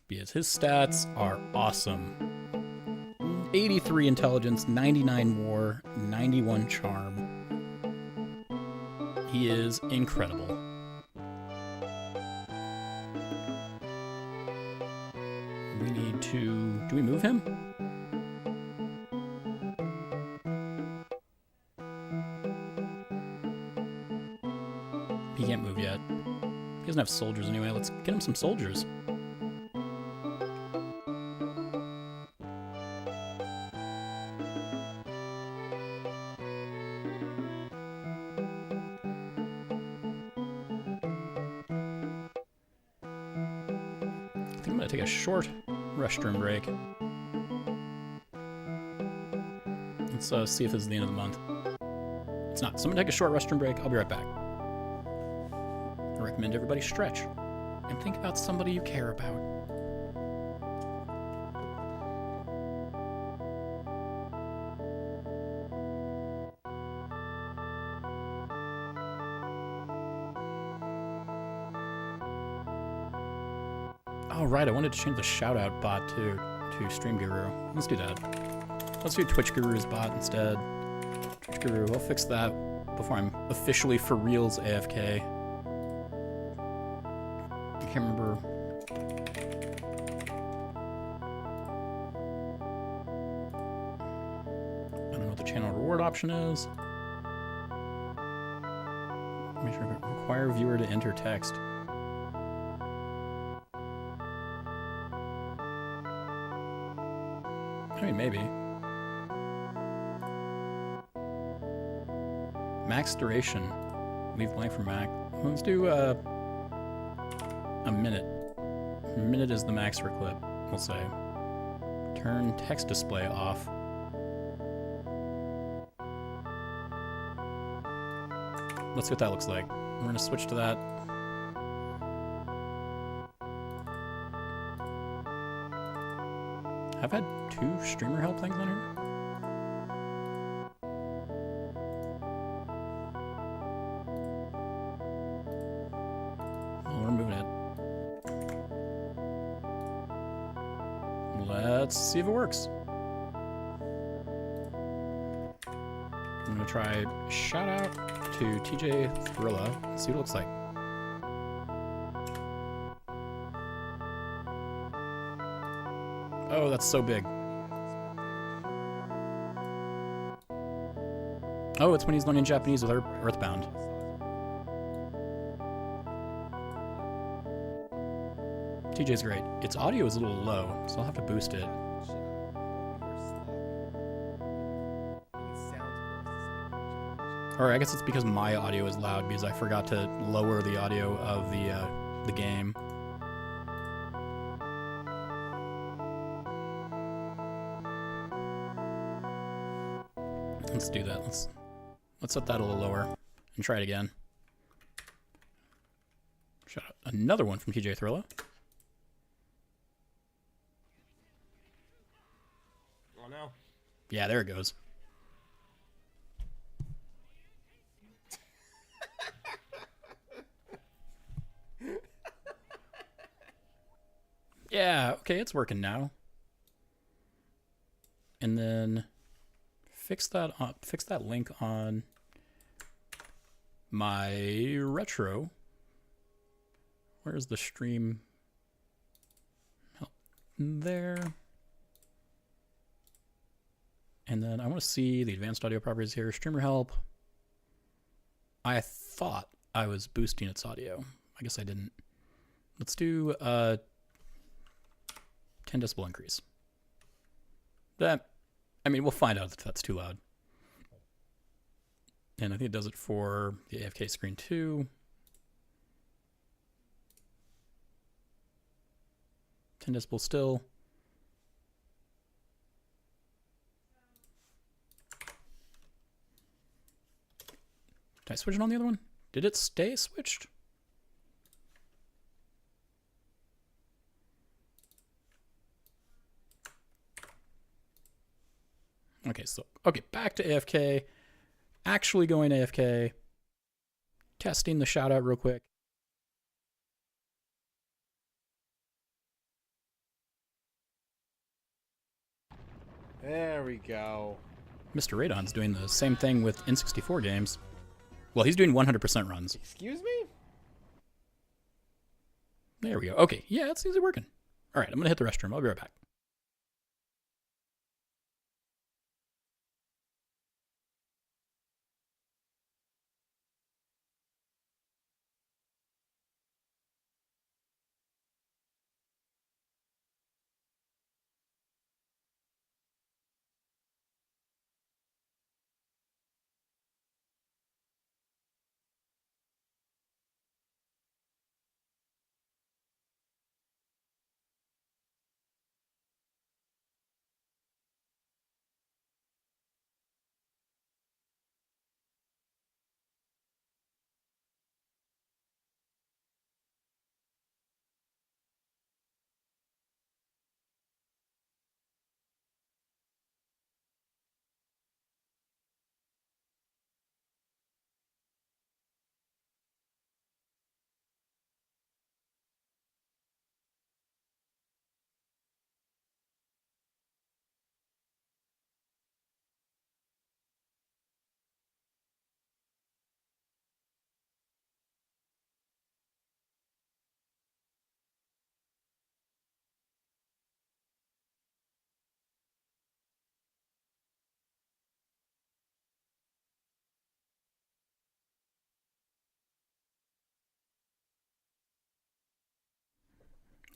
Because his stats are awesome. 83 intelligence, 99 war, 91 charm. He is incredible. We need to... do we move him? He can't move yet. He doesn't have soldiers anyway. Let's get him some soldiers. I think I'm gonna take a short restroom break. Let's see if this is the end of the month. It's not. So I'm gonna take a short restroom break. I'll be right back. I recommend everybody stretch and think about somebody you care about. Oh, right, I wanted to change the shout-out bot to Stream Guru. Let's do that. Let's do Twitch Guru's bot instead. Twitch Guru, I'll fix that before I'm officially for reals AFK. I can't remember. I don't know what the channel reward option is. Make sure require viewer to enter text. I mean, maybe. Max duration. Leave blank for Mac. Let's do a minute. A minute is the max for clip, we'll say. Turn text display off. Let's see what that looks like. We're gonna switch to that. I've had 2 streamer help things on here. Well, we're moving it. Let's see if it works. I'm gonna try shout out to TJ Thrilla. See what it looks like. Oh, that's so big. Oh, it's when he's learning Japanese with Earthbound. TJ's great. Its audio is a little low, so I'll have to boost it. Or I guess it's because my audio is loud because I forgot to lower the audio of the game. Let's do that. Let's set that a little lower and try it again. Shout out another one from TJ Thrilla. Oh no. Yeah, there it goes. Yeah, okay, it's working now. And then fix that link on my retro. Where's the stream? Help there. And then I want to see the advanced audio properties here. Streamer help. I thought I was boosting its audio. I guess I didn't. Let's do 10 decibel increase. That, I mean, we'll find out if that's too loud. And I think it does it for the AFK screen too. 10 decibel still. Did I switch it on the other one? Did it stay switched? Okay, so, okay, back to AFK. Actually going AFK. Testing the shout out real quick. There we go. Mr. Radon's doing the same thing with N64 games. Well, he's doing 100% runs. Excuse me? There we go. Okay, yeah, it's easily working. All right, I'm going to hit the restroom. I'll be right back.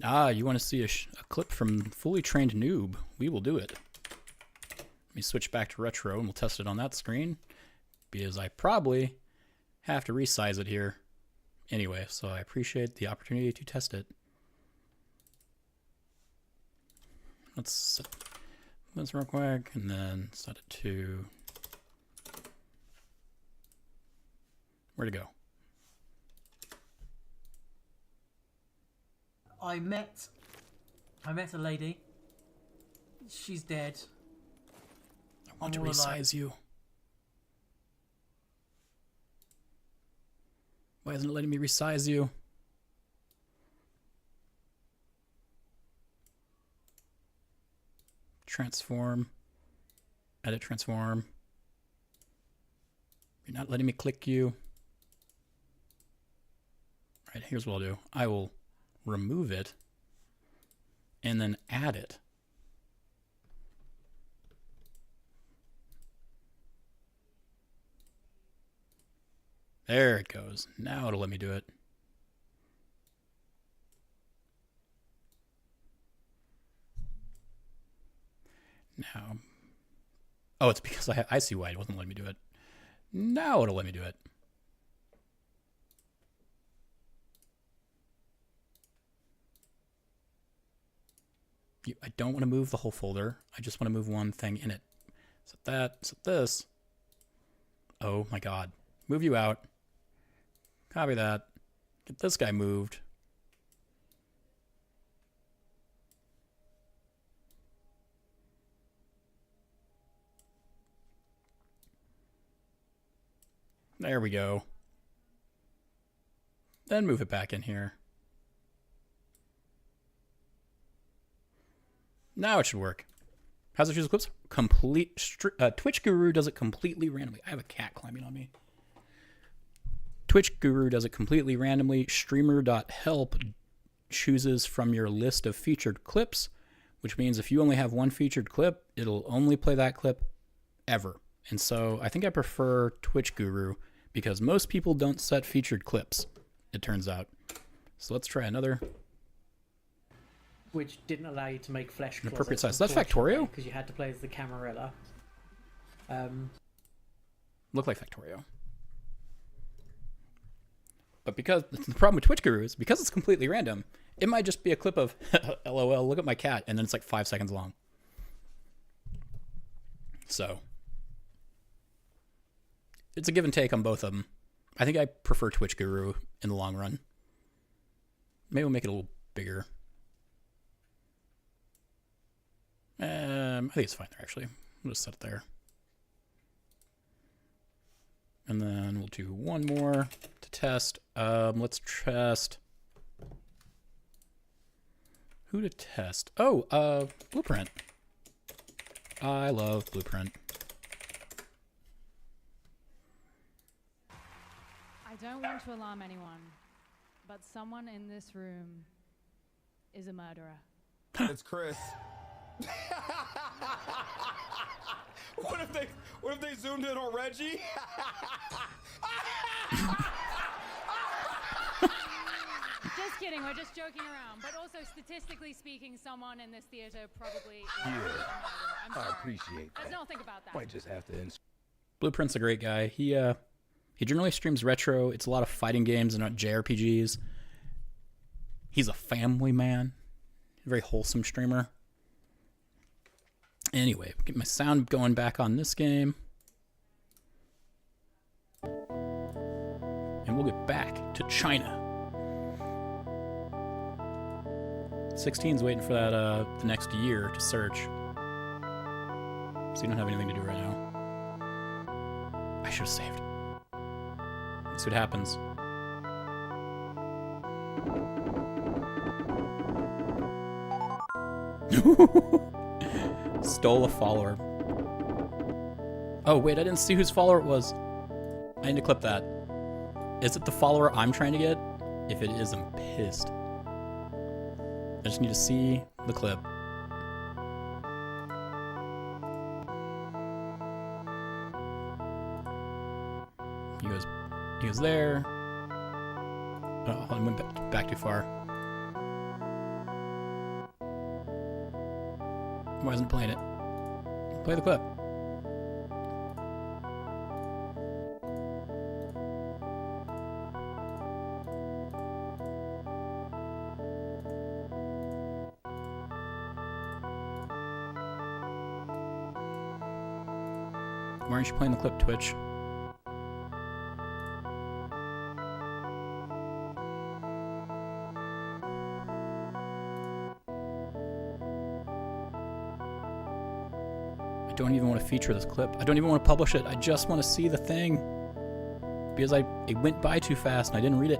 Ah, you want to see a clip from Fully Trained Noob? We will do it. Let me switch back to retro and we'll test it on that screen because I probably have to resize it here anyway, so I appreciate the opportunity to test it. Let's set this real quick and then set it to... Where'd it go? I met a lady. She's dead. I want to resize you. Why isn't it letting me resize you? Transform. Edit transform. You're not letting me click you. All right, here's what I'll do. I will remove it and then add it. There it goes. Now it'll let me do it. Now, oh, it's because I see why it wasn't letting me do it. Now it'll let me do it. I don't want to move the whole folder. I just want to move one thing in it. Set that, set this. Oh my God. Move you out. Copy that. Get this guy moved. There we go. Then move it back in here. Now it should work. How's it choose clips? Twitch Guru does it completely randomly. I have a cat climbing on me. Twitch Guru does it completely randomly. Streamer.help chooses from your list of featured clips, which means if you only have one featured clip, it'll only play that clip ever. And so I think I prefer Twitch Guru because most people don't set featured clips, it turns out. So let's try another. Which didn't allow you to make flesh closets. Appropriate size. That's Factorio? Because you had to play as the Camarilla. Look like Factorio. But because the problem with Twitch Guru is because it's completely random, it might just be a clip of LOL, look at my cat, and then it's like 5 seconds long. So it's a give and take on both of them. I think I prefer Twitch Guru in the long run. Maybe we'll make it a little bigger. I think it's fine there, actually. We'll just set it there. And then we'll do one more to test. Let's test. Who to test? Oh, Blueprint. I love Blueprint. I don't want to alarm anyone, but someone in this room is a murderer. It's Chris. What if they zoomed in on Reggie? Just kidding, we're just joking around. But also, statistically speaking, someone in this theater probably is a murderer. I'm sorry. I appreciate that. Let's not think about that. Might just have to. Blueprint's a great guy. He generally streams retro. It's a lot of fighting games and not JRPGs. He's a family man. A very wholesome streamer. Anyway, get my sound going back on this game. And we'll get back to China. 16's waiting for that the next year to search. So you don't have anything to do right now. I should have saved. Let's see what happens. Stole a follower. Oh, wait, I didn't see whose follower it was. I need to clip that. Is it the follower I'm trying to get? If it is, I'm pissed. I just need to see the clip. He goes there. Oh, I went back too far. Why isn't it playing it? Play the clip. Why aren't you playing the clip, Twitch? I don't even want to feature this clip. I don't even want to publish it. I just want to see the thing. Because it went by too fast and I didn't read it.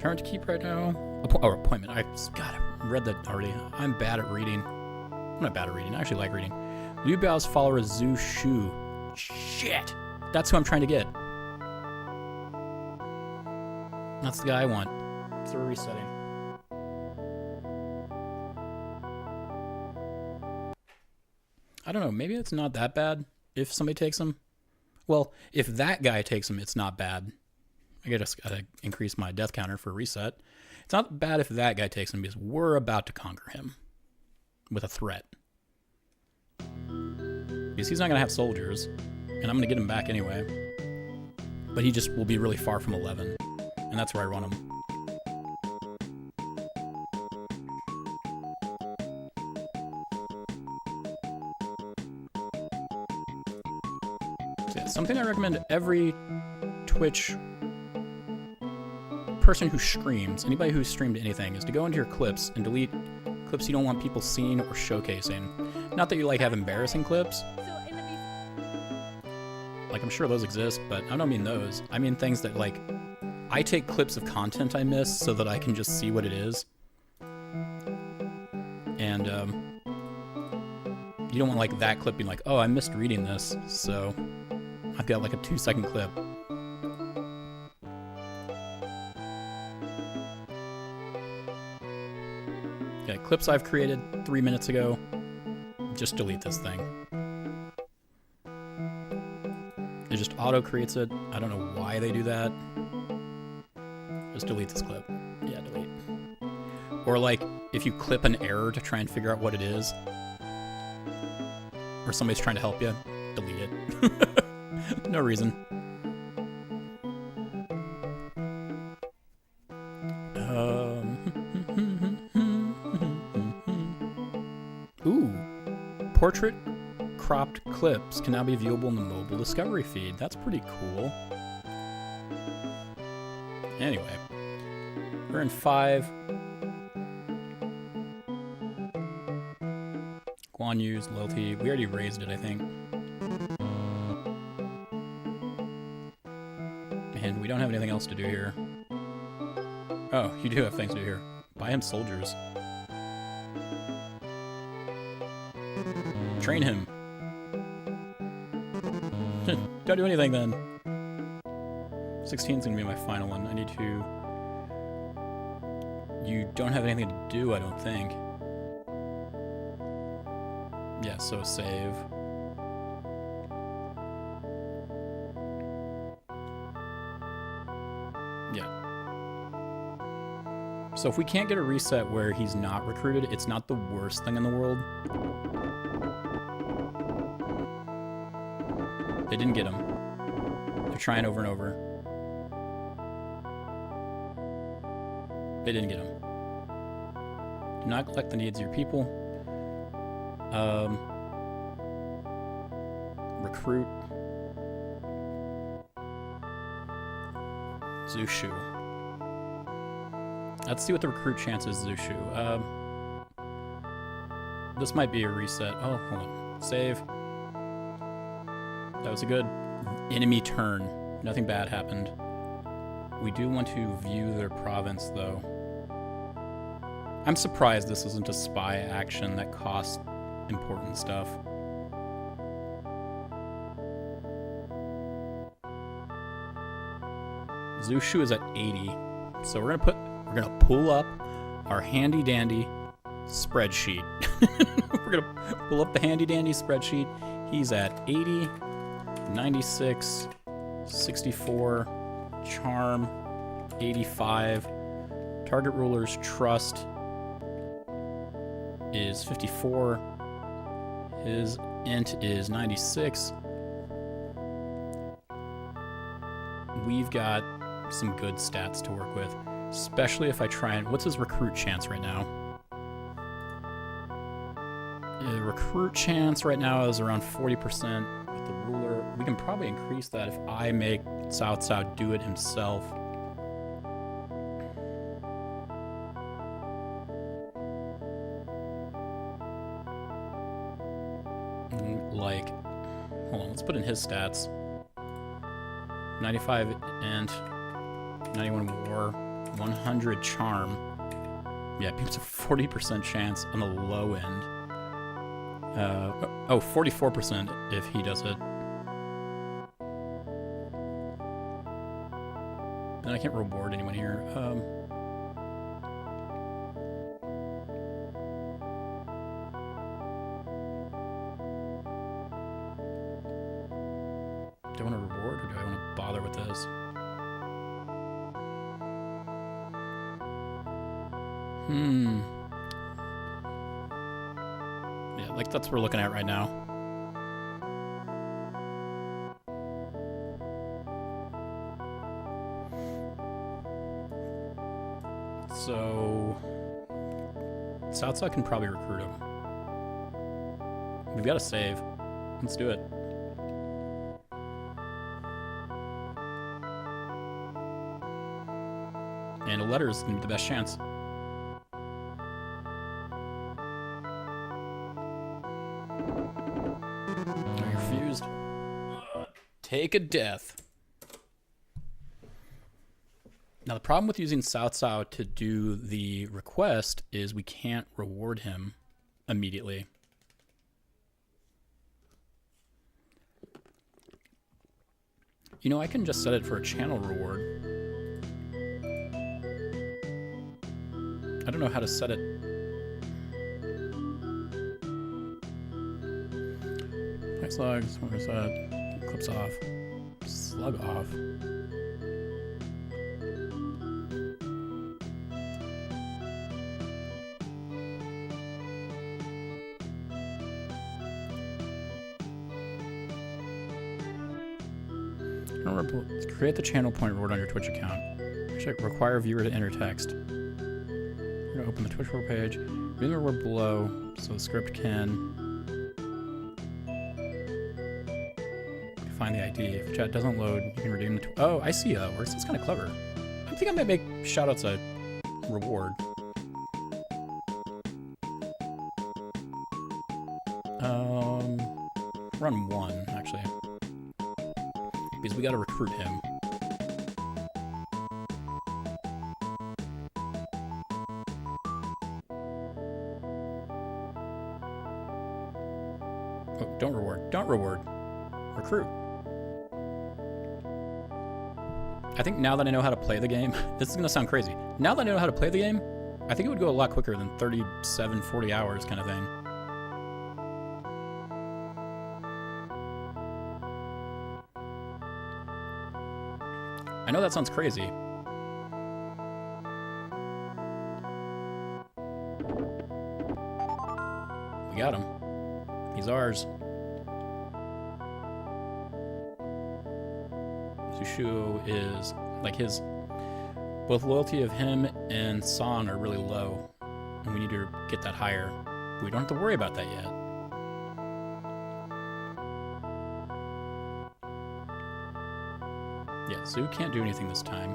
Turn to keep right now. Appointment. I read that already. I'm bad at reading. I'm not bad at reading. I actually like reading. Liu Bao's follower Zhu Shu Shit! That's who I'm trying to get. That's the guy I want. So we're resetting. I don't know, maybe it's not that bad if somebody takes him. Well, if that guy takes him, it's not bad. I just gotta increase my death counter for reset. It's not bad if that guy takes him because we're about to conquer him with a threat. Because he's not gonna have soldiers, and I'm gonna get him back anyway. But he just will be really far from 11, and that's where I run him. So yeah, something I recommend to every Twitch person who streams, anybody who's streamed anything, is to go into your clips and delete clips you don't want people seeing or showcasing. Not that you like have embarrassing clips. Like, I'm sure those exist, but I don't mean those. I mean things that, like, I take clips of content I miss so that I can just see what it is. And, you don't want, like, that clip being like, oh, I missed reading this, so I've got, like, a 2-second clip. Okay, clips I've created 3 minutes ago. Just delete this thing. It just auto-creates it. I don't know why they do that. Just delete this clip. Yeah, delete. Or like, if you clip an error to try and figure out what it is, or somebody's trying to help you, delete it. No reason. Ooh. Portrait cropped clips can now be viewable in the mobile discovery feed. That's pretty cool. Anyway, we're in 5. Guan Yu's loyalty. We already raised it, I think. And we don't have anything else to do here. Oh, you do have things to do here. Buy him soldiers. Train him. Don't do anything then. 16 is gonna be my final one. I need to... You don't have anything to do, I don't think. Yeah, so save. Yeah. So if we can't get a reset where he's not recruited, it's not the worst thing in the world. They didn't get him. They're trying over and over. They didn't get him. Do not collect the needs of your people. Recruit. Zushu. Let's see what the recruit chance is, Zushu. This might be a reset. Oh, hold on. Save. That was a good enemy turn. Nothing bad happened. We do want to view their province, though. I'm surprised this isn't a spy action that costs important stuff. Zushu is at 80, so we're gonna pull up our handy dandy spreadsheet. We're gonna pull up the handy dandy spreadsheet. He's at 80, 96, 64, charm, 85. Target ruler's trust is 54. His int is 96. We've got some good stats to work with, especially if I try and... What's his recruit chance right now? The recruit chance right now is around 40%. With the ruler, we can probably increase that if I make Cao Cao do it himself. Like, hold on, let's put in his stats. 95 int, 91 war, 100 charm. Yeah, it's a 40% chance on the low end. 44% if he does it. And I can't reward anyone here. Do I want to reward or do I want to bother with this? Yeah, like that's what we're looking at right now. So Southside can probably recruit him. We've got to save. Let's do it. And a letter is going to be the best chance. Are you refused? Take a death. Now the problem with using South South to do the request is we can't reward him immediately. You know, I can just set it for a channel reward. I don't know how to set it. Next logs, what is that? Clips off. Slug off. Create the channel point reward on your Twitch account. Check require viewer to enter text. We're gonna open the Twitch reward page. Read the reward below so the script can find the ID. If chat doesn't load, you can redeem the. Oh, I see how that works. That's kind of clever. I think I might make shoutouts a reward. Run one actually. Because we gotta recruit him. Oh, don't reward. Don't reward. Recruit. I think now that I know how to play the game, this is gonna sound crazy. Now that I know how to play the game, I think it would go a lot quicker than 37, 40 hours kind of thing. I know that sounds crazy. We got him. He's ours. Sushu is, like his, both loyalty of him and San are really low. And we need to get that higher. But we don't have to worry about that yet. Yeah, Zoo can't do anything this time.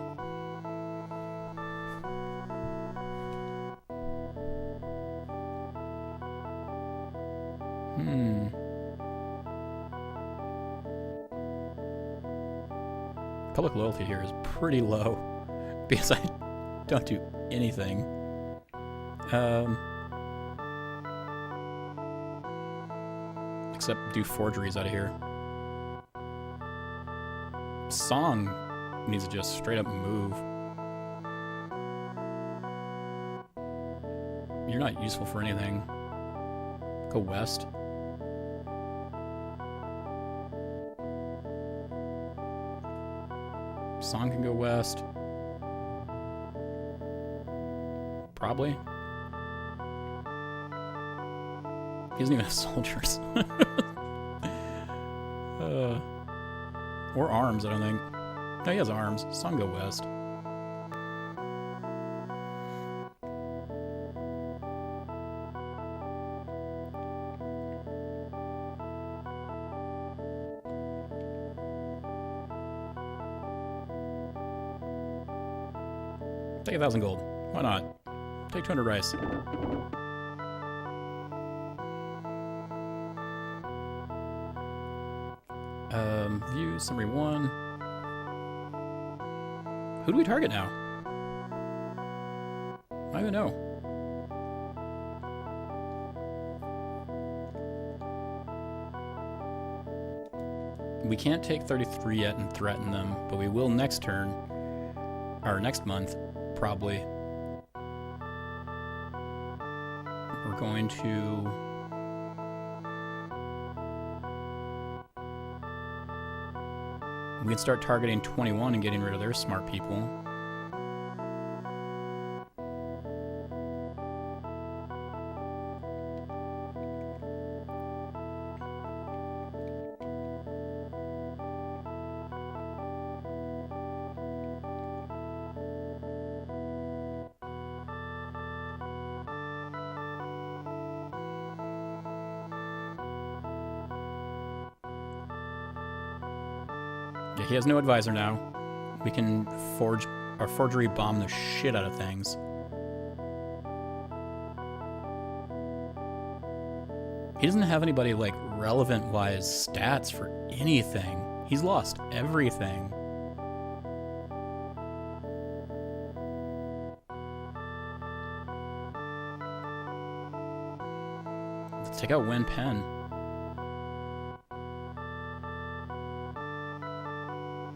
Public loyalty here is pretty low because I don't do anything. Except do forgeries out of here. Song needs to just straight up move. You're not useful for anything. Go west. Song can go west. Probably. He doesn't even have soldiers. Or arms, I don't think. No, he has arms. Song go west. Take 1,000 gold. Why not? Take 200 rice. View, summary 1. Who do we target now? I don't even know. We can't take 33 yet and threaten them, but we will next turn. or next month, probably, we're going to we can start targeting 21 and getting rid of their smart people. Yeah, he has no advisor now. We can forgery bomb the shit out of things. He doesn't have anybody like relevant-wise stats for anything. He's lost everything. Let's take out Wen Pen.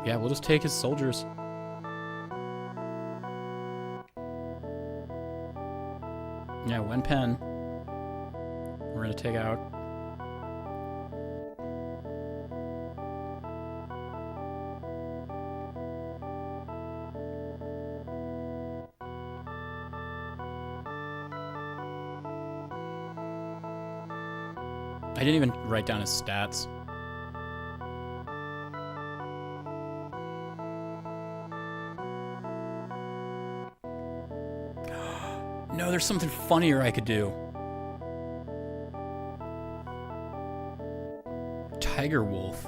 Yeah, we'll just take his soldiers. Yeah, Wen Pen. We're gonna take out. I didn't even write down his stats. No, there's something funnier I could do. Tiger Wolf.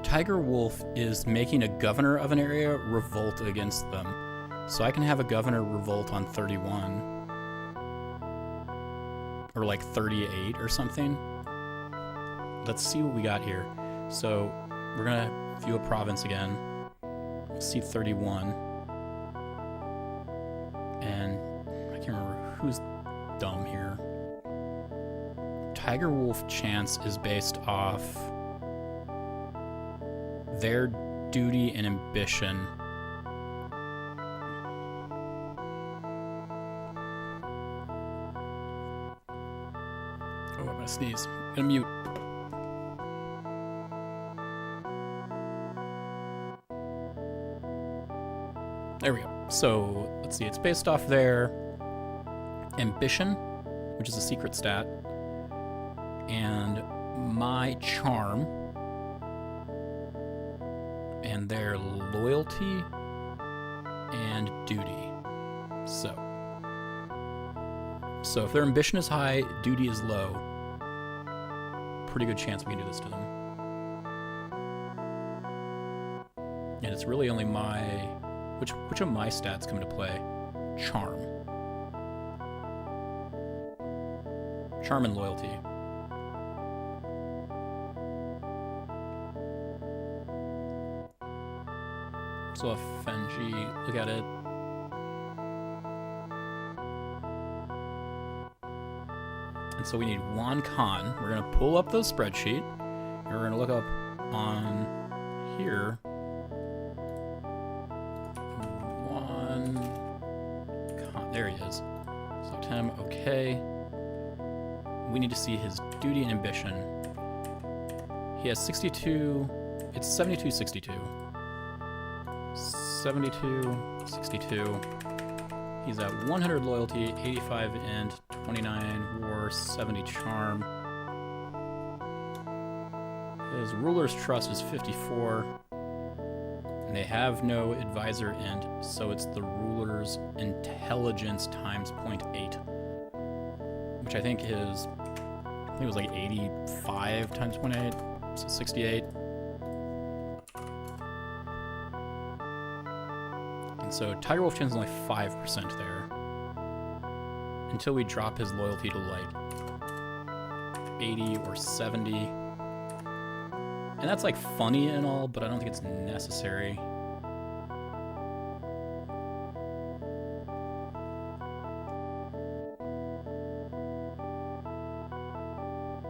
Tiger Wolf is making a governor of an area revolt against them. So I can have a governor revolt on 31. Or like 38 or something. Let's see what we got here. So we're gonna view a province again. See 31. And I can't remember who's dumb here. Tiger Wolf chance is based off their duty and ambition. Oh, I'm gonna sneeze. I'm gonna mute. There we go. So, let's see, it's based off their ambition, which is a secret stat, and my charm, and their loyalty and duty. So if their ambition is high, duty is low, pretty good chance we can do this to them. And it's really only my... Which of my stats come into play? Charm. Charm and loyalty. So a Fenji, look at it. And so we need Wan Khan. We're gonna pull up the spreadsheet, and we're gonna look up on here. There he is. So Tem, okay. We need to see his duty and ambition. He has 62. It's 72, 62. 72, 62. He's at 100 loyalty, 85 int, 29 war, 70 charm. His ruler's trust is 54. And they have no advisor int, so it's the ruler's intelligence times 0.8. Which I think is, it was like 85 times 0.8, so 68. And so Tiger Wolf chance is only 5% there. Until we drop his loyalty to like 80 or 70. And that's like funny and all, but I don't think it's necessary.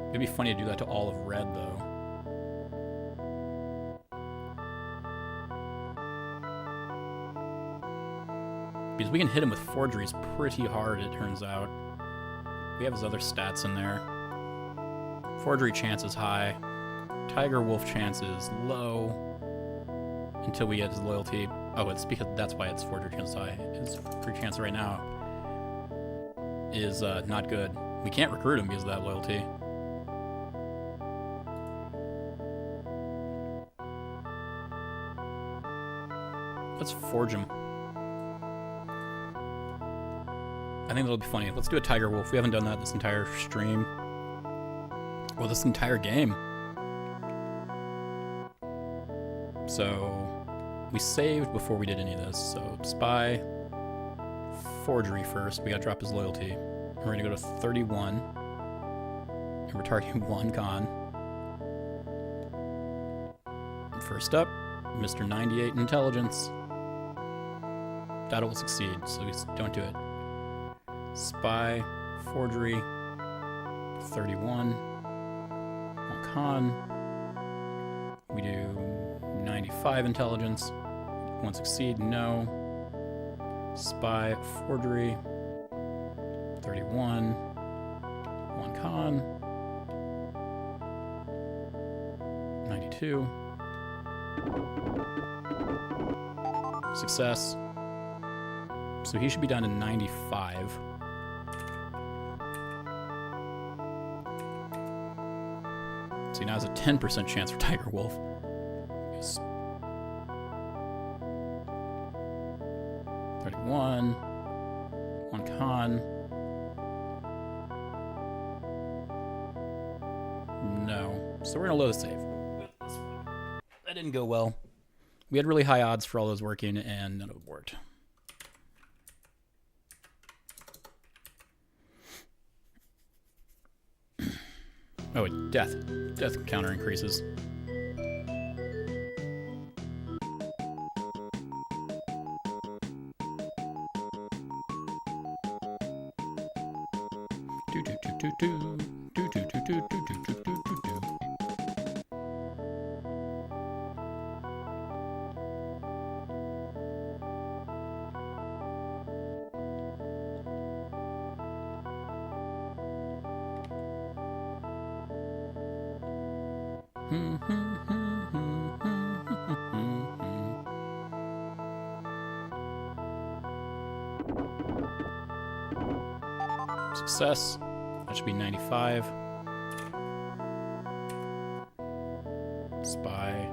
It'd be funny to do that to all of red, though. Because we can hit him with forgeries pretty hard, it turns out. We have his other stats in there. Forgery chance is high. Tiger Wolf chance is low. Until we get his loyalty. Oh, it's because that's why it's forgery chance high. His free chance right now is not good. We can't recruit him because of that loyalty. Let's forge him. I think that'll be funny. Let's do a Tiger Wolf. We haven't done that this entire stream. Well, this entire game. So, we saved before we did any of this. So, spy, forgery first. We gotta drop his loyalty. We're gonna go to 31. And we're targeting 1 con. First up, Mr. 98 intelligence. That will succeed, so we don't do it. Spy, forgery, 31. 1 con. We do 95 intelligence. 1 succeed, no. Spy, forgery, 31. 1 con. 92. Success. So he should be down to 95. See, now has a 10% chance for Tiger Wolf. 31. 1 con. No. So we're gonna load a save. That didn't go well. We had really high odds for all those working, and none of it worked. Oh, wait, death. Death counter increases. Do do do do do do do do do do do do do do. Success. That should be 95. Spy.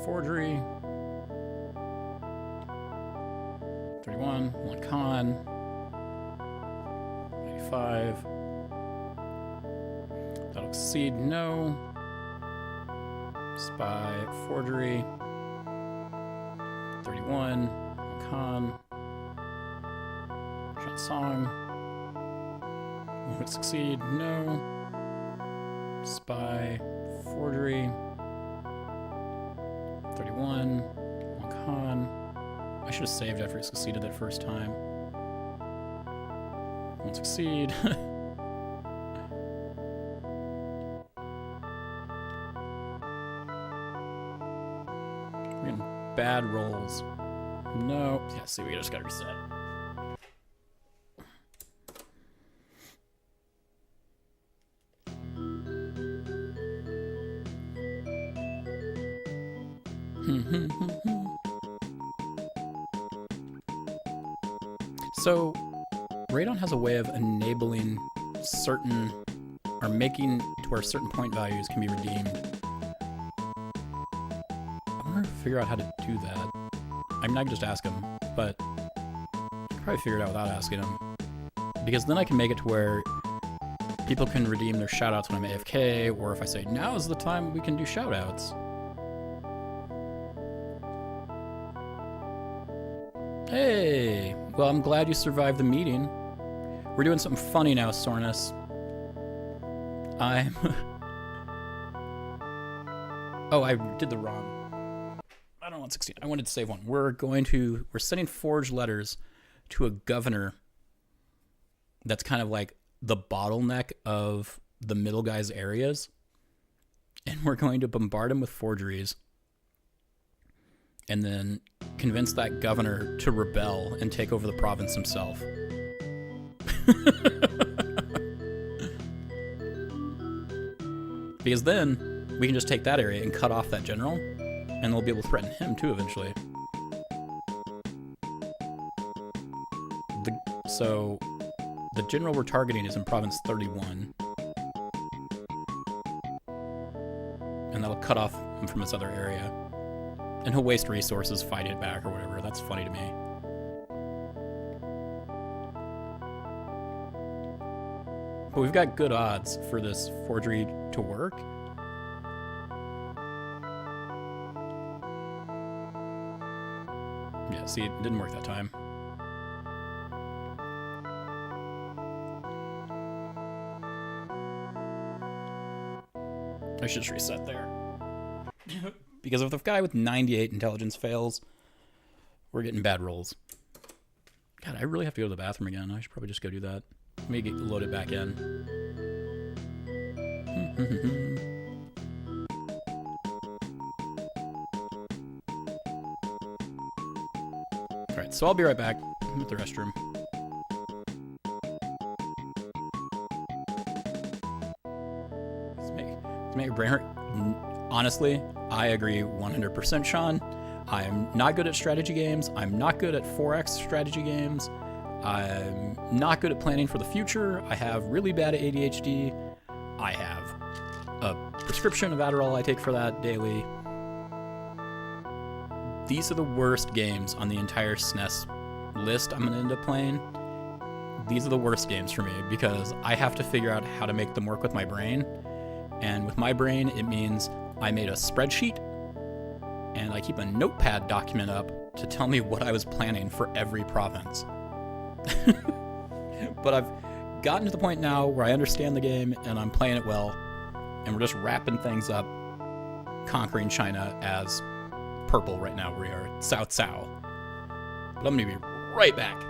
Forgery. 31. 1 con. 95. That'll exceed, no. Spy, forgery. 31. 1 con. Shot song. Would succeed, no. Spy, forgery. 31. 1 con. I should have saved after it succeeded that first time. Won't succeed. We're getting bad rolls. No. Yeah, see, we just gotta reset. So, Radon has a way of enabling certain, or making to where certain point values can be redeemed. I want to figure out how to do that. I mean, I can just ask him, but I'll probably figure it out without asking him. Because then I can make it to where people can redeem their shoutouts when I'm AFK, or if I say, now is the time we can do shoutouts. Hey! Well, I'm glad you survived the meeting. We're doing something funny now, Sornus. I'm... Oh, I did the wrong... I don't want 16. I wanted to save one. We're sending forged letters to a governor that's kind of like the bottleneck of the middle guys' areas. And we're going to bombard him with forgeries. and then convince that governor to rebel and take over the province himself. Because then we can just take that area and cut off that general, and they'll be able to threaten him too eventually. So the general we're targeting is in province 31, and that'll cut off him from this other area, and he'll waste resources fighting it back or whatever. That's funny to me. But we've got good odds for this forgery to work. Yeah, see, it didn't work that time. I should just reset there. Because if the guy with 98 intelligence fails, we're getting bad rolls. God, I really have to go to the bathroom again. I should probably just go do that. Let me get loaded back in. Alright, so I'll be right back. I'm at the restroom. Let's make your brain hurt. Honestly, I agree 100%, Sean. I am not good at strategy games. I'm not good at 4X strategy games. I'm not good at planning for the future. I have really bad ADHD. I have a prescription of Adderall I take for that daily. These are the worst games on the entire SNES list I'm going to end up playing. These are the worst games for me because I have to figure out how to make them work with my brain. And with my brain, it means I made a spreadsheet and I keep a notepad document up to tell me what I was planning for every province. But I've gotten to the point now where I understand the game and I'm playing it well, and we're just wrapping things up, conquering China as purple right now. We are Cao Cao. But I'm gonna be right back.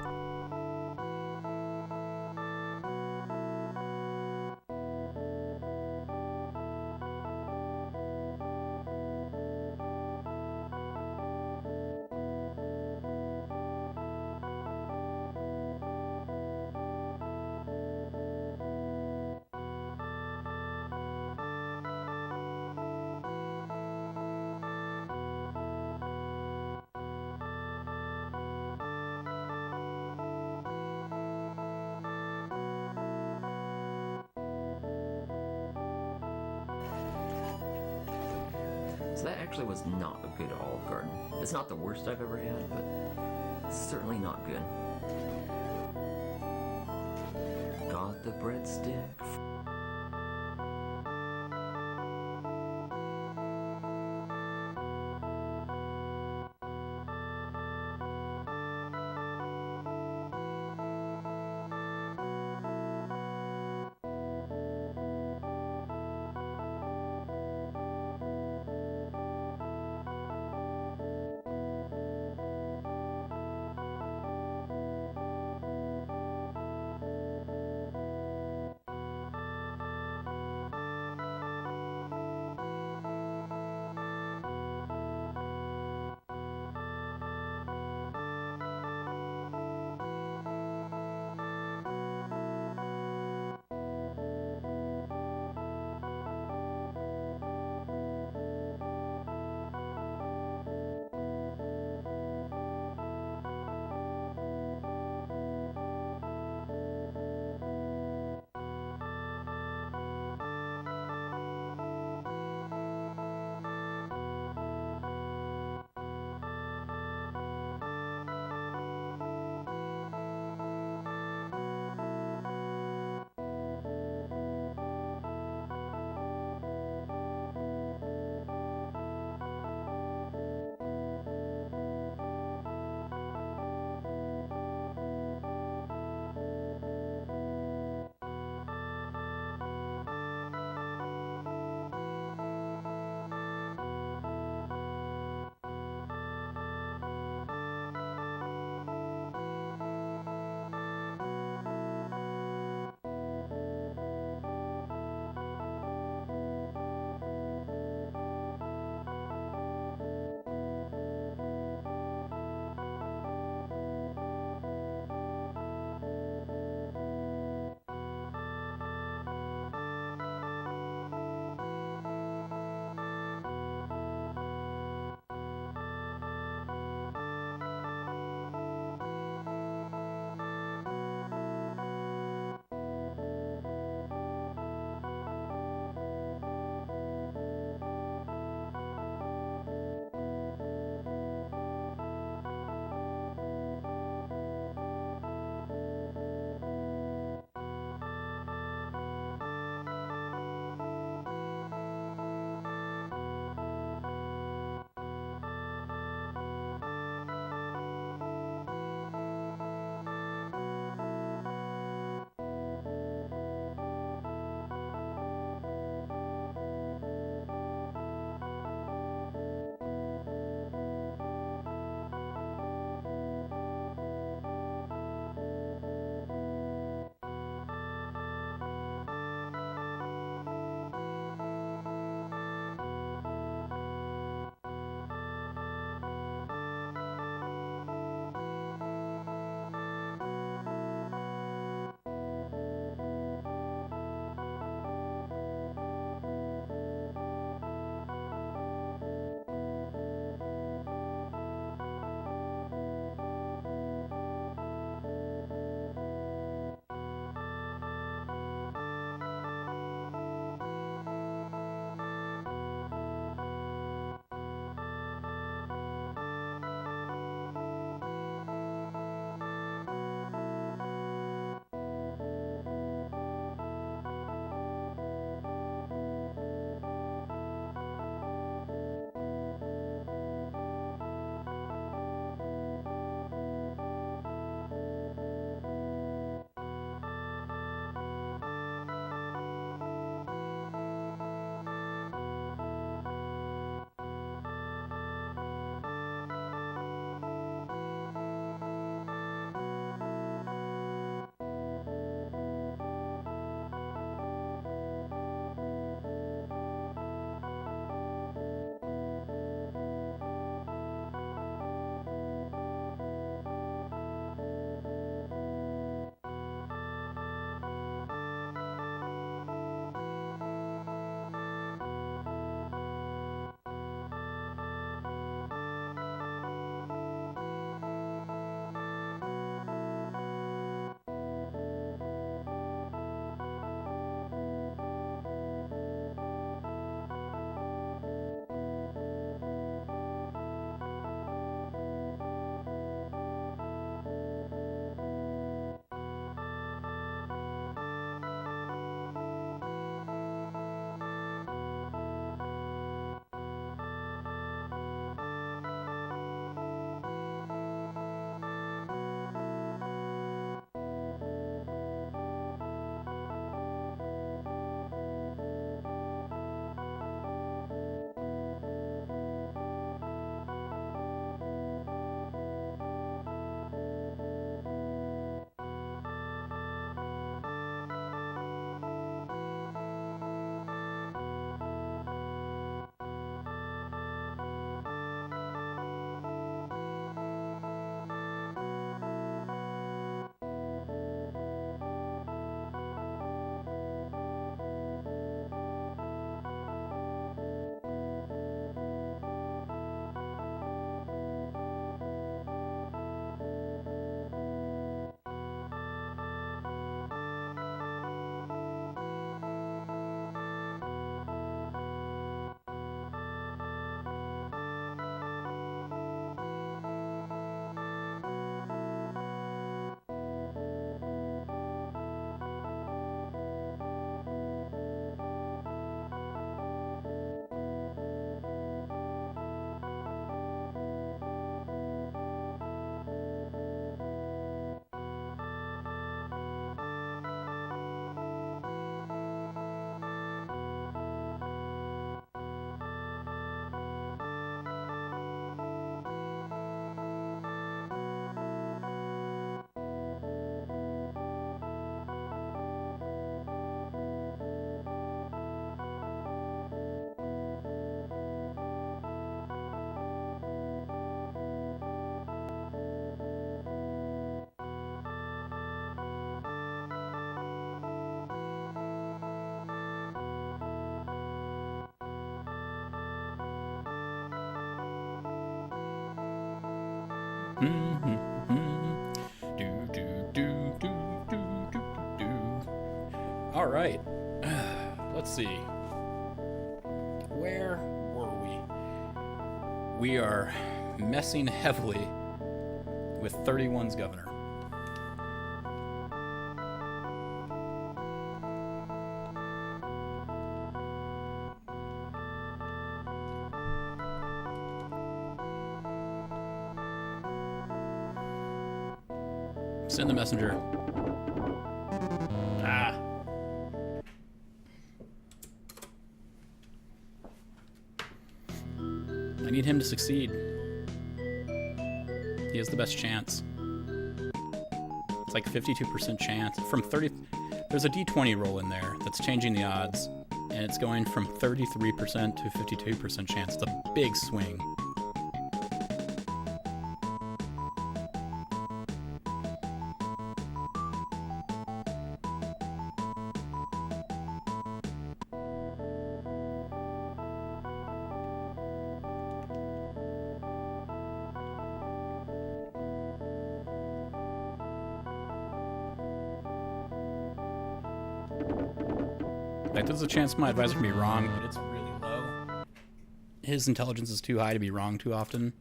So that actually was not a good Olive Garden. It's not the worst I've ever had, but it's certainly not good. Got the breadstick. All right. Let's see. Where were we? We are messing heavily with 31's governor. Send the messenger. Ah. I need him to succeed. He has the best chance. It's like 52% chance. From 30... There's a d20 roll in there that's changing the odds. And it's going from 33% to 52% chance. It's a big swing. Like, there's a chance my advisor can be wrong, but it's really low. His intelligence is too high to be wrong too often.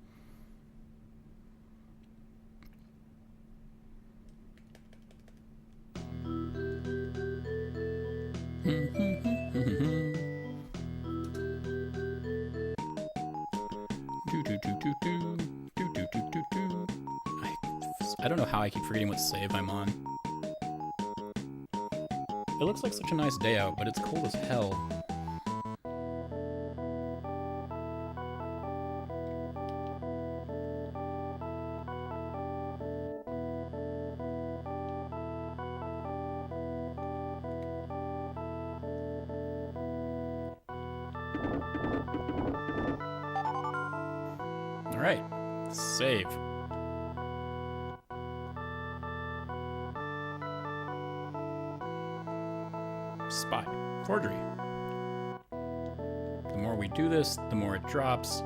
I don't know how I keep forgetting what save I'm on. It looks like such a nice day out, but it's cold as hell. All right, save. Spy. Forgery. The more we do this, the more it drops.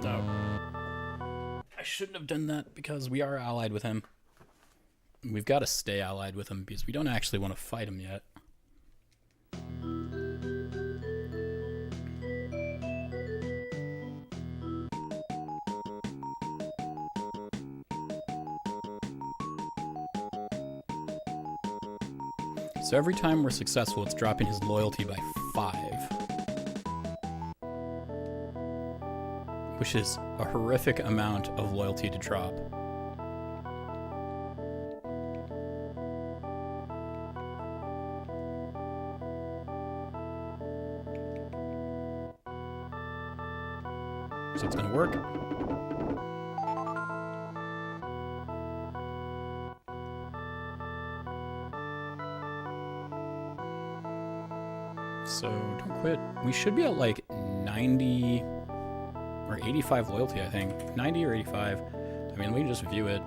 No. I shouldn't have done that because we are allied with him. We've got to stay allied with him because we don't actually want to fight him yet. So every time we're successful, it's dropping his loyalty by 5. Which is a horrific amount of loyalty to drop. So it's gonna work. So don't quit. We should be at like 90 or 85 loyalty, I think. 90 or 85. I mean, we can just view it.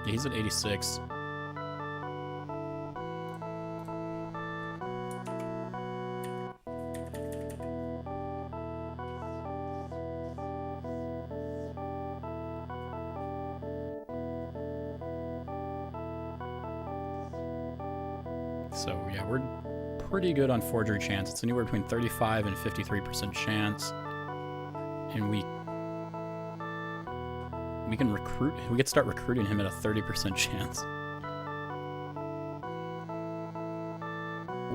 Yeah, he's at 86. So yeah, we're pretty good on forgery chance. It's anywhere between 35 and 53% chance. And we can recruit, we could start recruiting him at a 30% chance.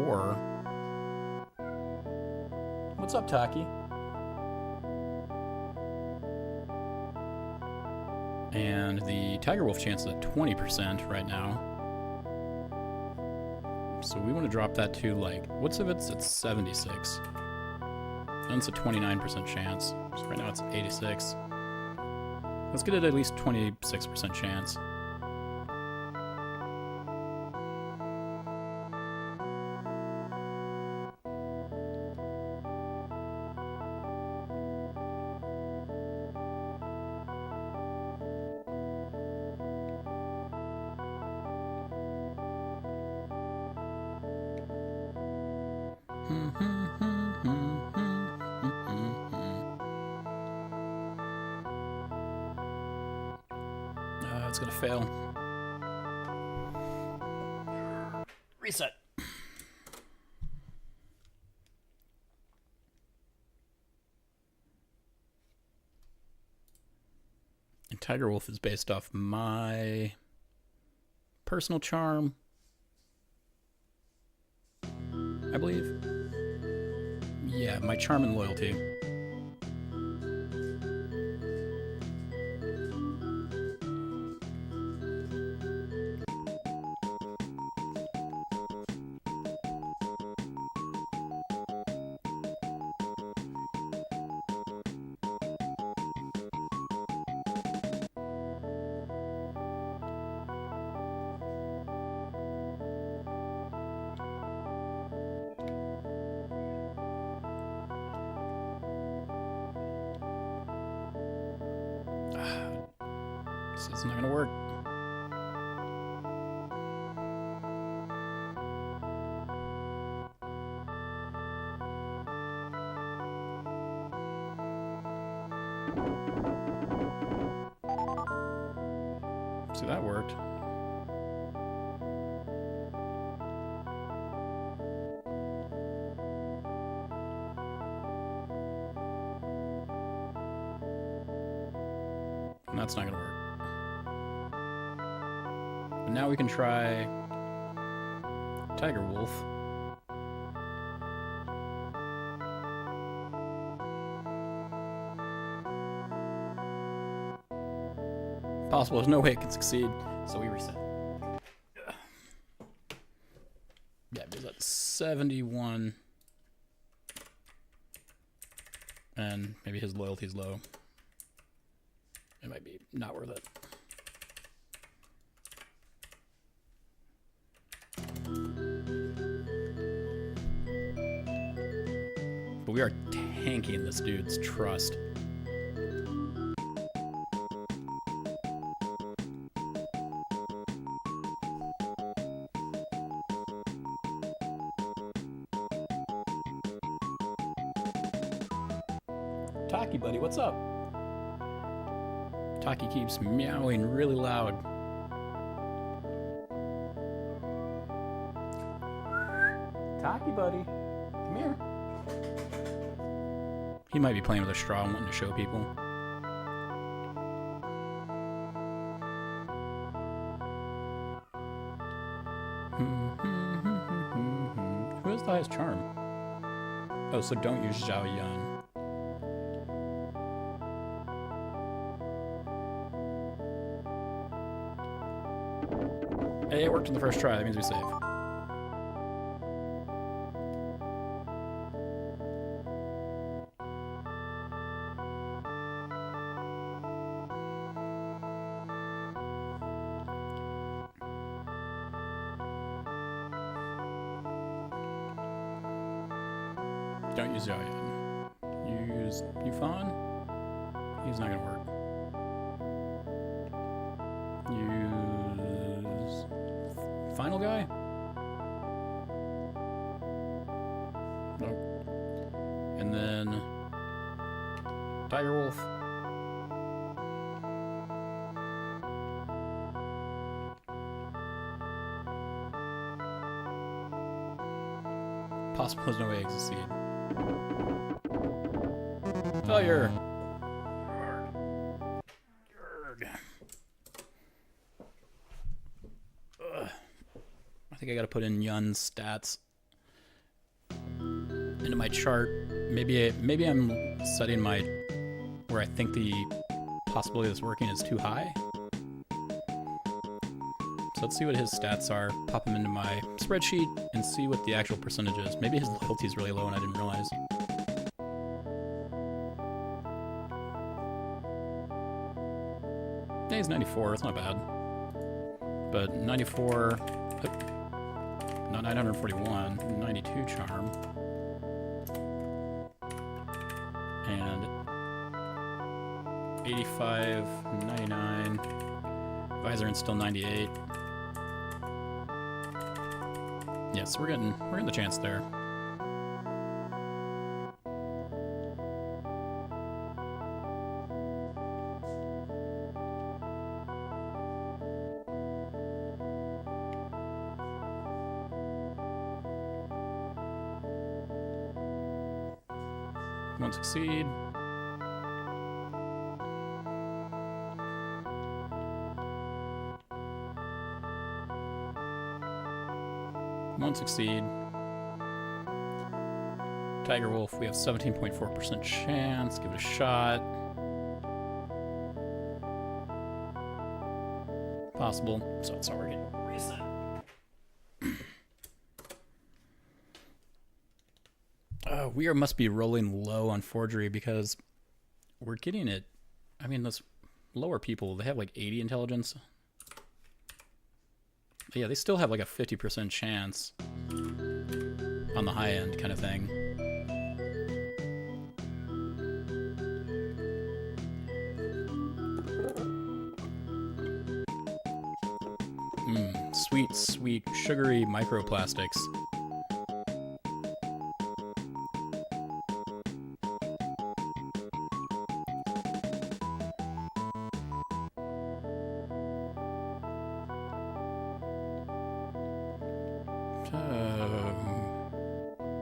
Or, what's up, Taki? And the Tiger Wolf chance is at 20% right now. So we want to drop that to, like, what's if it's at 76? Then it's a 29% chance. So right now it's 86. Let's get it at least 26% chance. It's gonna fail. Reset. And Tiger Wolf is based off my personal charm, I believe. Yeah, my charm and loyalty. This is not gonna work. See, that worked. And that's not gonna work. But now we can try Tiger Wolf. Possible, there's no way it can succeed, so we reset. Yeah, because that's 71. And maybe his loyalty's low. It might be not worth it. But we are tanking this dude's trust. Taki, buddy, what's up? Taki keeps meowing really loud. Taki, buddy, come here. He might be playing with a straw and wanting to show people. Who has the highest charm? Oh, so don't use Zhao Yun. Hey, it worked in the first try. That means we save. Don't use Zhao Yun. Use Yufan. He's not gonna work. Use final guy. Nope. And then Tiger Wolf. Possible there's no way to succeed. Failure. I think I gotta put in Yun's stats into my chart. Maybe I'm setting my where I think the possibility of this working is too high. So let's see what his stats are. Pop them into my spreadsheet and see what the actual percentage is. Maybe his loyalty is really low and I didn't realize. Yeah, he's 94. It's not bad. But 94, not 941, 92 charm. And 85, 99. Visor and still 98. Yes, we're getting the chance there. Won't succeed. Won't succeed. Tiger Wolf, we have 17.4% chance. Give it a shot. Possible. So it's not working. Reset. We must be rolling low on forgery because we're getting it. I mean, those lower people, they have like 80 intelligence. Yeah, they still have like a 50% chance on the high end kind of thing. Sweet, sweet, sugary microplastics.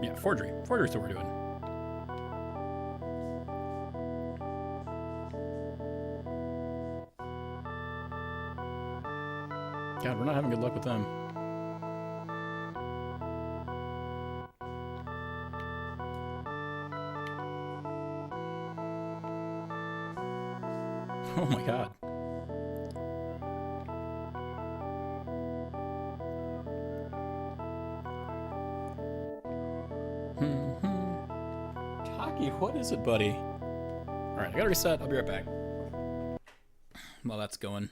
Yeah, forgery. Forgery's what we're doing. God, we're not having good luck with them. Oh my god. Taki, what is it, buddy? Alright, I gotta reset. I'll be right back. While that's going.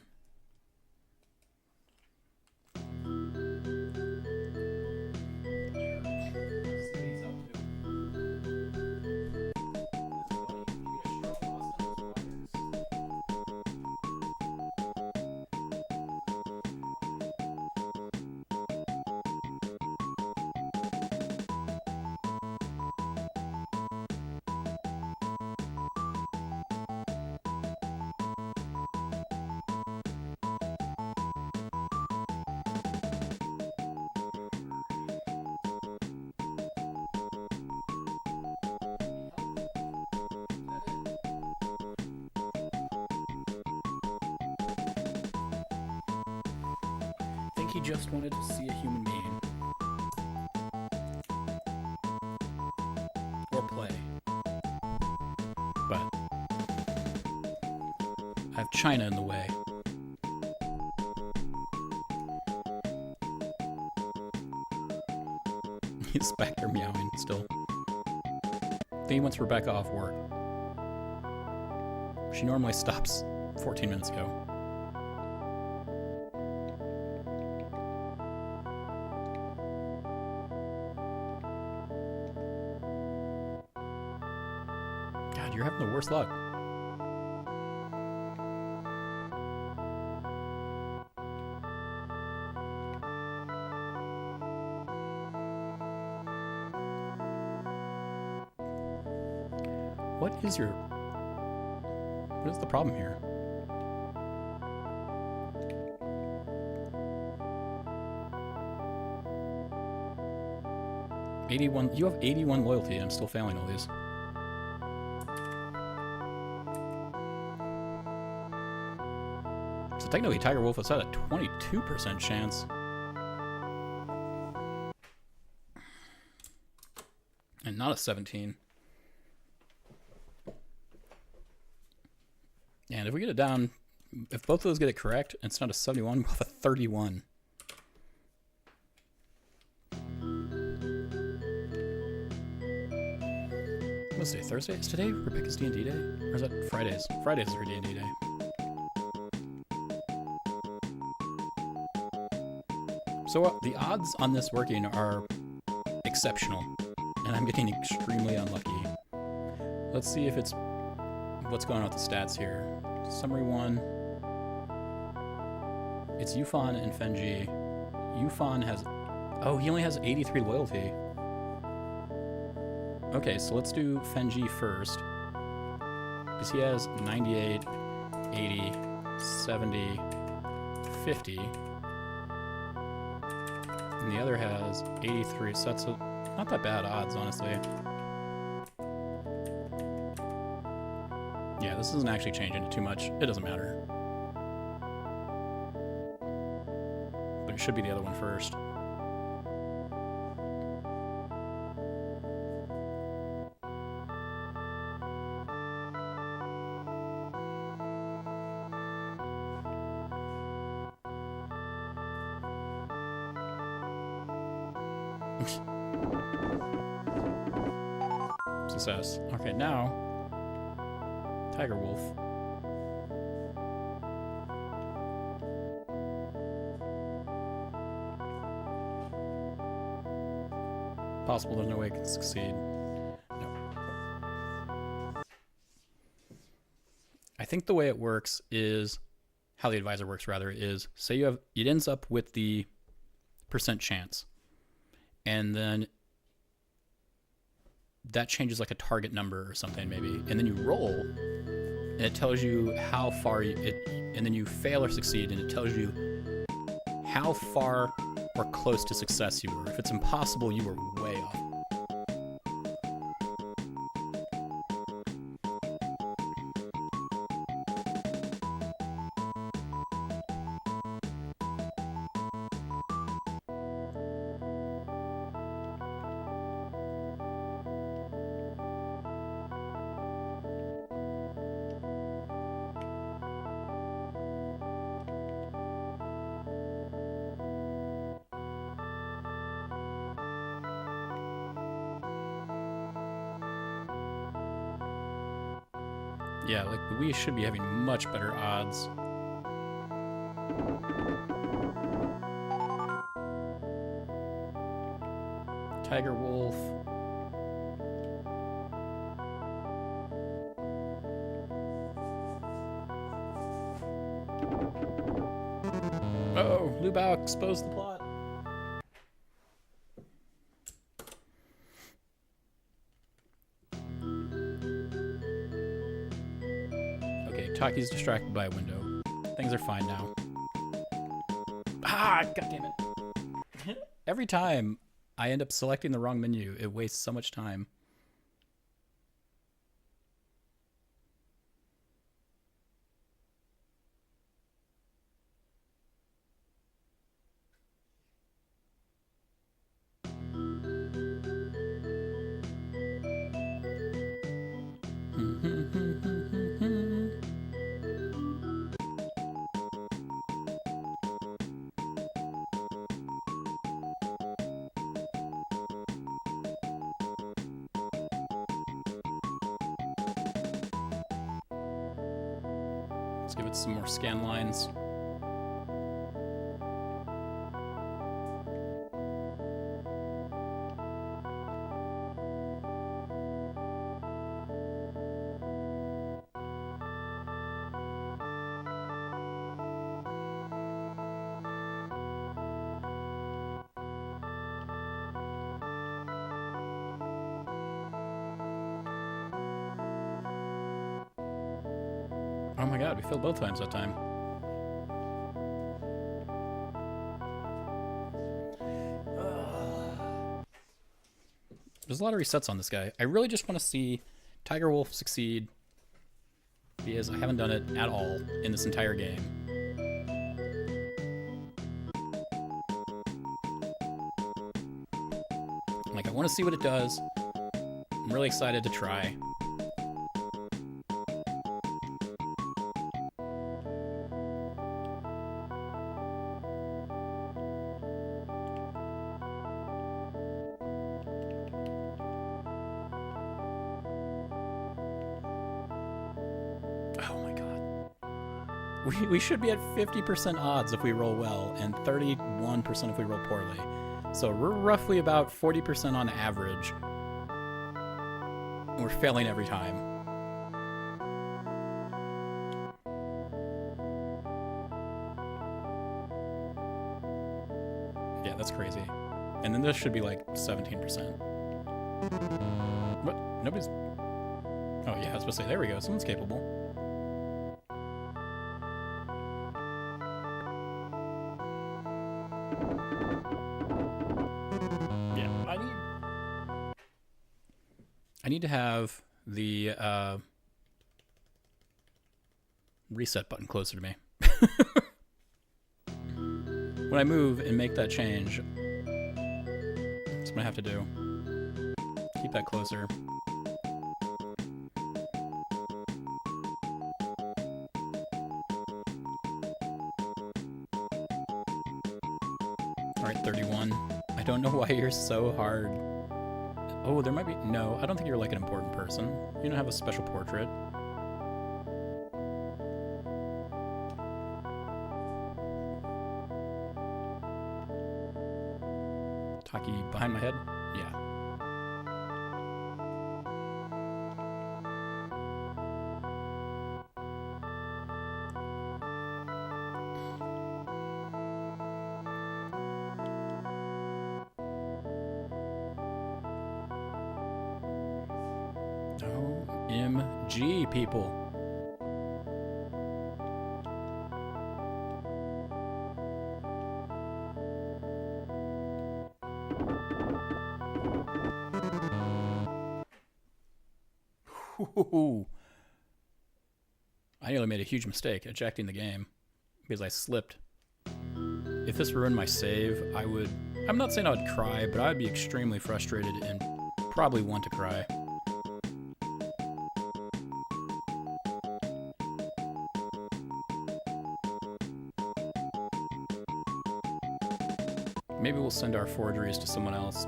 He just wanted to see a human being. Or play. But I have China in the way. He's back there meowing still. I think he wants Rebecca off work. She normally stops 14 minutes ago. You're having the worst luck. What is the problem here? You have 81 loyalty. I'm still failing all these. So technically, Tiger Wolf has had a 22% chance. And not a 17. And if we get it down, if both of those get it correct, and it's not a 71, we'll have a 31. What's today? Thursday? Is today Rebecca's D&D day? Or is that Fridays? Fridays is her D&D day. So the odds on this working are exceptional, and I'm getting extremely unlucky. Let's see if it's what's going on with the stats here. Summary 1. It's Yufan and Fenji. Yufan has... Oh, he only has 83 loyalty. Okay, so let's do Fenji first. Because he has 98, 80, 70, 50. And the other has 83, so that's not that bad odds, honestly. this isn't actually changing it too much. It doesn't matter. But it should be the other one first. Success. Okay, now Tiger Wolf. Possible there's no way it can succeed. No. I think the way it works is how the advisor works rather is say you have it ends up with the percent chance. And then that changes like a target number or something maybe, and then you roll and it tells you how far and then you fail or succeed and it tells you how far or close to success you were. If it's impossible, you were way off. Yeah, like we should be having much better odds. Tiger Wolf. Oh, Lubao exposed the plot. Taki's distracted by a window. Things are fine now. Ah, god damn it. Every time I end up selecting the wrong menu, it wastes so much time. Let's give it some more scan lines. Oh my god, we failed both times that time. There's a lot of resets on this guy. I really just want to see Tiger Wolf succeed because I haven't done it at all in this entire game. Like, I want to see what it does. I'm really excited to try. Oh my god. We should be at 50% odds if we roll well, and 31% if we roll poorly. So we're roughly about 40% on average. We're failing every time. Yeah, that's crazy. And then this should be like 17%. What? Nobody's... Oh yeah, I was supposed to say, there we go, someone's capable. Yeah, I need to have the reset button closer to me. When I move and make that change, that's what I have to do. Keep that closer. Alright, 31. I don't know why you're so hard. Oh, there might be... No, I don't think you're like an important person. You don't have a special portrait. Taki behind my head? Yeah. OMG, people. Ooh. I nearly made a huge mistake ejecting the game because I slipped. If this ruined my save, I would... I'm not saying I would cry, but I would be extremely frustrated and probably want to cry. Maybe we'll send our forgeries to someone else.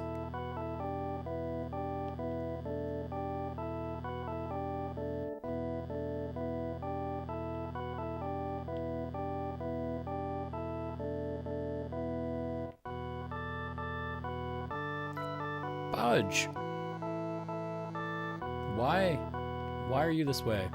Budge! Why? Why are you this way?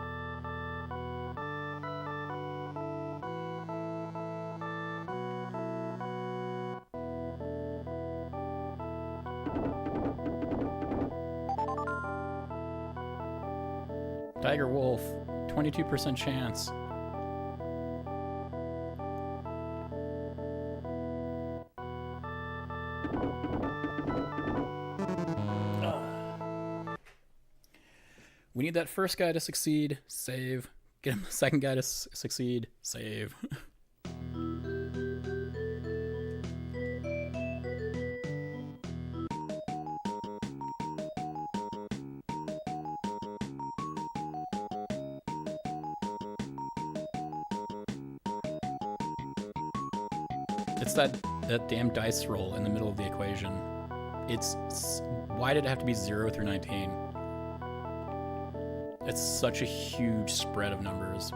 Tiger Wolf, 22% chance. We need that first guy to succeed, save. Get him the second guy to succeed, save. It's that damn dice roll in the middle of the equation. Why did it have to be 0 through 19? It's such a huge spread of numbers.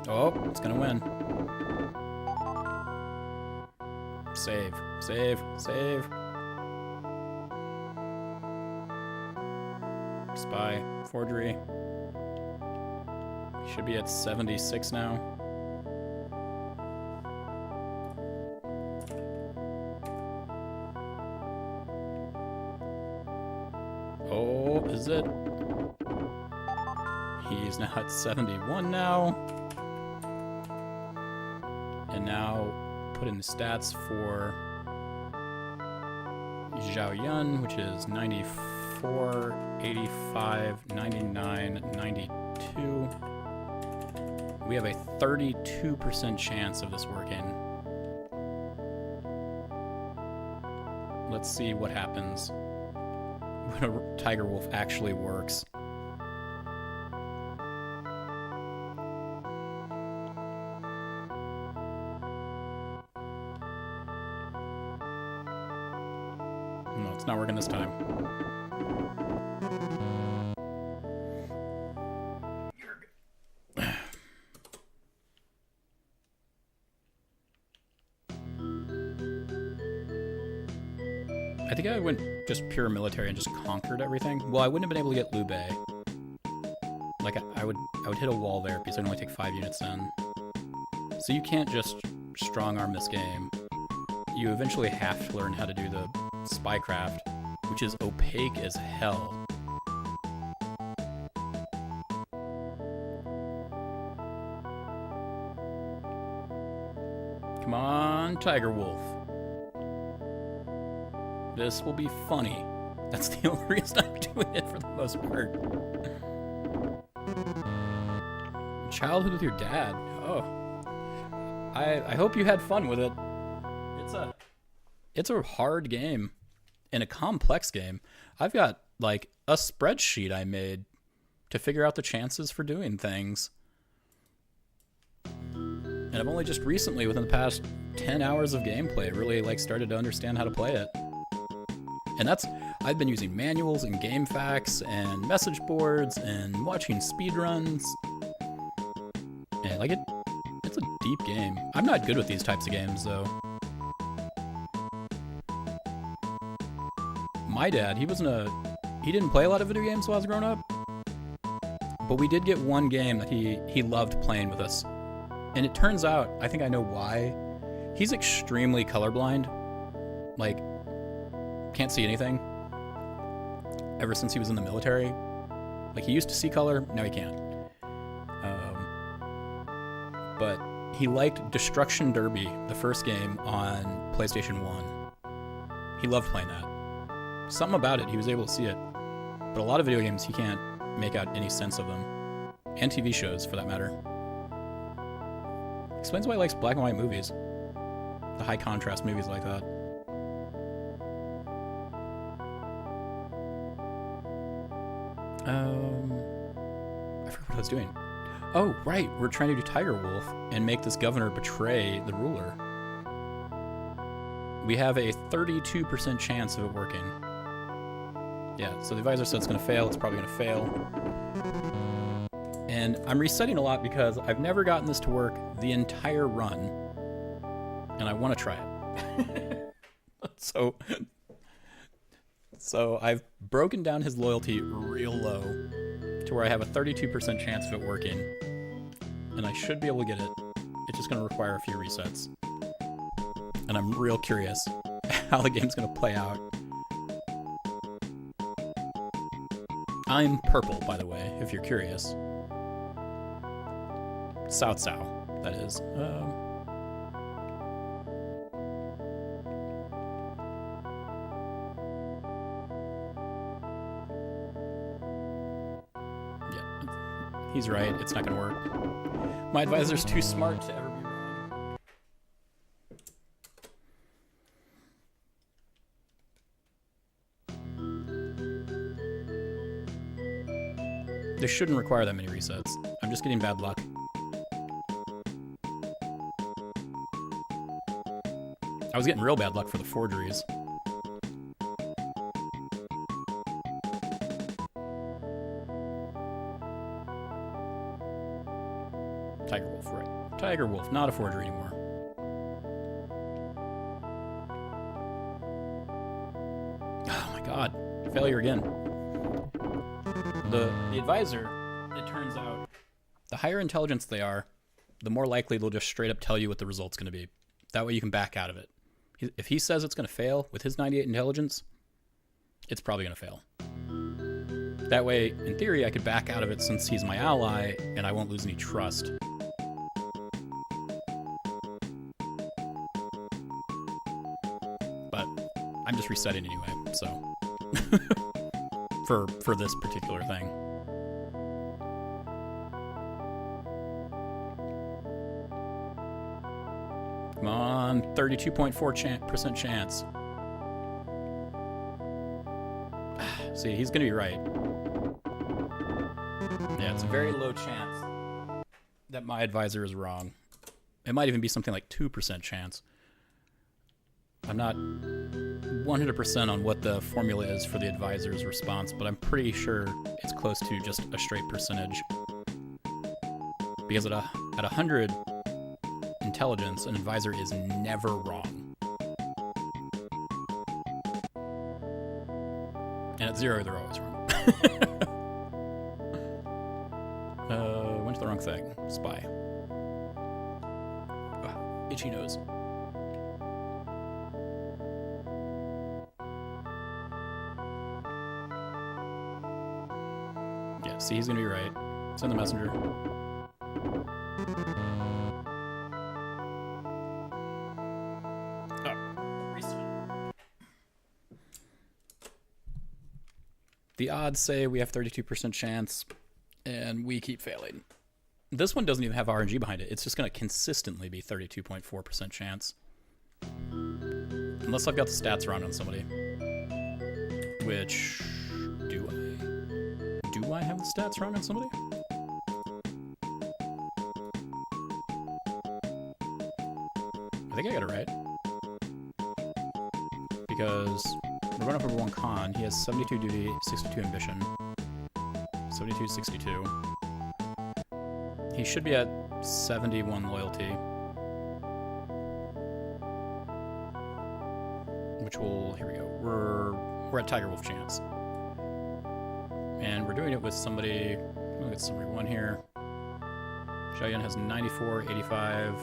Oh, it's gonna win. Save, save, save. Spy, forgery. Should be at 76 now. Oh, is it? He's now at 71 now. And now put in the stats for Zhao Yun, which is 94, 85, 99, 92. We have a 32% chance of this working. Let's see what happens when a Tiger Wolf actually works. No, it's not working this time. I think I went just pure military and just conquered everything. Well, I wouldn't have been able to get Liu Bei. Like, I would hit a wall there because I'd only take 5 units in. So you can't just strong arm this game. You eventually have to learn how to do the spycraft, which is opaque as hell. Come on, Tiger Wolf. This will be funny. That's the only reason I'm doing it for the most part. Childhood with your dad. Oh. I hope you had fun with it. It's a hard game and a complex game. I've got like a spreadsheet I made to figure out the chances for doing things. And I've only just recently, within the past 10 hours of gameplay, really like started to understand how to play it. And I've been using manuals and game facts and message boards and watching speedruns. And like it's a deep game. I'm not good with these types of games though. My dad, he didn't play a lot of video games while I was growing up. But we did get one game that he loved playing with us. And it turns out, I think I know why. He's extremely colorblind. Like, can't see anything. Ever since he was in the military. Like, he used to see color, now he can't. But he liked Destruction Derby, the first game on PlayStation 1. He loved playing that. Something about it, he was able to see it. But a lot of video games, he can't make out any sense of them. And TV shows, for that matter. Explains why he likes black and white movies. The high contrast movies like that. I forgot what I was doing. Oh, right, we're trying to do Tiger Wolf and make this governor betray the ruler. We have a 32% chance of it working. Yeah, so the advisor said it's going to fail. It's probably going to fail. And I'm resetting a lot because I've never gotten this to work the entire run. And I want to try it. So I've broken down his loyalty real low to where I have a 32% chance of it working. And I should be able to get it. It's just going to require a few resets. And I'm real curious how the game's going to play out. I'm purple, by the way, if you're curious. Cao Cao, that is. Yeah, he's right. It's not going to work. My advisor's too smart to ever be wrong. This shouldn't require that many resets. I'm just getting bad luck. I was getting real bad luck for the forgeries. Tiger Wolf, right. Tiger Wolf, not a forgery anymore. Oh my god. Failure again. The advisor, it turns out, the higher intelligence they are, the more likely they'll just straight up tell you what the result's going to be. That way you can back out of it. If he says it's going to fail with his 98 intelligence, it's probably going to fail. That way, in theory, I could back out of it since he's my ally, and I won't lose any trust. But I'm just resetting anyway, so... for this particular thing. Come on, 32.4% chance. See, he's gonna be right. Yeah, it's a very low chance that my advisor is wrong. It might even be something like 2% chance. I'm not 100% on what the formula is for the advisor's response, but I'm pretty sure it's close to just a straight percentage. Because at 100 intelligence, an advisor is never wrong. And at 0, they're always wrong. Went to the wrong thing. Spy. Ugh, itchy nose. Yeah, see, he's gonna be right. Send the messenger. The odds say we have 32% chance, and we keep failing. This one doesn't even have RNG behind it. It's just going to consistently be 32.4% chance. Unless I've got the stats wrong on somebody. Which... do I? Do I have the stats wrong on somebody? I think I got it right. Because we're going up over 1 con. He has 72 duty, 62 ambition. 72, 62. He should be at 71 loyalty. Which will, here we go. We're at Tiger Wolf chance. And we're doing it with somebody, look at summary 1 here. Xiaoyan has 94, 85,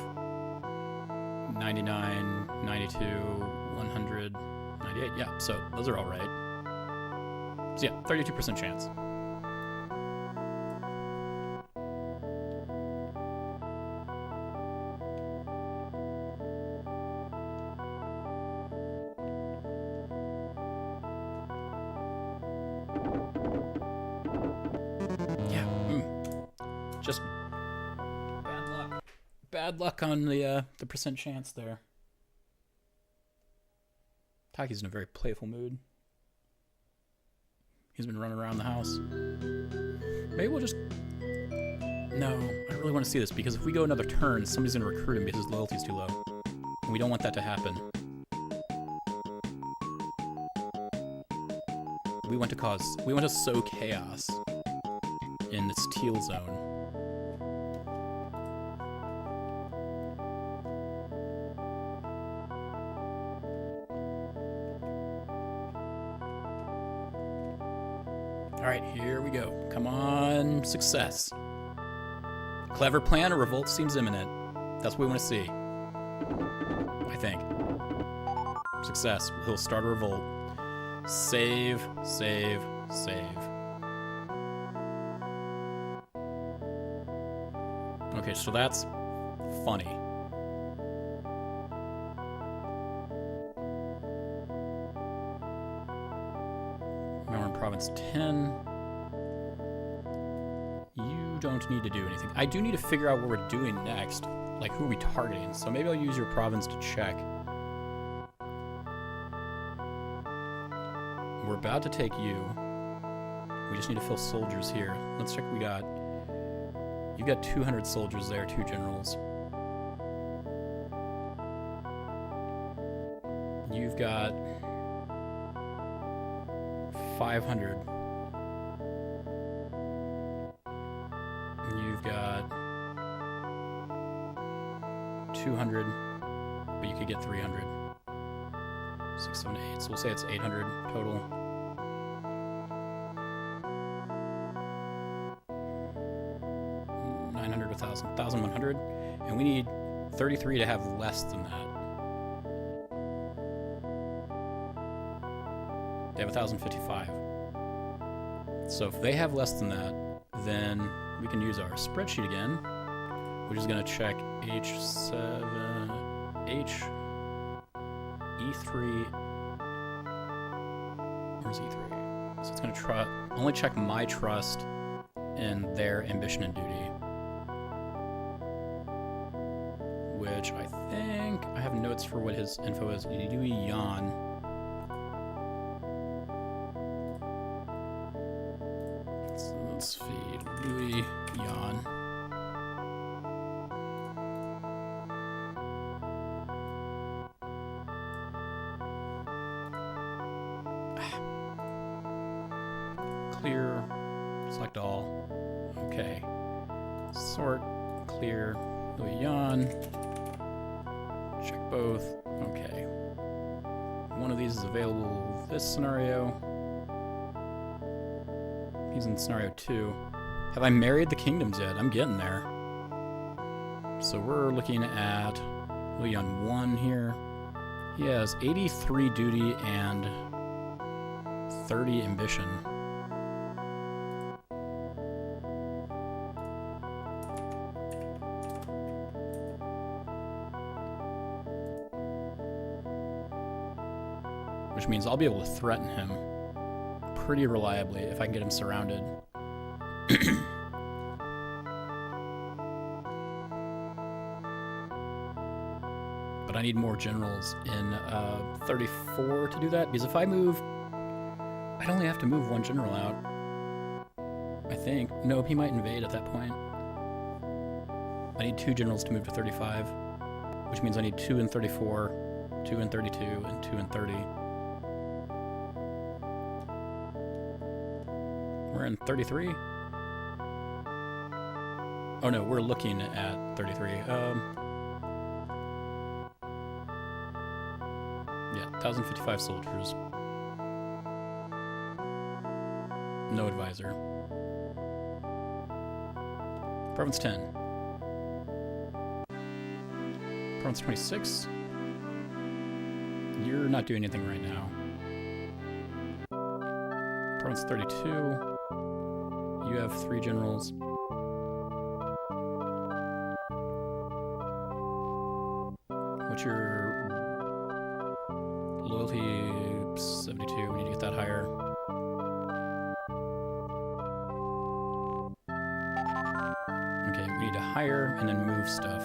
99, 92, 100, 98. Yeah, so those are all right. So yeah, 32% chance. Just bad luck. Bad luck on the percent chance there. Taki's in a very playful mood. He's been running around the house. Maybe we'll just... No, I really want to see this, because if we go another turn, somebody's going to recruit him because his loyalty's too low. And we don't want that to happen. We want to sow chaos in this teal zone. All right, here we go. Come on, success. Clever plan, a revolt seems imminent. That's what we want to see. I think. Success. He'll start a revolt. Save, save, save. Okay, so that's funny. We're in Province 10. You don't need to do anything. I do need to figure out what we're doing next. Like, who are we targeting? So maybe I'll use your province to check. We're about to take you. We just need to fill soldiers here. Let's check what we got. You've got 200 soldiers there, 2 generals. You've got 500. You've got 200, but you could get 300. 6, 7, 8. So we'll say it's 800 total. $900, 1,000, 1,100, and we need 33 to have less than that. They have 1,055. So if they have less than that, then we can use our spreadsheet again, which is going to check H7, E3. Where's E3? So it's going to only check my trust and their ambition and duty. Which I think I have notes for what his info is. Yui Yan. Let's feed Yui Yan. Clear. Select all. Okay. Sort. Clear. Yui Yan. Check both. Okay. One of these is available this scenario. He's in scenario 2. Have I married the kingdoms yet? I'm getting there. So we're looking at Leon 1 here. He has 83 duty and 30 ambition. Which means I'll be able to threaten him pretty reliably if I can get him surrounded. But I need more generals in 34 to do that, because if I move, I'd only have to move one general out. I think. Nope, he might invade at that point. I need 2 generals to move to 35, which means I need 2 in 34, 2 in 32, and 2 in 30. We're in 33? Oh no, we're looking at 33. Yeah, 1,055 soldiers. No advisor. Province 10. Province 26. You're not doing anything right now. Province 32. You have 3 generals. What's your loyalty? 72. We need to get that higher. Okay, we need to hire and then move stuff.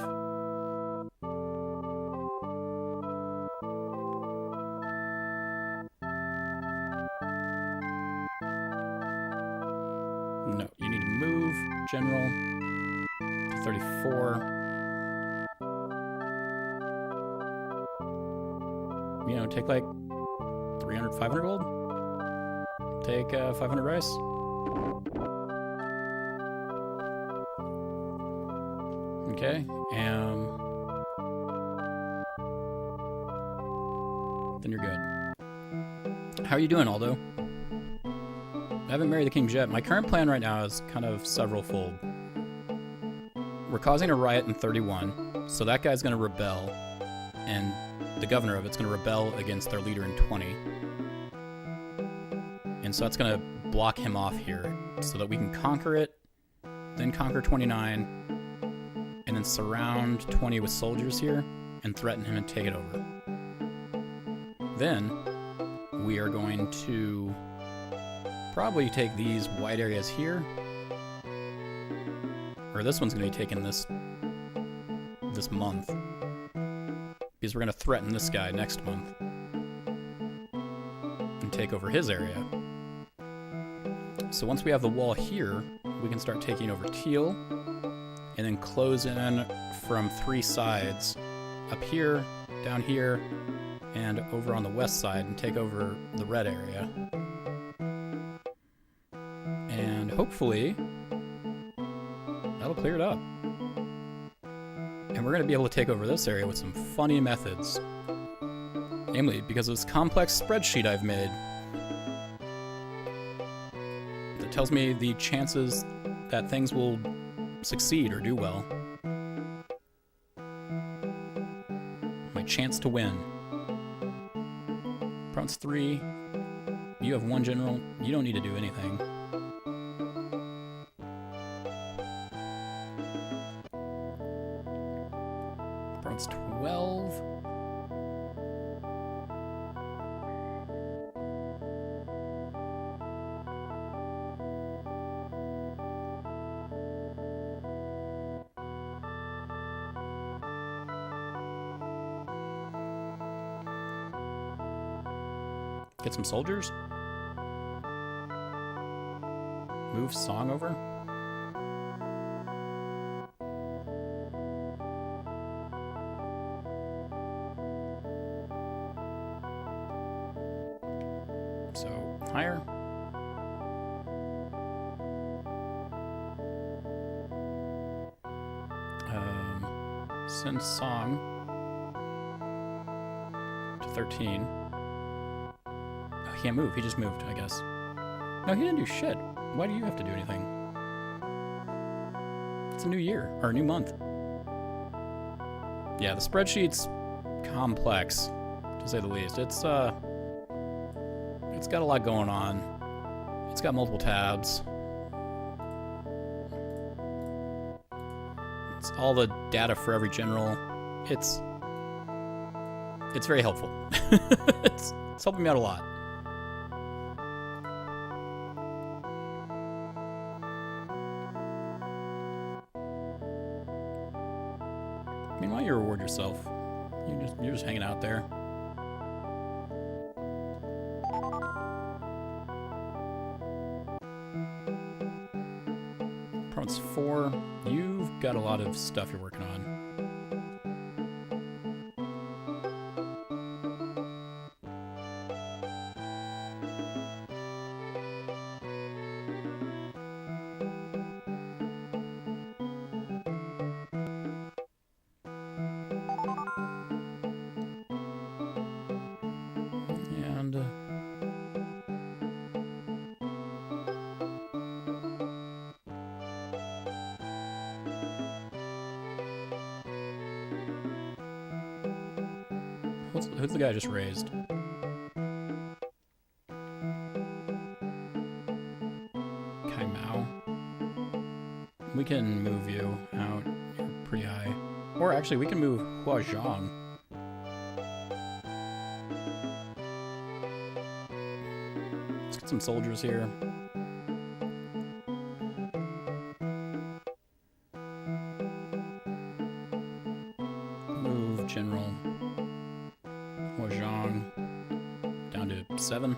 No, you need to move general to 34. You know, take like 300, 500 gold. Take 500 rice. Okay, then you're good. How are you doing, Aldo? I haven't married the king yet. My current plan right now is kind of several-fold. We're causing a riot in 31, so that guy's going to rebel, and the governor of it's going to rebel against their leader in 20. And so that's going to block him off here, so that we can conquer it, then conquer 29, and then surround 20 with soldiers here, and threaten him and take it over. Then, we are going to probably take these wide areas here, or this one's going to be taken this month, because we're going to threaten this guy next month and take over his area. So once we have the wall here, we can start taking over Teal, and then close in from 3 sides, up here, down here, and over on the west side, and take over the red area. And hopefully, that'll clear it up. And we're going to be able to take over this area with some funny methods. Namely, because of this complex spreadsheet I've made that tells me the chances that things will succeed or do well. My chance to win. Province 3, you have 1 general. You don't need to do anything. Province 12. Get some soldiers. Move Song over. So, higher. Send Song to 13. He can't move. He just moved, I guess. No, he didn't do shit. Why do you have to do anything? It's a new year, or a new month. Yeah, the spreadsheet's complex, to say the least. It's got a lot going on. It's got multiple tabs. It's all the data for every general. It's very helpful. It's helping me out a lot. I mean, why don't you reward yourself? You're just hanging out there. Province 4. You've got a lot of stuff you're working on. And who's the guy I just raised? Kaimao. We can move you out. You're pretty high. Or actually, we can move Huazhang. Let's get some soldiers here. Move General Huazhang down to 7.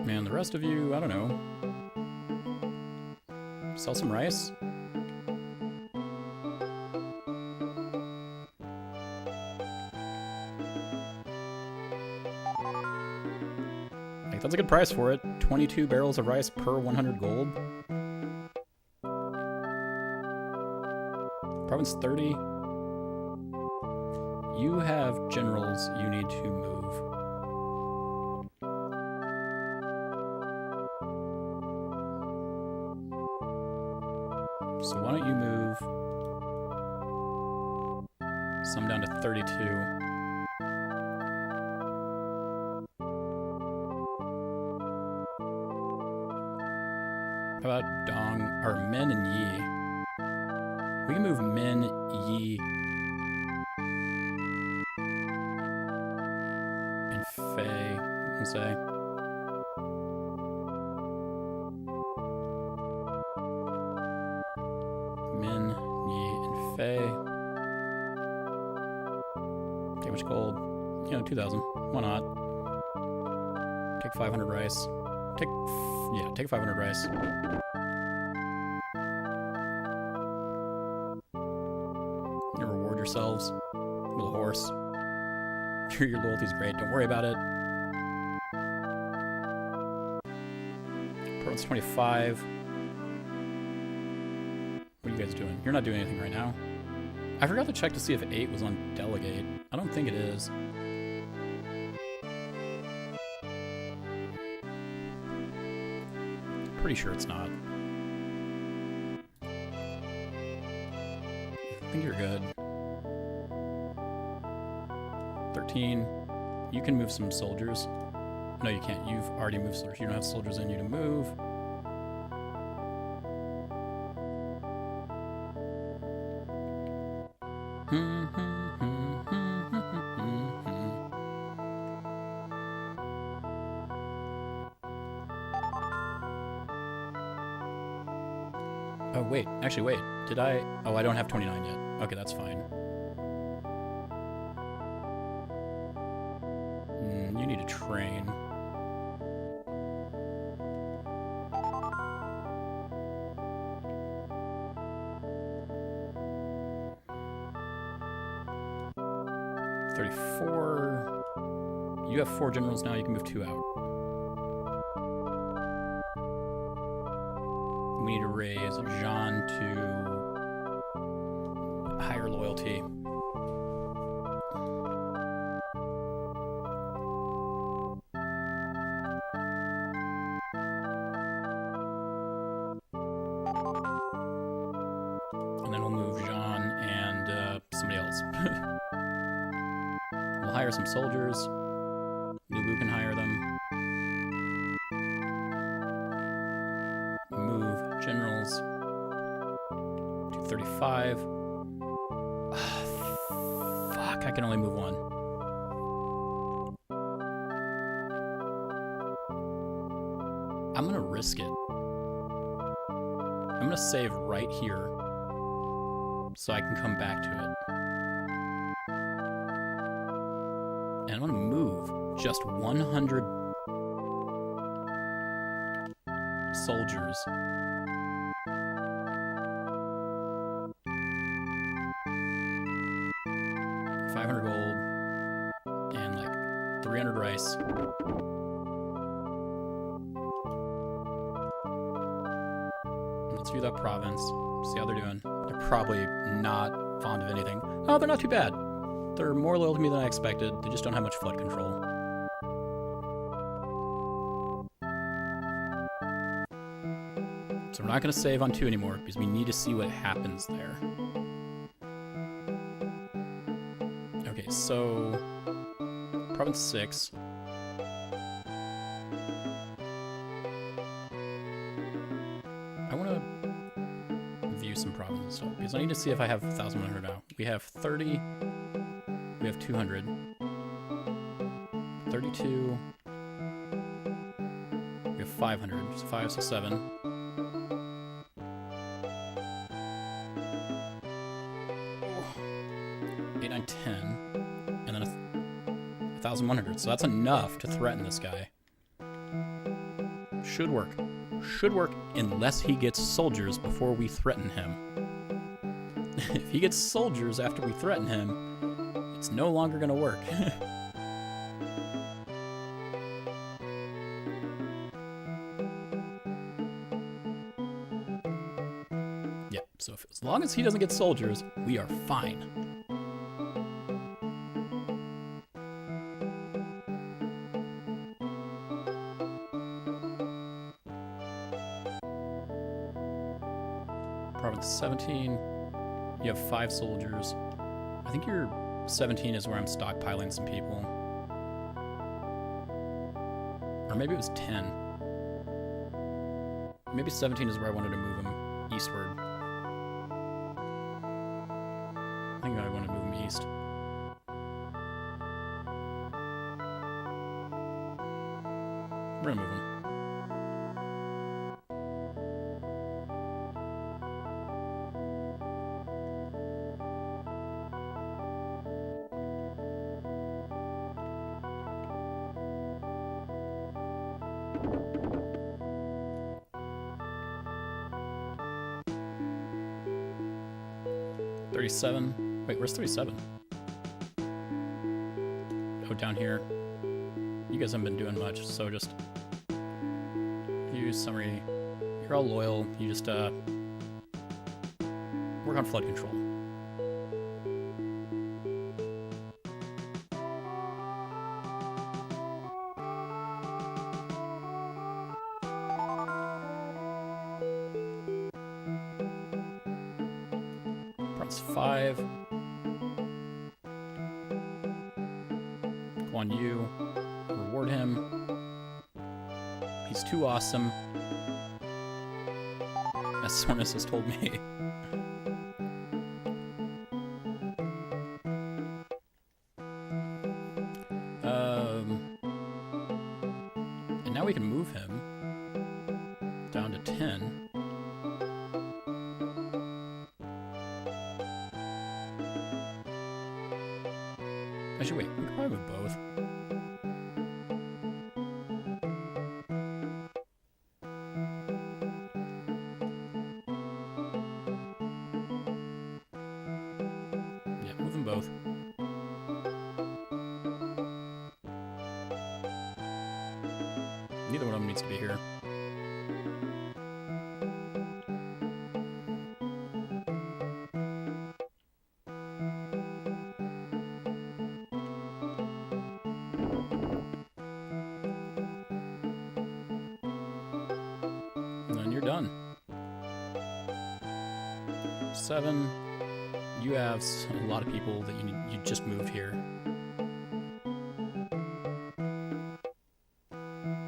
Man, the rest of you, I don't know. Sell some rice? Like, that's a good price for it. 22 barrels of rice per 100 gold. Province 30. You have generals you need to move. So why don't you move some down to 32. How about Dong, or Min and Yi? We can move Min, Yi, and Fei, we'll say. Min, Yi, and Fei. Take much gold? 2,000. Why not? Take 500 rice. Take 500 rice. You reward yourselves with a horse. Your loyalty's great. Don't worry about it. Province 25. What are you guys doing? You're not doing anything right now. I forgot to check to see if 8 was on delegate. I don't think it is. Pretty sure it's not. I think you're good. 13. You can move some soldiers. No, you can't. You've already moved soldiers. You don't have soldiers in you to move. Oh, wait. Actually, wait. Did I? Oh, I don't have 29 yet. Okay, that's fine. You need to train. You have 4 generals now, you can move 2 out. We need to raise Jean to higher loyalty. And then we'll move Jean and somebody else. We'll hire some soldiers. Lulu can hire them. Move generals to 35. Fuck. Fuck, I can only move one. I'm gonna risk it. I'm gonna save right here so I can come back to it. And I'm gonna move just 100 soldiers. $500 gold and like 300 rice. Let's view that province, see how they're doing. They're probably not fond of anything. Oh, they're not too bad. They're more loyal to me than I expected. They just don't have much flood control. So we're not going to save on 2 anymore because we need to see what happens there. Okay, so province 6. I want to view some provinces still because I need to see if I have 1,100 now. We have 30. We have 200. 32. We have 500. So 5, 6, 7. 8, 9, 10. And then 1,100. So that's enough to threaten this guy. Should work. Should work unless he gets soldiers before we threaten him. If he gets soldiers after we threaten him, it's no longer going to work. Yep, so as long as he doesn't get soldiers, we are fine. Province 17, you have 5 soldiers. I think your 17 is where I'm stockpiling some people. Or maybe it was 10. Maybe 17 is where I wanted to move him eastward. I think I want to move him east. We're gonna move him. Wait, where's 37? Oh, down here. You guys haven't been doing much, so just view summary. You're all loyal. You just work on flood control. Province 5. Guan Yu. Reward him. He's too awesome, as Sornus has told me. And now we can move him down to 10. Actually, wait, we could probably move both. Yeah, move them both. Neither one of them needs to be here. And then you're done. 7. You have a lot of people that you just moved here. I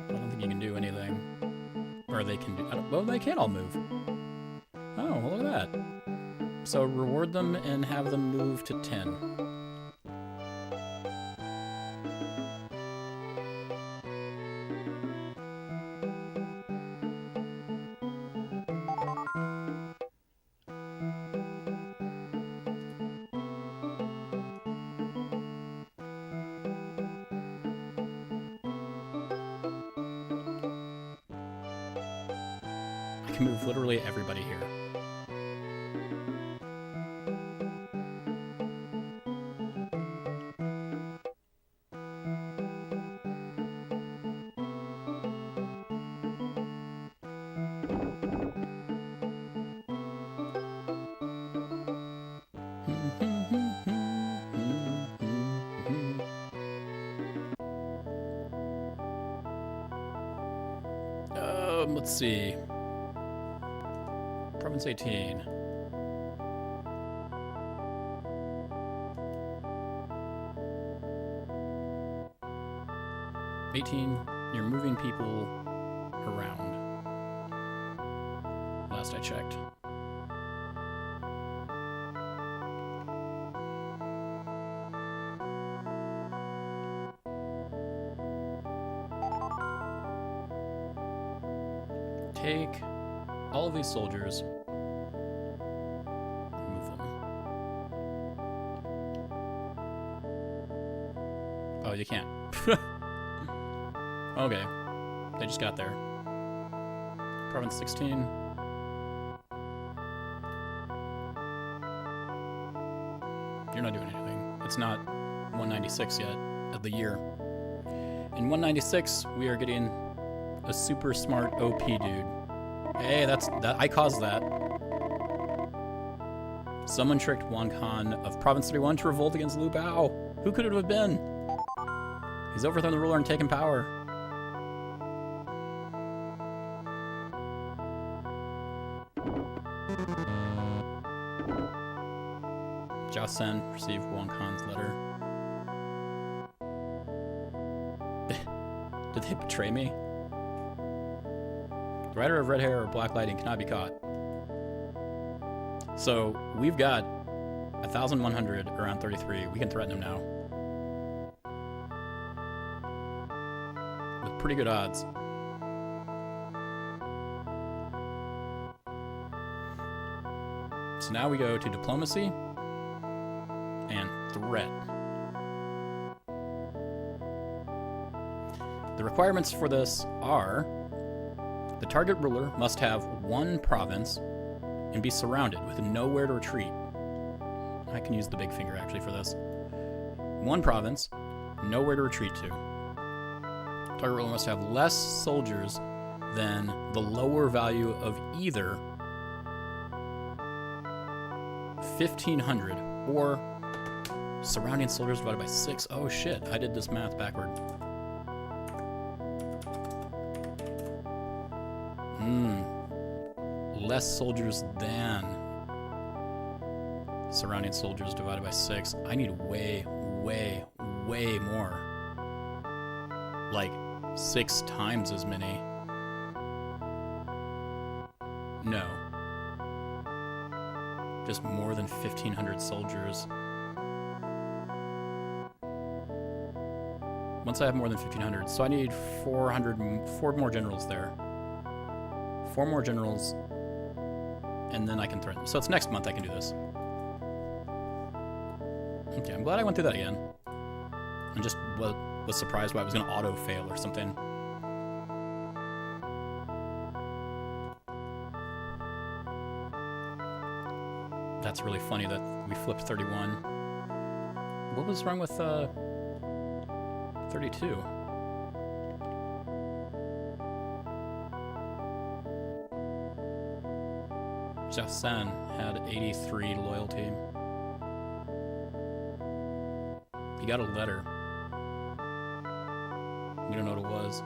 don't think you can do anything. Or they can do... well, they can all move. Oh, well, look at that. So reward them and have them move to 10. I can move literally everybody here. Let's see. Province 18. You're moving people around. Last I checked. Take all of these soldiers, move them. Oh, you can't. Okay, they just got there. Province 16. You're not doing anything. It's not 196 yet of the year. In 196, we are getting a super smart OP dude. Hey, that I caused that. Someone tricked Wang Han of Province 31 to revolt against Liu Bao. Who could it have been? He's overthrown the ruler and taken power. Zhao Sen received Wang Han's letter. Did they betray me? The rider of red hair or black lighting cannot be caught. So we've got 1,100 around 33. We can threaten him now. With pretty good odds. So now we go to diplomacy and threat. The requirements for this are: the target ruler must have one province and be surrounded with nowhere to retreat. I can use the big finger actually for this. One province, nowhere to retreat to. Target ruler must have less soldiers than the lower value of either 1,500 or surrounding soldiers divided by 6. Oh shit, I did this math backward. Less soldiers than surrounding soldiers divided by 6. I need way, way, way more. Like 6 times as many. No. Just more than 1,500 soldiers. Once I have more than 1,500, so I need 4 more generals there. 4 more generals, and then I can threaten. So it's next month I can do this. Okay, I'm glad I went through that again. I just was surprised why it was going to auto-fail or something. That's really funny that we flipped 31. What was wrong with 32? Zhao Sen had 83 loyalty. He got a letter. We don't know what it was.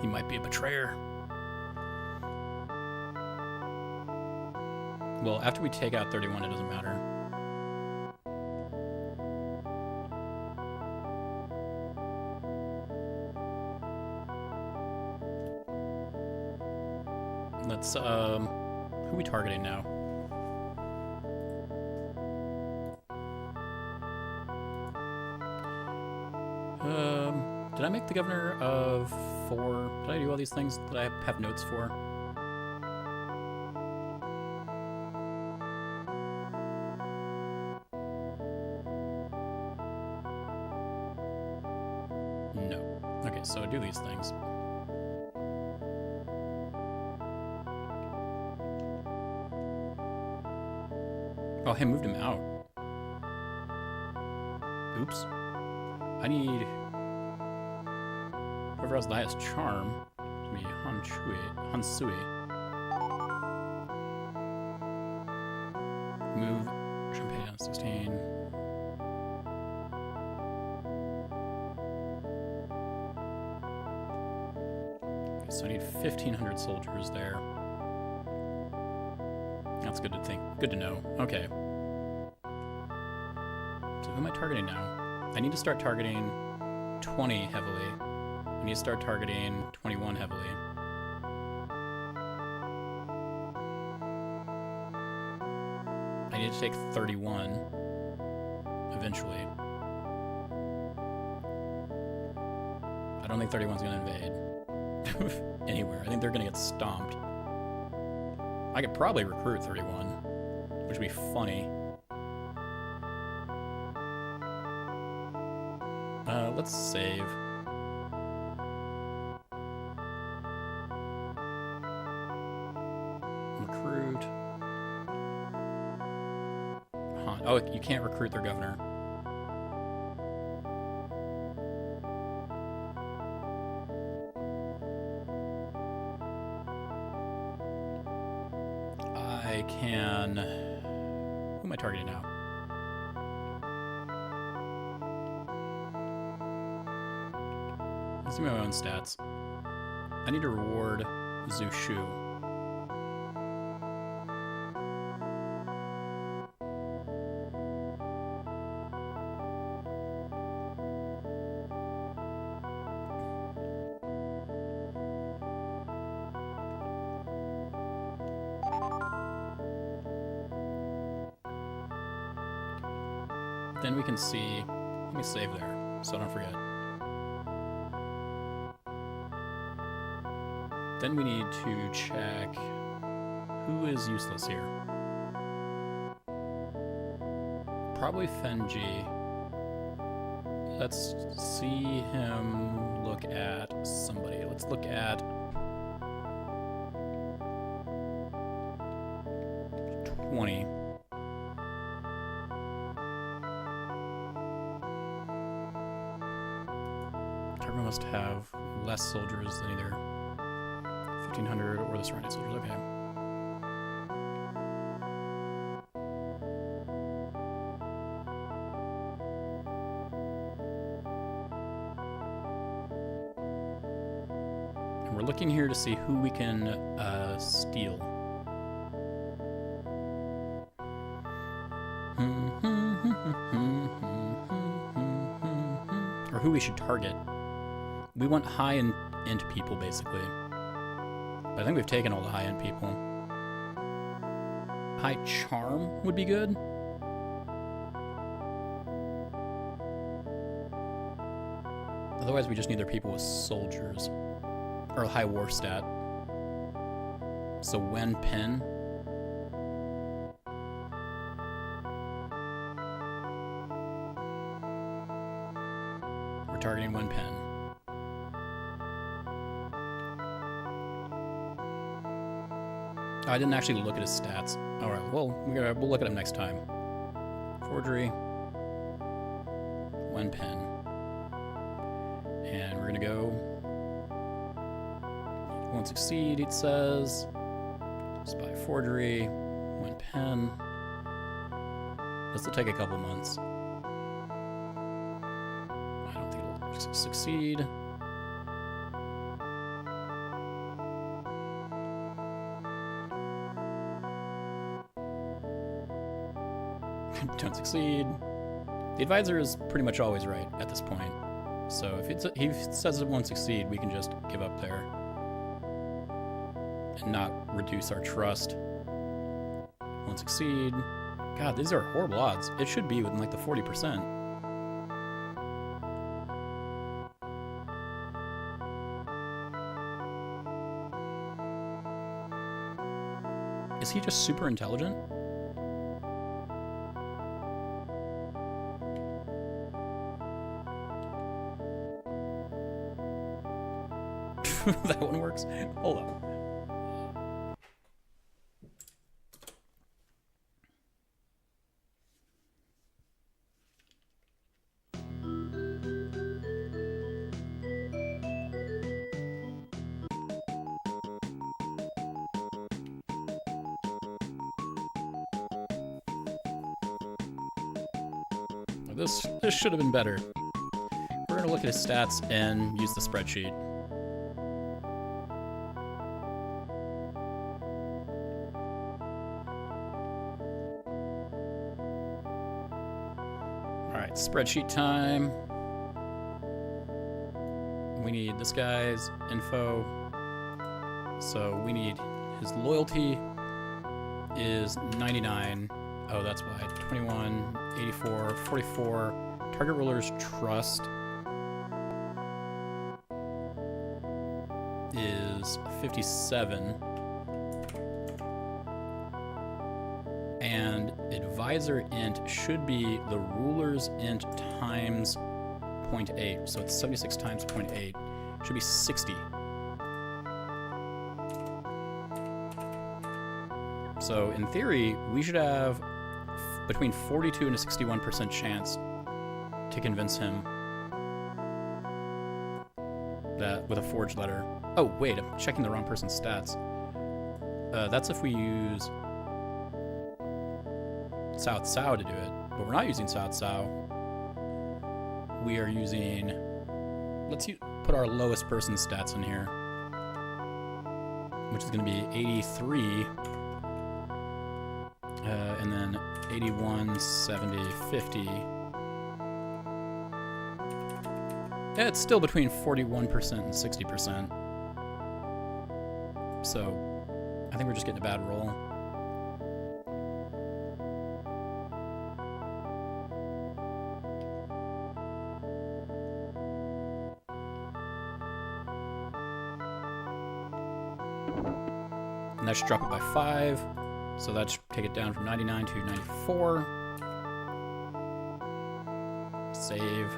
He might be a betrayer. Well, after we take out 31, it doesn't matter. Let's, who are we targeting now? Did I make the governor of 4? Did I do all these things that I have notes for? No. Okay, so do these things. Oh, I moved him out. Oops. I need... Whoever has the highest charm. It's gonna be Hansui. Move Champagne 16. Okay, so I need 1,500 soldiers there. That's good to think. Good to know. Okay. So who am I targeting now? I need to start targeting 20 heavily. I need to start targeting 21 heavily. I need to take 31 eventually. I don't think 31's gonna invade anywhere. I think they're gonna get stomped. I could probably recruit 31, which would be funny. Let's save. Recruit. Oh, you can't recruit their governor. I can... Who am I targeting now? Let's do my own stats. I need to reward Zhu Shu. Then we can see, let me save there, so I don't forget. Then we need to check who is useless here. Probably Fenji. Let's see him look at somebody. Let's look at 20. Target must have less soldiers than either 1,500 or the surrounding soldiers. Okay. And we're looking here to see who we can steal. Or who we should target. We want high-end people, basically. But I think we've taken all the high-end people. High charm would be good. Otherwise, we just need their people with soldiers. Or high war stat. So Wen Pen. We're targeting Wen Pen. I didn't actually look at his stats. Alright, well, we'll look at him next time. Forgery. One pen. And we're gonna go. Won't succeed, it says. Spy forgery. One pen. This will take a couple months. I don't think it'll succeed. Don't succeed. The advisor is pretty much always right at this point. So if he says it won't succeed, we can just give up there. And not reduce our trust. Won't succeed. God, these are horrible odds. It should be within like the 40%. Is he just super intelligent? That one works. Hold on. This should have been better. We're gonna look at his stats and use the spreadsheet. Alright, spreadsheet time. We need this guy's info. So we need his loyalty is 99. Oh, that's why. 21, 84, 44. Target ruler's trust is 57. And advisor int should be the ruler's int times 0.8. So it's 76 times 0.8. Should be 60. So in theory, we should have between 42 and a 61% chance to convince him that with a forged letter. Oh wait, I'm checking the wrong person's stats. That's if we use Cao Cao to do it, but we're not using Cao Cao. We are using, put our lowest person's stats in here, which is going to be 83, and then 81, 70, 50. Yeah, it's still between 41% and 60%. So I think we're just getting a bad roll. And that should drop it by 5. So that should take it down from 99 to 94. Save.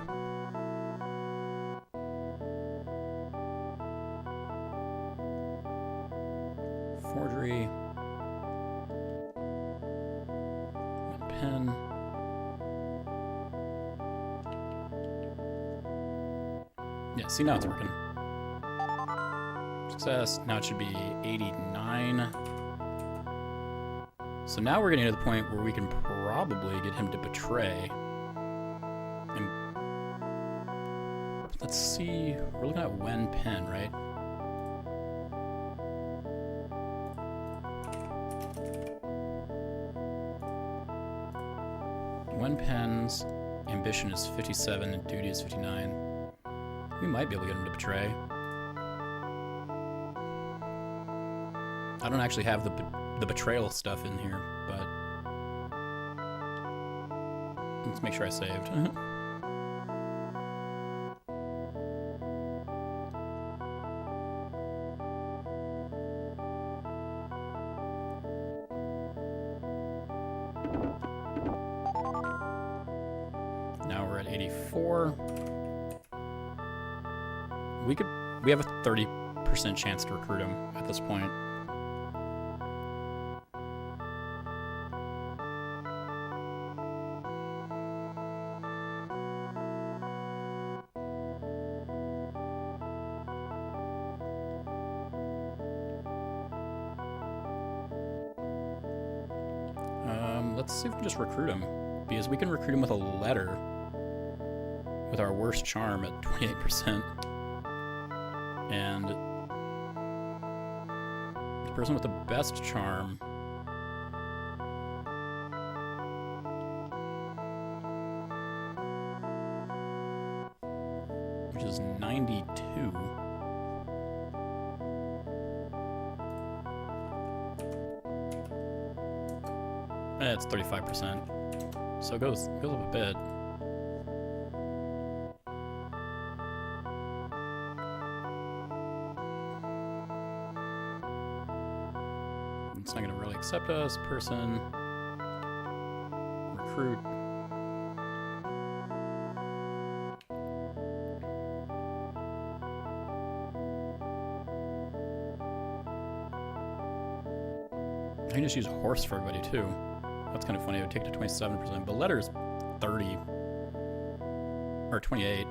Forgery. Pen. Yeah, see, now it's working. Success. Now it should be 89. So now we're getting to the point where we can probably get him to betray. And let's see, we're looking at Wen Pen, right? Wen Pen's ambition is 57 and duty is 59. We might be able to get him to betray. I don't actually have the betrayal stuff in here, but let's make sure I saved. Now we're at 84. We have a 30% chance to recruit him at this point. Let's see if we can just recruit him, because we can recruit him with a letter with our worst charm at 28%. And the person with the best charm which is 92. It's 35%, so it goes up a bit. It's not going to really accept us. Person, recruit. I can just use horse for everybody too. That's kind of funny. It would take it to 27%, but letter is 30 or 28.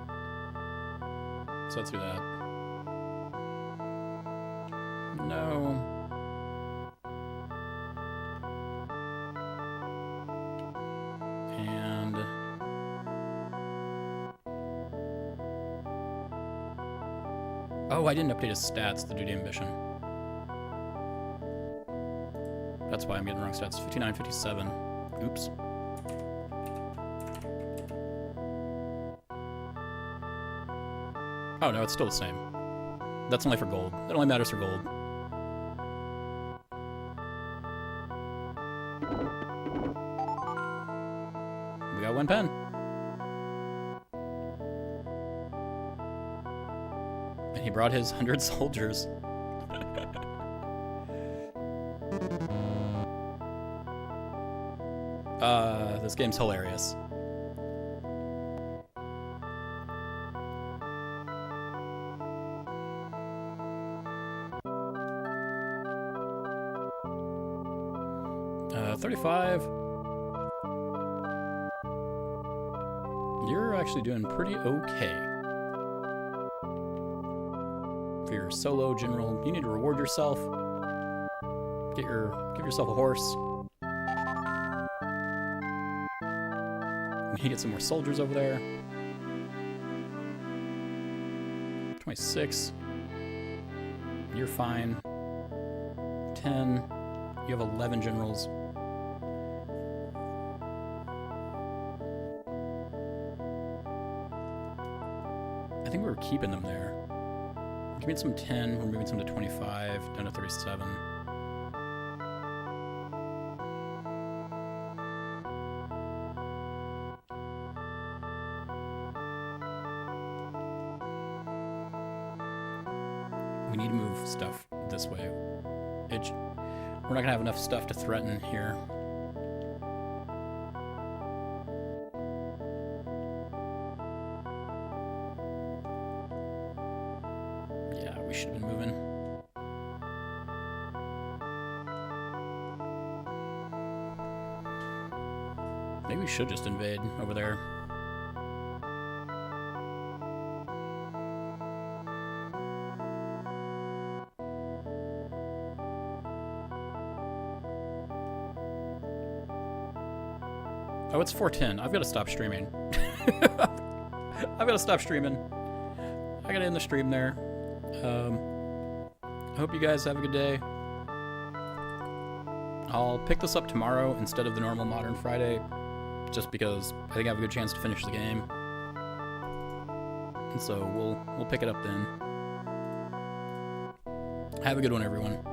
So let's do that. No. And Oh, I didn't update his stats, the duty ambition. That's why I'm getting the wrong stats. 59, 57. Oops. Oh no, it's still the same. That's only for gold. That only matters for gold. We got one pen. And he brought his 100 soldiers. This game's hilarious. Uh, 35. You're actually doing pretty okay. For your solo general, you need to reward yourself. Give yourself a horse. You get some more soldiers over there. 26. You're fine. 10. You have 11 generals. I think we were keeping them there. Give me some 10. We're moving some to 25. Down to 37. We need to move stuff this way. We're not gonna have enough stuff to threaten here. Yeah, we should have been moving. Maybe we should just invade over there. Oh, it's 4:10. I've got to stop streaming. I've got to stop streaming. I got to end the stream there. I hope you guys have a good day. I'll pick this up tomorrow instead of the normal Modern Friday, just because I think I have a good chance to finish the game. And so we'll pick it up then. Have a good one, everyone.